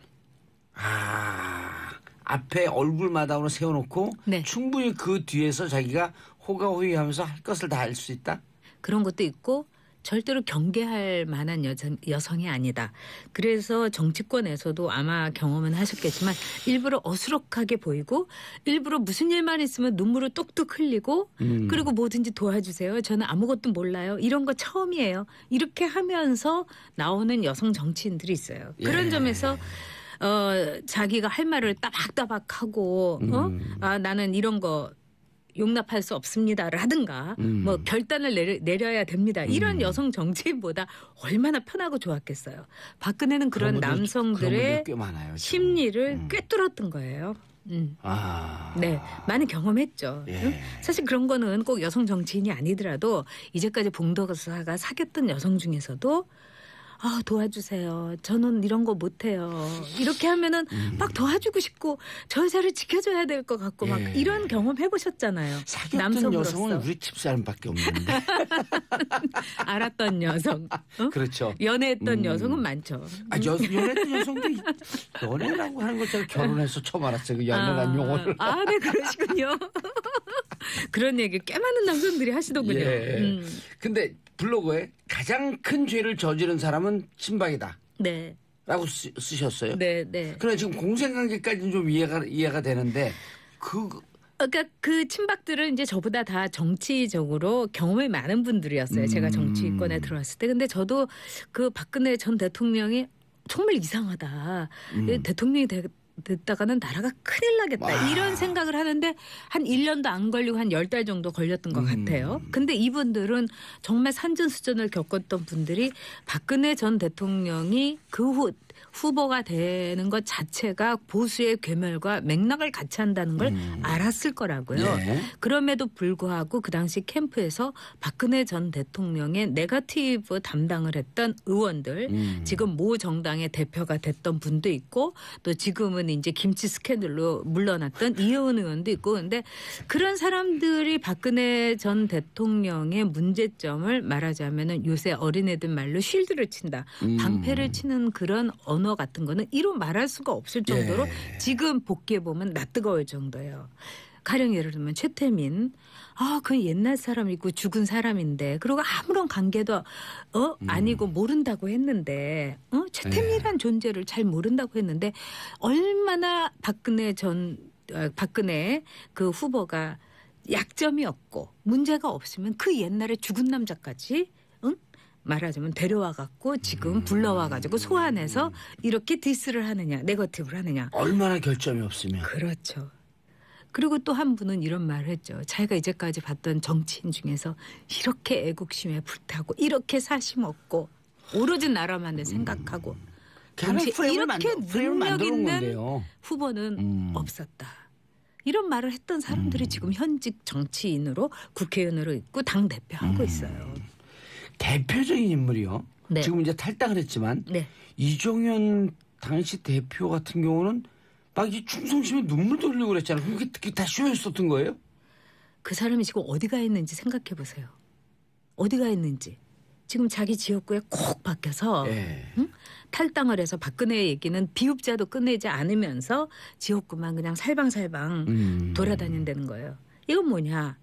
Speaker 1: 앞에 얼굴마다으로 세워놓고
Speaker 6: 네.
Speaker 1: 충분히 그 뒤에서 자기가 호가호위하면서 할 것을 다 할 수 있다?
Speaker 6: 그런 것도 있고 절대로 경계할 만한 여성이 아니다. 그래서 정치권에서도 아마 경험은 하셨겠지만 일부러 어수룩하게 보이고 일부러 무슨 일만 있으면 눈물을 뚝뚝 흘리고 그리고 뭐든지 도와주세요. 저는 아무것도 몰라요. 이런 거 처음이에요. 이렇게 하면서 나오는 여성 정치인들이 있어요. 그런 점에서 자기가 할 말을 따박따박하고 나는 이런 거 용납할 수 없습니다라든가 뭐 결단을 내려야 됩니다. 이런 여성 정치인보다 얼마나 편하고 좋았겠어요. 박근혜는 그런 남성들의
Speaker 1: 꽤 많아요,
Speaker 6: 심리를 꿰뚫었던 거예요. 네, 많이 경험했죠.
Speaker 1: 예.
Speaker 6: 사실 그런 거는 꼭 여성 정치인이 아니더라도 이제까지 봉도사가 사귀었던 여성 중에서도 도와주세요. 저는 이런 거 못해요. 이렇게 하면은 막 도와주고 싶고 저 여자를 지켜줘야 될 것 같고 막 이런 경험 해보셨잖아요.
Speaker 1: 사귀었던
Speaker 6: 남성으로서.
Speaker 1: 여성은 우리 집사람밖에 없는데.
Speaker 6: 알았던 여성.
Speaker 1: 그렇죠.
Speaker 6: 연애했던 여성은 많죠.
Speaker 1: 연애했던 여성도 연애라고 하는 것처럼 결혼해서 처음 알았어요. 그 연애라는 용어를.
Speaker 6: 네, 그러시군요. 그런 얘기 꽤 많은 남성들이 하시더군요.
Speaker 1: 예. 근데 블로그에 가장 큰 죄를 저지른 사람은 친박이다.
Speaker 6: 네.
Speaker 1: 라고 쓰셨어요.
Speaker 6: 네.
Speaker 1: 그러나 지금 공생관계까지는 좀 이해가 되는데
Speaker 6: 그러니까 그 친박들은 이제 저보다 다 정치적으로 경험이 많은 분들이었어요. 제가 정치권에 들어왔을 때. 근데 그 박근혜 전 대통령이 정말 이상하다. 대통령이 됐다가는 나라가 큰일 나겠다. 이런 생각을 하는데 한 1년도 안 걸리고 한 10달 정도 걸렸던 것 같아요. 근데 이분들은 정말 산전수전을 겪었던 분들이 박근혜 전 대통령이 그 후 후보가 되는 것 자체가 보수의 괴멸과 맥락을 같이 한다는 걸 알았을 거라고요.
Speaker 1: 네.
Speaker 6: 그럼에도 불구하고 그 당시 캠프에서 박근혜 전 대통령의 네거티브 담당을 했던 의원들 지금 모 정당의 대표가 됐던 분도 있고 또 지금은 의원이 이제 김치 스캔들로 물러났던 이혜원 의원도 있고 근데 그런 사람들이 박근혜 전 대통령의 문제점을 말하자면은 요새 어린애들 말로 쉴드를 친다. 방패를 치는 그런 언어 같은 거는 이로 말할 수가 없을 정도로 지금 복귀해 보면 낯뜨거울 정도예요. 가령 예를 들면 최태민. 그 옛날 사람이고 죽은 사람인데 그리고 아무런 관계도 아니고 모른다고 했는데 최태민이란 존재를 잘 모른다고 했는데 얼마나 박근혜 그 후보가 약점이 없고 문제가 없으면 그 옛날에 죽은 남자까지 말하자면 데려와 갖고 지금 불러와 가지고 소환해서 이렇게 디스를 하느냐 네거티브를 하느냐
Speaker 1: 얼마나 결점이 없으면
Speaker 6: 그렇죠. 그리고 또 한 분은 이런 말을 했죠. 자기가 이제까지 봤던 정치인 중에서 이렇게 애국심에 불타고 이렇게 사심 없고 오로지 나라만을 생각하고 동시에 이렇게 능력 있는 후보는 없었다. 이런 말을 했던 사람들이 지금 현직 정치인으로 국회의원으로 있고 당대표하고 있어요.
Speaker 1: 대표적인 인물이요.
Speaker 6: 네.
Speaker 1: 지금 이제 탈당을 했지만
Speaker 6: 네.
Speaker 1: 이종현 당시 대표 같은 경우는 막 이 충성심에 눈물도 흘리고 그랬잖아요. 그게 다 쇼였었던 거예요?
Speaker 6: 그 사람이 지금 어디가 있는지 생각해 보세요. 어디가 있는지. 지금 자기 지역구에 콕 박혀서 탈당을 해서 박근혜 얘기는 비읍자도 끝내지 않으면서 지역구만 그냥 살방살방 돌아다닌다는 거예요. 이건 뭐냐.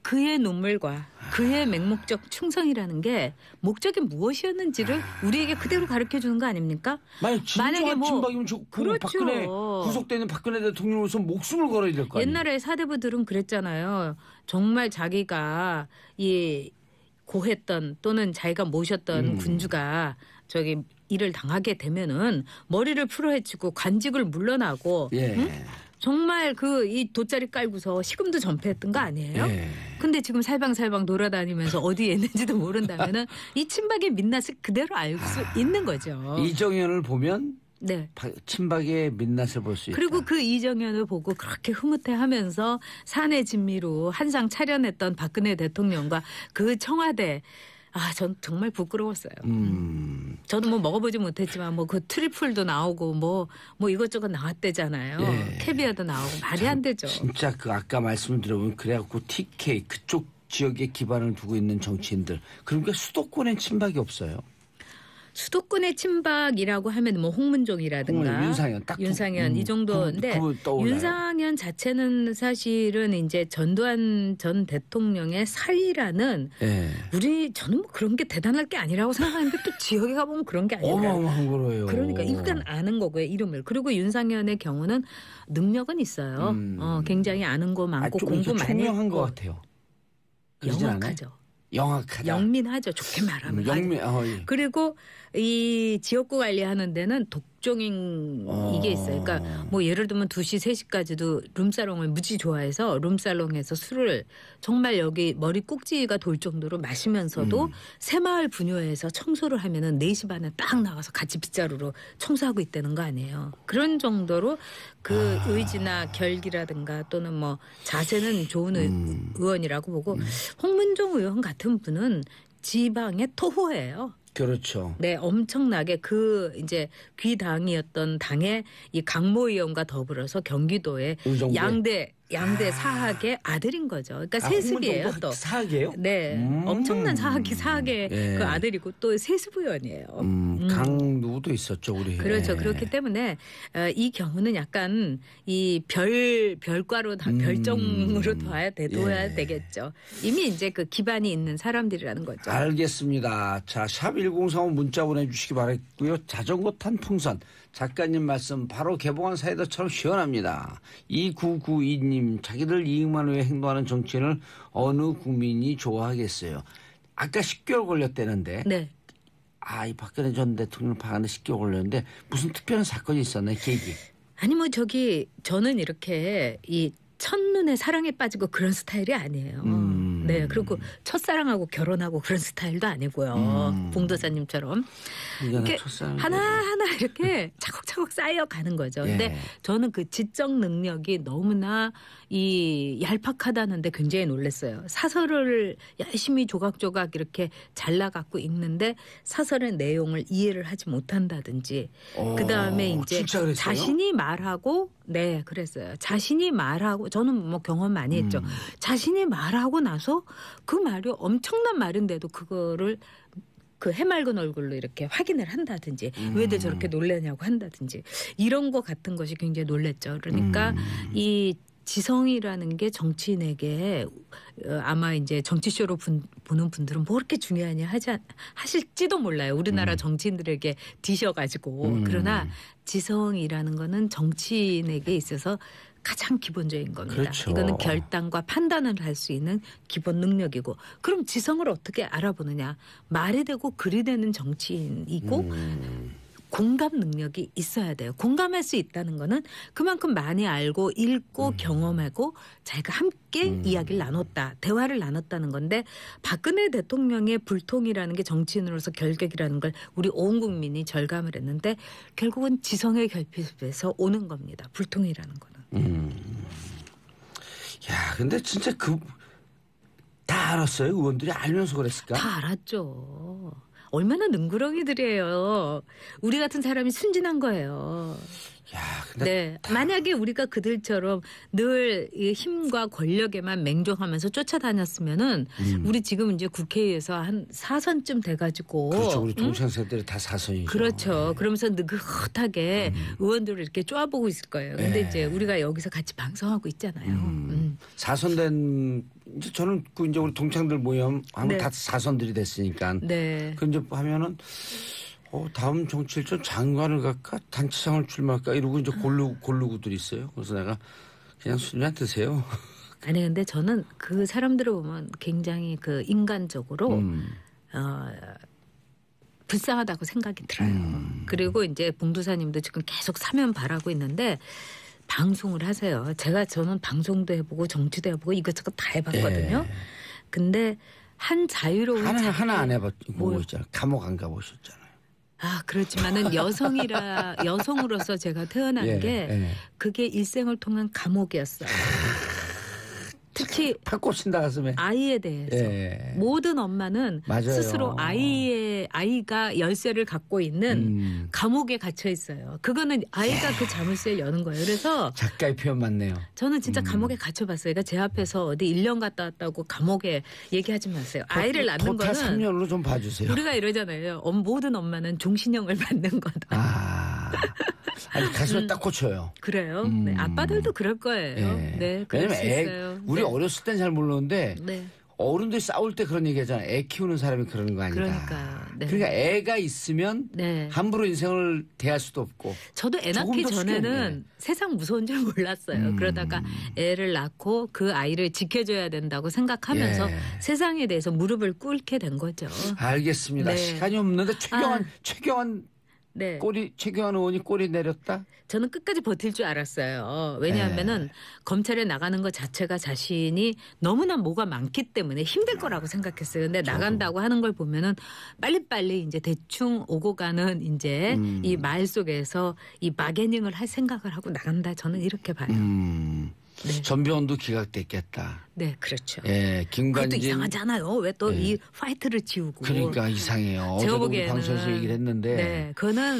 Speaker 6: 그의 눈물과 그의 맹목적 충성이라는 게 목적이 무엇이었는지를 우리에게 그대로 가르쳐주는 거 아닙니까?
Speaker 1: 만약에 뭐 친박이면
Speaker 6: 그렇죠.
Speaker 1: 박근혜 구속되는 박근혜 대통령으로서 목숨을 걸어야 될 거 아니에요?
Speaker 6: 옛날에 사대부들은 그랬잖아요. 정말 자기가 이 고했던 또는 자기가 모셨던 군주가 저기 일을 당하게 되면은 머리를 풀어헤치고 관직을 물러나고 정말 이 돗자리 깔고서 시금도 전폐했던 거 아니에요? 근데 지금 살방살방 돌아다니면서 어디에 있는지도 모른다면은 이 친박의 민낯을 그대로 알 수 있는 거죠.
Speaker 1: 이정현을 보면
Speaker 6: 네.
Speaker 1: 친박의 민낯을 볼 수 있다.
Speaker 6: 그리고 그 이정현을 보고 그렇게 흐뭇해하면서 사내 진미로 한상 차려냈던 박근혜 대통령과 그 청와대 전 정말 부끄러웠어요. 저도 뭐 먹어보지 못했지만 뭐 그 트리플도 나오고 뭐 이것저것 나왔대잖아요. 캐비아도 나오고 말이 안 되죠.
Speaker 1: 진짜 그 아까 말씀을 들어보면 그래갖고 TK 그쪽 지역에 기반을 두고 있는 정치인들 그러니까 수도권엔 친박이 없어요.
Speaker 6: 수도권의 친박이라고 하면 뭐 홍문종이라든가 윤상현 이 정도인데 윤상현 자체는 사실은 이제 전두환 전 대통령의 사위라는 저는 뭐 그런 게 대단할 게 아니라고 생각하는데 또 지역에 가보면 그런 게 아니라
Speaker 1: 어마어마한 거예요.
Speaker 6: 그러니까 이건 아는 거고요. 이름을. 그리고 윤상현의 경우는 능력은 있어요. 굉장히 아는 거 많고 공부 많이 했고.
Speaker 1: 총명한 것 같아요.
Speaker 6: 영악하죠.
Speaker 1: 영악하다.
Speaker 6: 영민하죠. 좋게 말하면. 그리고 이 지역구 관리하는 데는 독종인 이게 있어요. 그러니까 뭐 예를 들면 2시, 3시까지도 룸사롱을 무지 좋아해서 룸살롱에서 술을 정말 여기 머리 꼭지가 돌 정도로 마시면서도 새마을 분유회에서 청소를 하면은 4시 반에 딱 나가서 같이 빗자루로 청소하고 있다는 거 아니에요. 그런 정도로 그 의지나 결기라든가 또는 뭐 자세는 좋은 의원이라고 보고 홍문종 의원 같은 분은 지방의 토호예요.
Speaker 1: 그렇죠.
Speaker 6: 네, 엄청나게 이제 귀당이었던 당의 이 강모 의원과 더불어서 경기도의 양대 사학의 아들인 거죠. 그러니까 세습이에요. 또
Speaker 1: 사학이에요?
Speaker 6: 네, 엄청난 사학의 그 아들이고 또 세습 의원이에요.
Speaker 1: 강 누구도 있었죠, 우리.
Speaker 6: 그렇죠. 그렇기 때문에 이 경우는 약간 이 별과로 별정으로 둬야 되겠죠. 이미 이제 그 기반이 있는 사람들이라는 거죠.
Speaker 1: 알겠습니다. 자, 샵 1035 문자 보내주시기 바랐고요. 자전거 탄 풍선. 작가님 말씀 바로 개봉한 사이다처럼 시원합니다. 2992님 자기들 이익만 위해 행동하는 정치인을 어느 국민이 좋아하겠어요. 아까 10개월 걸렸다는데
Speaker 6: 네.
Speaker 1: 이 박근혜 전 대통령 파는데 10개월 걸렸는데 무슨 특별한 사건이 있었나요? 계기?
Speaker 6: 아니 저는 이렇게 이 첫눈에 사랑에 빠지고 그런 스타일이 아니에요. 네. 그리고 첫사랑하고 결혼하고 그런 스타일도 아니고요. 봉도사님처럼. 이렇게 하나하나 이렇게 차곡차곡 쌓여가는 거죠. 근데 저는 그 지적 능력이 너무나 이 얄팍하다는데 굉장히 놀랐어요. 사설을 열심히 조각조각 이렇게 잘라갖고 읽는데 사설의 내용을 이해를 하지 못한다든지 그다음에 이제 자신이 말하고 네, 그랬어요. 자신이 말하고 저는 뭐 경험 많이 했죠. 자신이 말하고 나서 그 말이 엄청난 말인데도 그거를 그 해맑은 얼굴로 이렇게 확인을 한다든지 왜들 저렇게 놀라냐고 한다든지 이런 거 같은 것이 굉장히 놀랬죠. 그러니까 이 지성이라는 게 정치인에게 아마 이제 정치쇼로 보는 분들은 뭐 그렇게 중요하냐 하실지도 몰라요. 우리나라 정치인들에게 디셔가지고. 그러나 지성이라는 거는 정치인에게 있어서 가장 기본적인 겁니다.
Speaker 1: 그렇죠.
Speaker 6: 이거는 결단과 판단을 할 수 있는 기본 능력이고 그럼 지성을 어떻게 알아보느냐. 말이 되고 글이 되는 정치인이고 공감 능력이 있어야 돼요. 공감할 수 있다는 거는 그만큼 많이 알고 읽고 경험하고 자기가 함께 이야기를 나눴다. 대화를 나눴다는 건데 박근혜 대통령의 불통이라는 게 정치인으로서 결격이라는 걸 우리 온 국민이 절감을 했는데 결국은 지성의 결핍에서 오는 겁니다. 불통이라는 거는.
Speaker 1: 야, 근데 진짜 다 알았어요? 의원들이 알면서 그랬을까?
Speaker 6: 다 알았죠. 얼마나 능구렁이들이에요. 우리 같은 사람이 순진한 거예요.
Speaker 1: 야, 근데
Speaker 6: 네. 만약에 우리가 그들처럼 늘 이 힘과 권력에만 맹종하면서 쫓아다녔으면은 우리 지금 이제 국회에서 한 4선쯤 돼가지고.
Speaker 1: 그렇죠. 우리 동창 세대들이 다 4선이죠.
Speaker 6: 그렇죠. 그러면서 느긋하게 의원들을 이렇게 쪼아보고 있을 거예요. 근데 이제 우리가 여기서 같이 방송하고 있잖아요.
Speaker 1: 4선 된 이제 저는 이제 우리 동창들 모임하면
Speaker 6: 네.
Speaker 1: 다 4선들이 됐으니까.
Speaker 6: 네.
Speaker 1: 그 이제 하면은 다음 정치일전 장관을 갈까 단체장을 출마할까 이러고 이제 고르고들 있어요. 그래서 내가 그냥 술이나 드세요.
Speaker 6: 아니 근데 저는 그 사람들을 보면 굉장히 그 인간적으로 불쌍하다고 생각이 들어요. 그리고 이제 봉도사님도 지금 계속 사면 바라고 있는데 방송을 하세요. 저는 방송도 해보고 정치도 해보고 이것저것 다 해봤거든요.
Speaker 1: 예.
Speaker 6: 근데 한 자유로운
Speaker 1: 하나 안 해보고 있잖아요. 감옥 안 가보셨잖아요.
Speaker 6: 아, 그렇지만은 여성으로서 제가 태어난 게 그게 일생을 통한 감옥이었어요. 특히
Speaker 1: 팍 꽂힌다 가슴에.
Speaker 6: 아이에 대해서 모든 엄마는
Speaker 1: 맞아요.
Speaker 6: 스스로 아이가 열쇠를 갖고 있는 감옥에 갇혀 있어요. 그거는 아이가 그 자물쇠를 여는 거예요. 그래서
Speaker 1: 작가의 표현 맞네요.
Speaker 6: 저는 진짜 감옥에 갇혀봤어요. 그러니까 제 앞에서 어디 1년 갔다 왔다고 감옥에 얘기하지 마세요. 아이를 낳는 거는
Speaker 1: 3년으로 좀 봐주세요.
Speaker 6: 우리가 이러잖아요. 모든 엄마는 종신형을 받는 거다.
Speaker 1: 아니 가슴에 딱 꽂혀요.
Speaker 6: 그래요? 네, 아빠들도 그럴 거예요. 네, 그럴 수 있어요.
Speaker 1: 우리 어렸을 땐 잘 몰랐는데
Speaker 6: 네.
Speaker 1: 어른들이 싸울 때 그런 얘기 하잖아요. 애 키우는 사람이 그러는 거 아니다. 그러니까 애가 있으면 함부로 인생을 대할 수도 없고.
Speaker 6: 저도 애 낳기 전에는 세상 무서운 줄 몰랐어요. 그러다가 애를 낳고 그 아이를 지켜줘야 된다고 생각하면서 세상에 대해서 무릎을 꿇게 된 거죠.
Speaker 1: 알겠습니다. 시간이 없는데 최경환 최경환 의원이 꼬리 내렸다?
Speaker 6: 저는 끝까지 버틸 줄 알았어요. 왜냐하면은 검찰에 나가는 것 자체가 자신이 너무나 뭐가 많기 때문에 힘들 거라고 생각했어요. 근데 나간다고 하는 걸 보면은 빨리빨리 이제 대충 오고 가는 이제 이 말 속에서 이 바게닝을 할 생각을 하고 나간다. 저는 이렇게 봐요. 네.
Speaker 1: 전병헌도 기각됐겠다.
Speaker 6: 네, 그렇죠.
Speaker 1: 김관진.
Speaker 6: 그것도 이상하잖아요. 왜 또 이 파이트를 지우고.
Speaker 1: 그러니까 이상해요.
Speaker 6: 제가
Speaker 1: 어제도
Speaker 6: 보기에는
Speaker 1: 방송에서 얘기를 했는데.
Speaker 6: 네, 그거는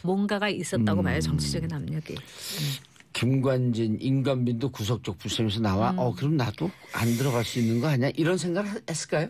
Speaker 6: 뭔가가 있었다고 봐요. 정치적인 압력이.
Speaker 1: 김관진, 임관빈도 구석적 부심에서 나와. 그럼 나도 안 들어갈 수 있는 거 아니야? 이런 생각을 했을까요?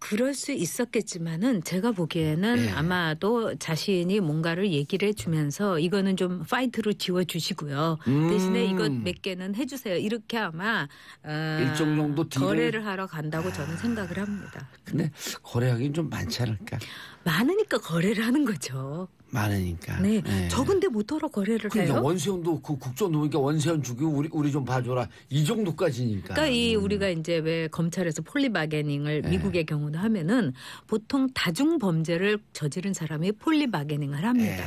Speaker 6: 그럴 수 있었겠지만은 제가 보기에는 아마도 자신이 뭔가를 얘기를 해주면서 이거는 좀 파이트로 지워주시고요. 대신에 이것 몇 개는 해주세요. 이렇게 아마
Speaker 1: 일정 정도
Speaker 6: 거래를 하러 간다고 저는 생각을 합니다.
Speaker 1: 근데 거래하기는 좀 많지 않을까?
Speaker 6: 많으니까 거래를 하는 거죠.
Speaker 1: 많으니까.
Speaker 6: 네. 적은데 못하러 거래를
Speaker 1: 그러니까
Speaker 6: 해요.
Speaker 1: 원세훈도 그 국정도 보니까 원세훈 죽이고 우리 좀 봐줘라. 이 정도까지니까.
Speaker 6: 그러니까 우리가 이제 왜 검찰에서 폴리바게닝을 미국의 경우도 하면은 보통 다중 범죄를 저지른 사람이 폴리바게닝을 합니다.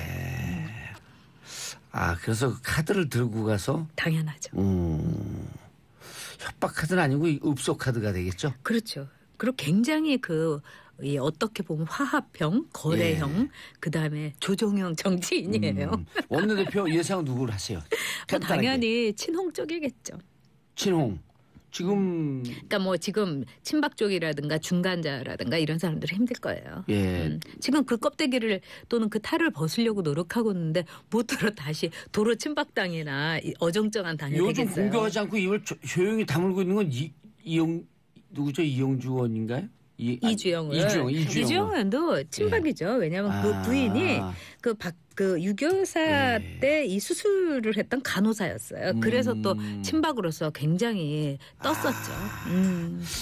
Speaker 1: 그래서 그 카드를 들고 가서.
Speaker 6: 당연하죠.
Speaker 1: 협박 카드는 아니고 읍소 카드가 되겠죠.
Speaker 6: 그렇죠. 그리고 굉장히 이 어떻게 보면 화합형, 거래형, 그다음에 조정형 정치인이에요.
Speaker 1: 원내대표 예상 누구를 하세요?
Speaker 6: 당연히 친홍 쪽이겠죠.
Speaker 1: 친홍. 지금
Speaker 6: 그러니까 뭐 지금 친박 쪽이라든가 중간자라든가 이런 사람들은 힘들 거예요.
Speaker 1: 예.
Speaker 6: 지금 그 껍데기를 또는 그 탈을 벗으려고 노력하고 있는데 못 들어 다시 도로 친박당이나 어정쩡한 당이
Speaker 1: 요즘
Speaker 6: 되겠어요.
Speaker 1: 공격하지 않고 입을 조용히 다물고 있는 건 누구죠? 이용주 의원인가요?
Speaker 6: 이주영 의원도 친박이죠. 왜냐하면 그 부인이 그 유교사 때 이 수술을 했던 간호사였어요. 그래서 또 친박으로서 굉장히 떴었죠.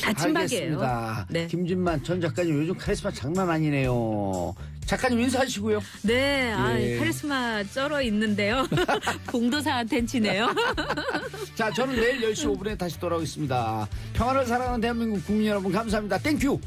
Speaker 6: 다 친박이에요.
Speaker 1: 알겠습니다.
Speaker 6: 네.
Speaker 1: 김진만 전 작가님 요즘 카리스마 장난 아니네요. 작가님 인사하시고요.
Speaker 6: 네, 카리스마 쩔어 있는데요. 봉도사한텐 치네요.
Speaker 1: 자, 저는 내일 10시 5분에 다시 돌아오겠습니다. 평화를 사랑하는 대한민국 국민 여러분 감사합니다. 땡큐.